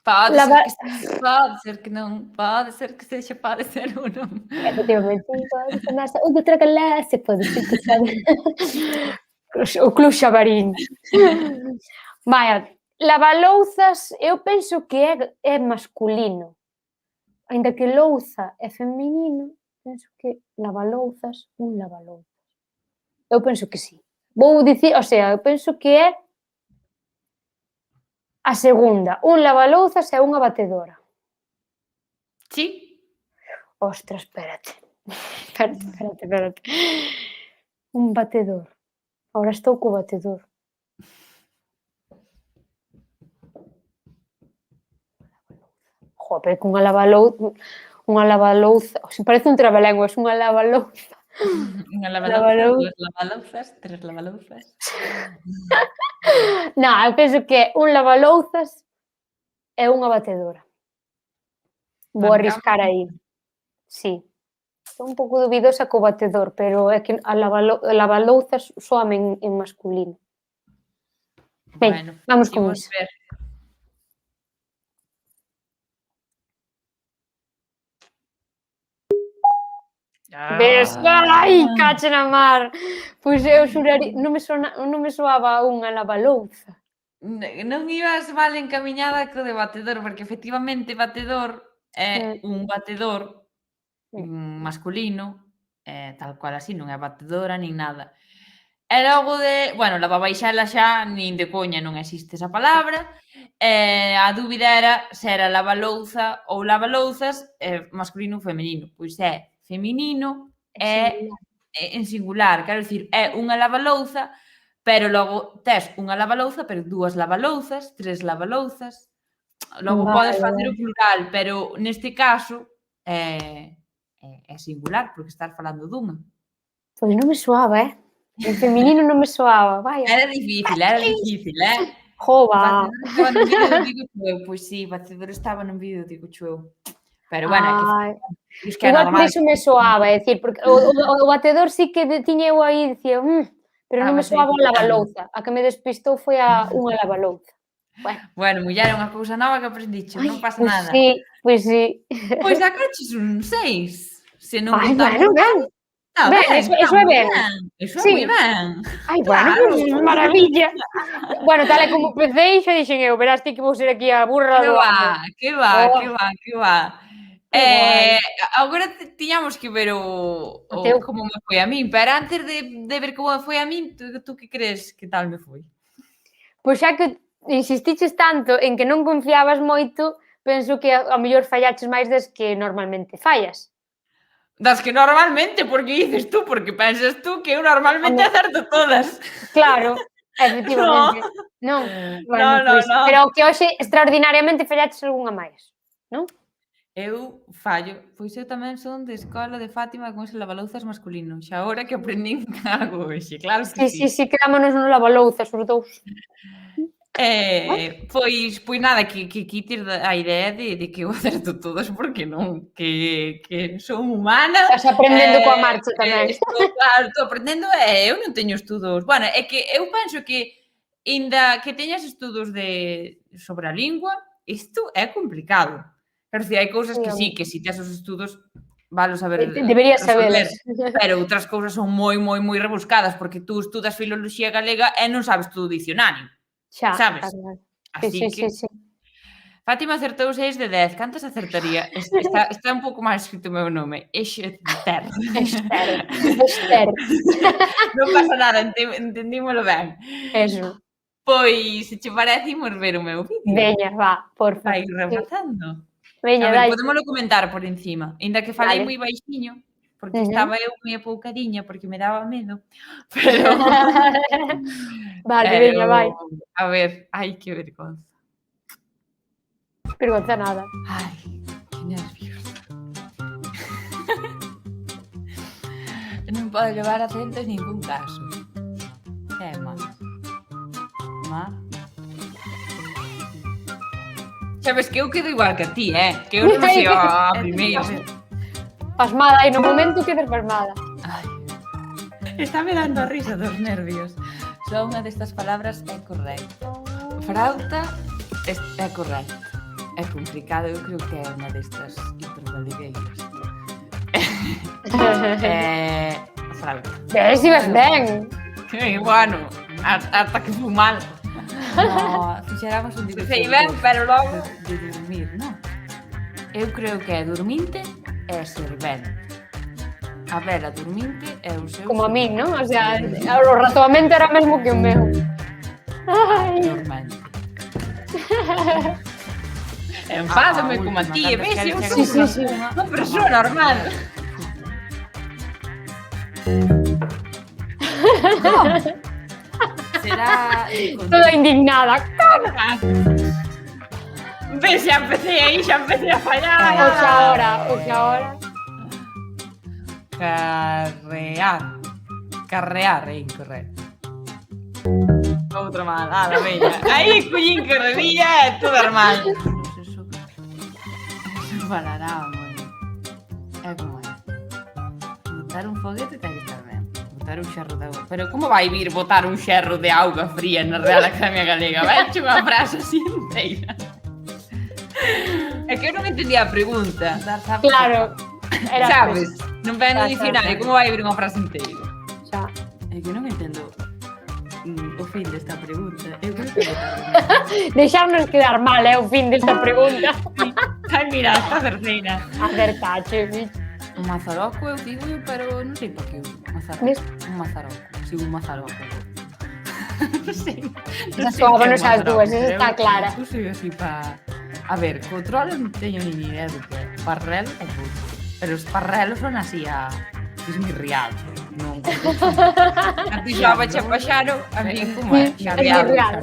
Pode Lava- ser que sí, pode ser que non, pode ser que sexa, pode ser ou non. Efectivamente, pode ser nasa ou de outra clase, pode ser que sabe. O Club Xabarín. Vaya, lavalouzas, eu penso que é masculino. Aínda que louza é feminino, penso que lavalouzas, un lavalouzas. Eu penso que sí. Vou dicir, o sea, eu penso que é a segunda, un lavalouzas e unha batedora. Sí? Ostras, espérate. Espérate. Un batedor. Ahora estou co batedor. Joder, que unha lavalouza, parece un trabalenguas, unha lavalouza. Unha Lavalouza. lavalouzas, 2 lavalouzas, 3 lavalouzas. Non, eu penso que é un lavalouzas e unha batedora. Vou arriscar aí. Sí. Estou un pouco dubidosa co batedor, pero é que a lavalouzas soame en masculino. Ben, Bueno, vamos con imos iso. ver. Ves? Ai, cache na mar. Pois eu xuraría, non me soaba unha lavalouza. Non ibas mal encamiñada co de batedor, porque efectivamente batedor é un batedor masculino, tal cual así, non é batedora nin nada. E logo bueno, lavabaixela xa nin de coña non existe esa palabra, a dúbida era se era lavalouza ou lavalouzas, masculino ou feminino. Pois é feminino e en singular, quero dicir, é unha lavalouza, pero logo tes unha lavalouza, pero 2 lavalouzas, 3 lavalouzas. Logo podes facer o plural, pero neste caso é singular, porque estás falando dunha. Pois non me soaba, en feminino non me soaba, vaya. Era difícil, Jova. Batedor estaba nun vídeo, digo eu, pois si, batedor estaba nun vídeo, digo eu. Pero bueno, é que é igual por normal. iso me soaba, é dicir, porque o batedor sí que tiña eu aí, dicía, pero non me soaba a lavalouza. A que me despistou foi unha lavalouza. Bueno, muller, é unha cousa nova que aprendiche, non pasa nada. Pois sí. Pois sacaches un 6, se non Ai, contamos bueno, ben. Ben, eso é ben. Eso é moi ben. Ai, bueno, pois maravilla. Bueno, tal e como empecé, xa dixen eu, verás ti que vou ser aquí a burra do ano. Que va. Agora tiñamos que ver como me foi a min, pero antes de ver como me foi a min, tú que crees que tal me foi? Pois xa que insistiches tanto en que non confiabas moito, penso que a mellor fallaches máis das que normalmente fallas. Das que normalmente, porque dices tú, porque pensas tú que eu normalmente acerto todas. Claro, efectivamente. Non, bueno, pois, pero que hoxe extraordinariamente fallaches algunha máis, non? Eu fallo, pois eu tamén son de escola de Fátima con ese lavalouzas masculino, xa agora que aprendín algo hoxe, claro que sí. Sí, quedámonos no lavalouzas os dous. Pois nada, que quites a idea de que eu acerto todas, porque non, que son humana. Estás aprendendo coa marcha tamén. Estou aprendendo e eu non teño estudos. Bueno, é que eu penso que inda que teñas estudos sobre a lingua, isto é complicado. Quero dicir, hai cousas que sí, que si tes os estudos valo saber deberías sabelas. Pero outras cousas son moi rebuscadas, porque tú estudas filoloxía galega e non sabes todo o dicionario. Xa, sabes? Así que Fátima acertou 6 de 10. Cantas acertaría? Está un pouco mal escrito o meu nome. Exter. Non pasa nada, entendímolo ben. Eso. Pois, se che parece, imos ver o meu vídeo. Veña, va, porfa. Vai repasando. Veña, A ver, dai. podémoslo comentar por encima. Ainda que falei Vale. moi baixiño, porque Ujú. estaba eu moi apoucadiña, porque me daba medo. Pero, Vale, veña, vai. a ver, ai, que vergonza. Vergonza nada. Ai, que nervios. Non pode levar acento en ningún caso. Que é máis? Mar? Sabes que eu quedo igual que a ti, que eu non sei a primeira. Pasmada, aí no momento quedas pasmada. Ai, está me dando a risa dos nervios. Só unha destas palabras é correcta. Frauta é correcta. É complicado, eu creo que é unha destas intergalegueiras. Frauta. Ves, si ves ben. Bueno, hasta que fui mal. No, fixéramos un dibuixo. Sei ben, pero logo de dormir, non? Eu creo que é dorminte e servente. A Bela dorminte é o seu... Como a min, non? O sea, o razoamento era mesmo que o meu. Ai. Dormente. Enfádame como a ti, ves? Eu Sí, sí, sí. unha persoa normal. Será... Toda indignada. Ves, xa empecé aí, xa empecé a fallar. O xa ahora. Carrear é incorrecto. Outra mal, la veña. Aí escollín que rebía e todo normal. Eso falará, moi. É como é. Botar un foguete ten que estar ben. Botar un xerro de auga. Pero como vai vir botar un xerro de auga fría na Real Academia Galega? Vai hecho unha frase así inteira. É que eu non entendía a pregunta. Claro. Era Sabes? Non ven no Xa, dicionario, xa. como vai vir unha frase inteira? Xa. É que non entendo o fin desta pregunta. Eu creo que... Deixarnos quedar mal, o fin desta pregunta. Ai, mira, esta terceira. Acertache, bicho. Un mazaroco, eu digo, pero non sei pa que Ves? un mazaroco. Si, un mazaroco. Non sei. Esa soábanos as dúas, esa está clara. Eu sei así pa... A ver, control non teño ni idea do que é. Parrelo tampouco. Pero os parrelos son así a... esmirriados. Non. A ti xa bacha paxaro, a mí como é? Xarreado. Esmirriado.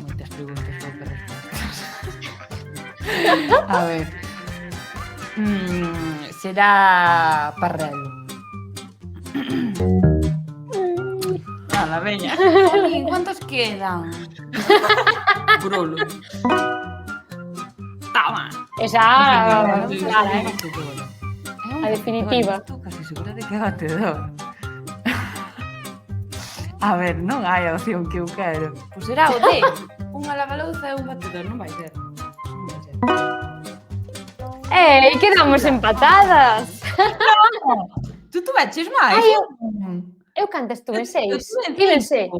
Moitas preguntas, poucas respostas. A ver. Será parrelo. Ala, veña. Jolín, ¿cuántos quedan? Brolo. Toma. Esa, clara, A definitiva. Estou casi segura de que é batedor. A ver, non hai a opción que eu quero. Pois será o D. Unha lavalouza e un batedor, non vai ser. Non vai ser. Ei, quedamos empatadas. Tú veches máis? Ai, eu cantas tuve 6. Tiven 6.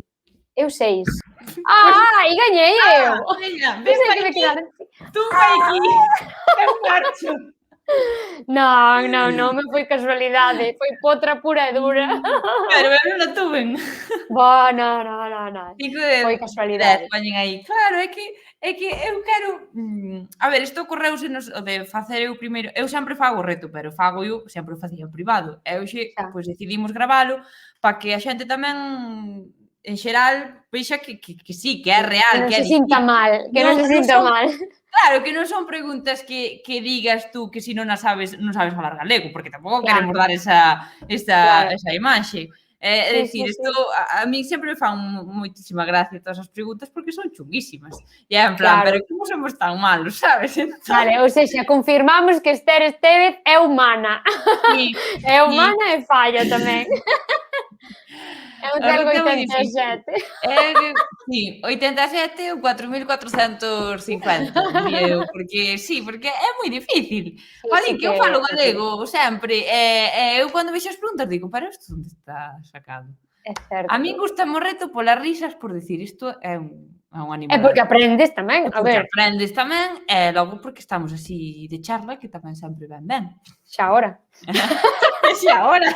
Eu 6. Ai, gañei eu. Veña, ven Pensei pa que me aquí. quedara... Tú vai aquí. Eu marcho. Non, me foi casualidade. Foi potra pura e dura. Pero eu non a tuven. Bo, non. Fico de... Foi casualidade. Poñen aí. Claro, é que eu quero... A ver, isto ocorreuse o de facer eu primeiro... Eu sempre fago o reto, pero fago eu, sempre o facía en privado. E hoxe, pois, decidimos gravalo para que a xente tamén, en xeral, vexa que sí, que é real, que é se sinta mal, que non se sinta mal. Claro, que non son preguntas que digas tú que se non sabes falar galego, porque tampouco queremos dar esa imaxe. É dicir, isto a mí sempre me fan moitísima gracia todas as preguntas porque son chunguísimas. E é en plan, pero como somos tan malos, sabes? Vale, ou seja, confirmamos que Esther Estévez é humana. É humana e falla tamén. É un telgo 87. Sí, 87 ou 4.450, porque é moi difícil. Olha, que eu falo galego sempre, e eu cando vexo as preguntas digo, pero isto onde está sacado? É certo. A min gusta o reto polas risas por dicir isto é un animal. É porque aprendes tamén, a ver. Aprendes tamén, e logo porque estamos así de charla, que tamén sempre ben. Xa ahora. Xa ahora.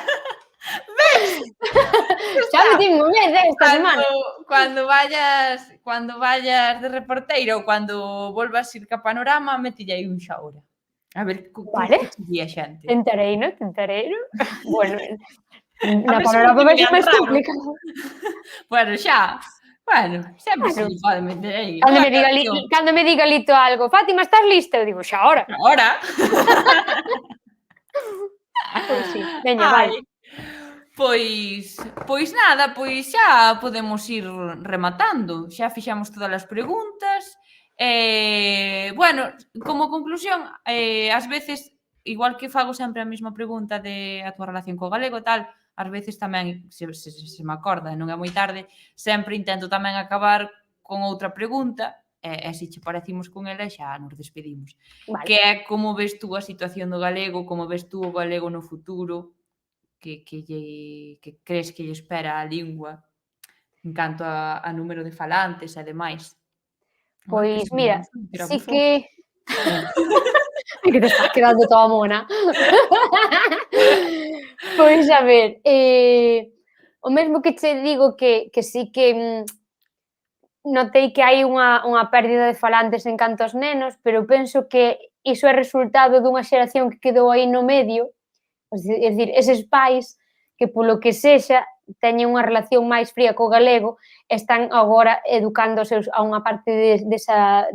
Xa me din un mes esta semana. Cando vayas de reporteira ou cando volvas ir ca Panorama, metille aí un Xaora. A ver Vale. que che di a xente. Tentareino. Bueno, A na ver se non Panorama te vexo miran máis raro. complicado. Bueno, xa. Bueno, sempre se Bueno. lle pode meter aí. Cando me diga Lito algo, Fátima, estás lista? Eu digo, xa ahora. Ahora. Pois sí, veña, Ai. vai. Pois nada, pois xa podemos ir rematando. Xa fixamos todas as preguntas. Bueno, como conclusión, ás veces, igual que fago sempre a mesma pregunta de a túa relación co galego e tal, ás veces tamén, se me acorda e non é moi tarde, sempre intento tamén acabar con outra pregunta, e se che parecimos con ela xa nos despedimos. Vale. Que é como ves tú a situación do galego, como ves tú o galego no futuro, que crees que lle espera a lingua en canto a número de falantes e demais. Pois mira, sí que... É que te estás quedando toda mona. Pois a ver, o mesmo que che digo que sí que notei que hai unha pérdida de falantes en canto aos nenos, pero penso que iso é resultado dunha xeración que quedou aí no medio, é dicir, eses pais que polo que sexa teñen unha relación máis fría co galego están agora educando a unha parte desa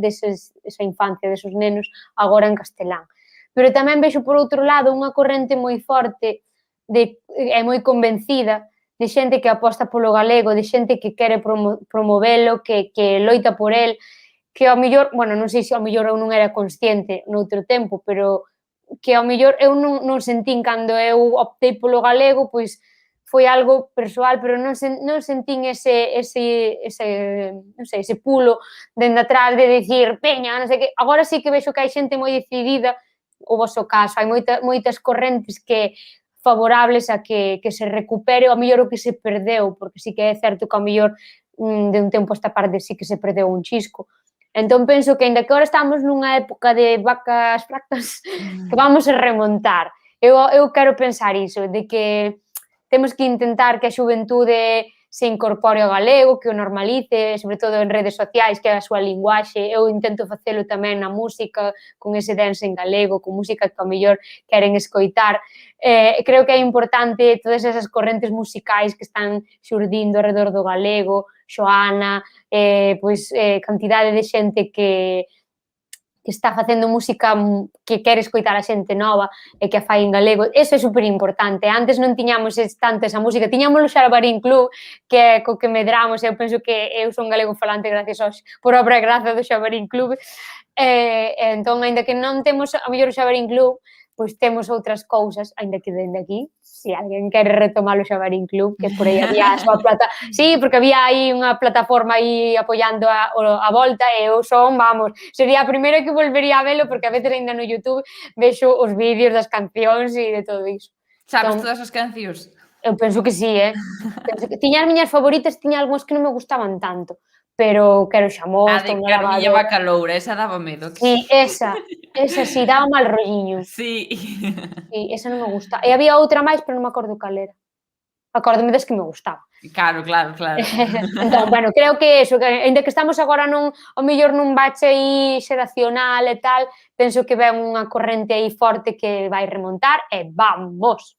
infancia, desos nenos, agora en castelán. Pero tamén vexo, por outro lado, unha corrente moi forte e moi convencida de xente que aposta polo galego, de xente que quere promovelo, que loita por el, que ao mellor, bueno, non sei se ao mellor eu non era consciente noutro tempo, pero que ao mellor eu non sentín cando eu optei polo galego, pois foi algo persoal, pero non sentín ese non sei, ese pulo dende atrás de dicir, peña, non sei que. Agora sí que vexo que hai xente moi decidida, o vosso caso, hai moitas correntes que favorables a que se recupere ao mellor o que se perdeu, porque sí que é certo que ao mellor de un tempo a esta parte sí que se perdeu un chisco. Entón penso que, aínda que agora estamos nunha época de vacas flacas, que vamos a remontar. Eu quero pensar iso, de que temos que intentar que a xuventude se incorpore ao galego, que o normalice, sobre todo en redes sociais, que é a súa linguaxe. Eu intento facelo tamén na música, con ese dance en galego, con música que ao mellor queren escoitar. Creo que é importante todas esas correntes musicais que están xurdindo alrededor do galego, Xoana, pois cantidade de xente que está facendo música que quere escoitar a xente nova e que a fai en galego. Eso é superimportante. Antes non tiñamos tanto esa música. Tiñamos o Xabarín Club, que é co que medramos. Eu penso que eu son galego falante gracias por obra e gracia do Xabarín Club. Entón, aínda que non temos a mellor o Xabarín Club, pois temos outras cousas, aínda que dende aquí, se alguén quere retomar o Xabarín Club, que por aí había a súa plata... Sí, porque había aí unha plataforma aí apoiando a volta e eu son, vamos, sería a primeira que volvería a velo, porque a veces ainda no YouTube vexo os vídeos das cancións e de todo iso. Sabes todas as cancións? Eu penso que sí, Tiña as miñas favoritas, tiña algúns que non me gustaban tanto, pero quero Xamós, A de Carmiña Bacaloura, esa daba medo. Sí, esa sí, daba mal rolliño. Sí. Sí, esa non me gusta. E había outra máis, pero non me acordo cal era. Acórdome das que me gustaba. Claro. Entón, bueno, creo que eso, que ainda que estamos agora ao mellor nun bache aí xeracional e tal, penso que ven unha corrente aí forte que vai remontar e vamos!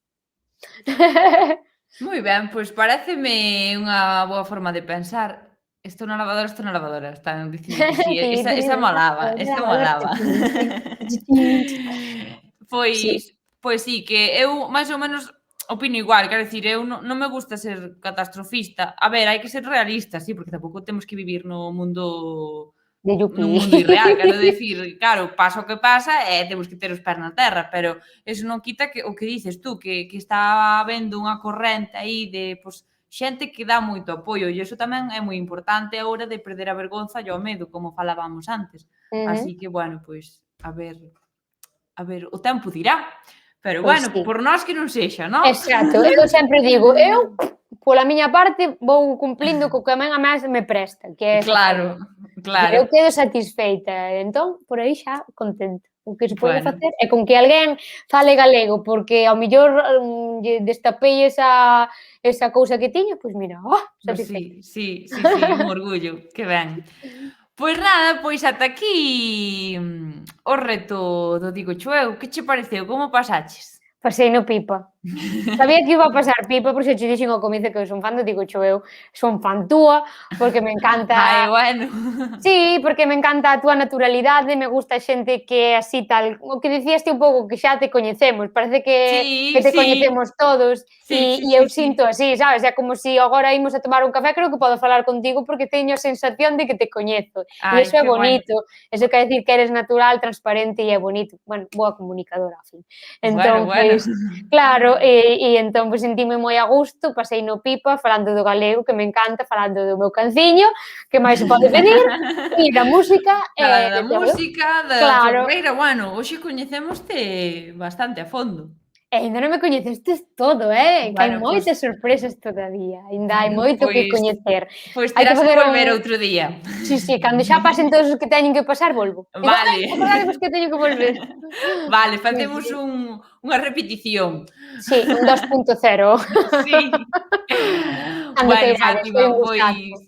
Moi ben, pois pareceme unha boa forma de pensar. Estou na lavadora, están dicindo que sí, esa molaba. Pois sí, que eu máis ou menos opino igual, quero dicir, eu non me gusta ser catastrofista. A ver, hai que ser realista, sí, porque tampouco temos que vivir no mundo irreal, quero dicir, claro, pasa o que pasa e temos que ter os pés na terra, pero eso non quita que o que dices tú, que está habendo unha corrente aí de, pois, xente que dá moito apoio, e iso tamén é moi importante a hora de perder a vergonza e o medo, como falábamos antes. Así que, bueno, pois, a ver, o tempo dirá. Pero, bueno, por nós que non sexa, non? Exacto, eu sempre digo, eu pola miña parte, vou cumplindo co que a min a máis me presta, que é Claro, eu claro. quedo satisfeita, entón, por aí xa contenta. O que se pode Bueno. facer é con que alguén fale galego, porque ao mellor lle destapei esa cousa que tiña, pois mira, Pois satisfeita. sí, un orgullo, que ben. Pois nada, pois ata aquí o reto do Digocho eu. Que che pareceu? Como pasaches? Pasei no pipa. Sabía que iba a pasar pipa, por se che dixen ao comienzo que eu son fan do Digocho eu, son fan túa, porque me encanta Bueno. Sí, porque me encanta a túa naturalidade, me gusta a xente que é así tal, o que dicías ti un pouco, que xa te coñecemos, parece que Sí, te sí. coñecemos todos, e eu sinto así, sabes, é como se agora imos a tomar un café, creo que podo falar contigo porque teño a sensación de que te coñezo, e iso é bonito, eso quer dicir que eres natural, transparente e é bonito, bueno, boa comunicadora, a fin. Entón, Bueno. pois, claro, e entón, pois, sentime moi a gusto, pasei no pipa, falando do galego, que me encanta, falando do meu canciño, que máis se pode pedir, e da música Falando da de todo. música, da túa Claro. carreira, bueno, hoxe coñecémoste bastante a fondo. E aínda non me coñecestes todo, que hai Bueno, pois moitas sorpresas todavía, aínda hai moito que coñecer. Pois Hai que terás que facer volver outro día. Sí, cando xa pasen todos os que teñen que pasar, volvo. Digo, Vale. acordadevos que teño que volver. Vale, facemos unha repetición. Sí, un 2.0. Sí. Cando Bueno, queirades, foi un Fátima, gustazo.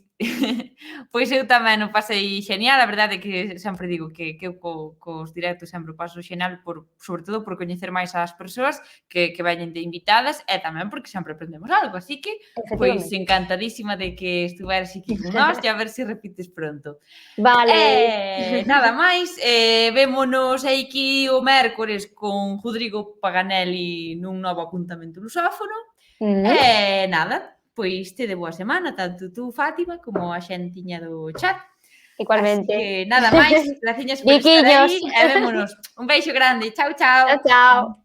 pois eu tamén o pasei genial, a verdade é que sempre digo que eu cos directos sempre o paso genial sobre todo por coñecer máis as persoas que veñen de invitadas e tamén porque sempre aprendemos algo, así que pois encantadísima de que estuveras aquí con nós e a ver se repites pronto. Vale. Nada máis, vémonos aquí o mércores con Rodrigo Paganelli nun novo apuntamento lusófono. Nada, pois te de boa semana, tanto tú, Fátima, como a xentiña do chat. Igualmente. Así que nada máis, graciñas por estar aí e vémonos. Un beixo grande, chao, chao. Chao, chao.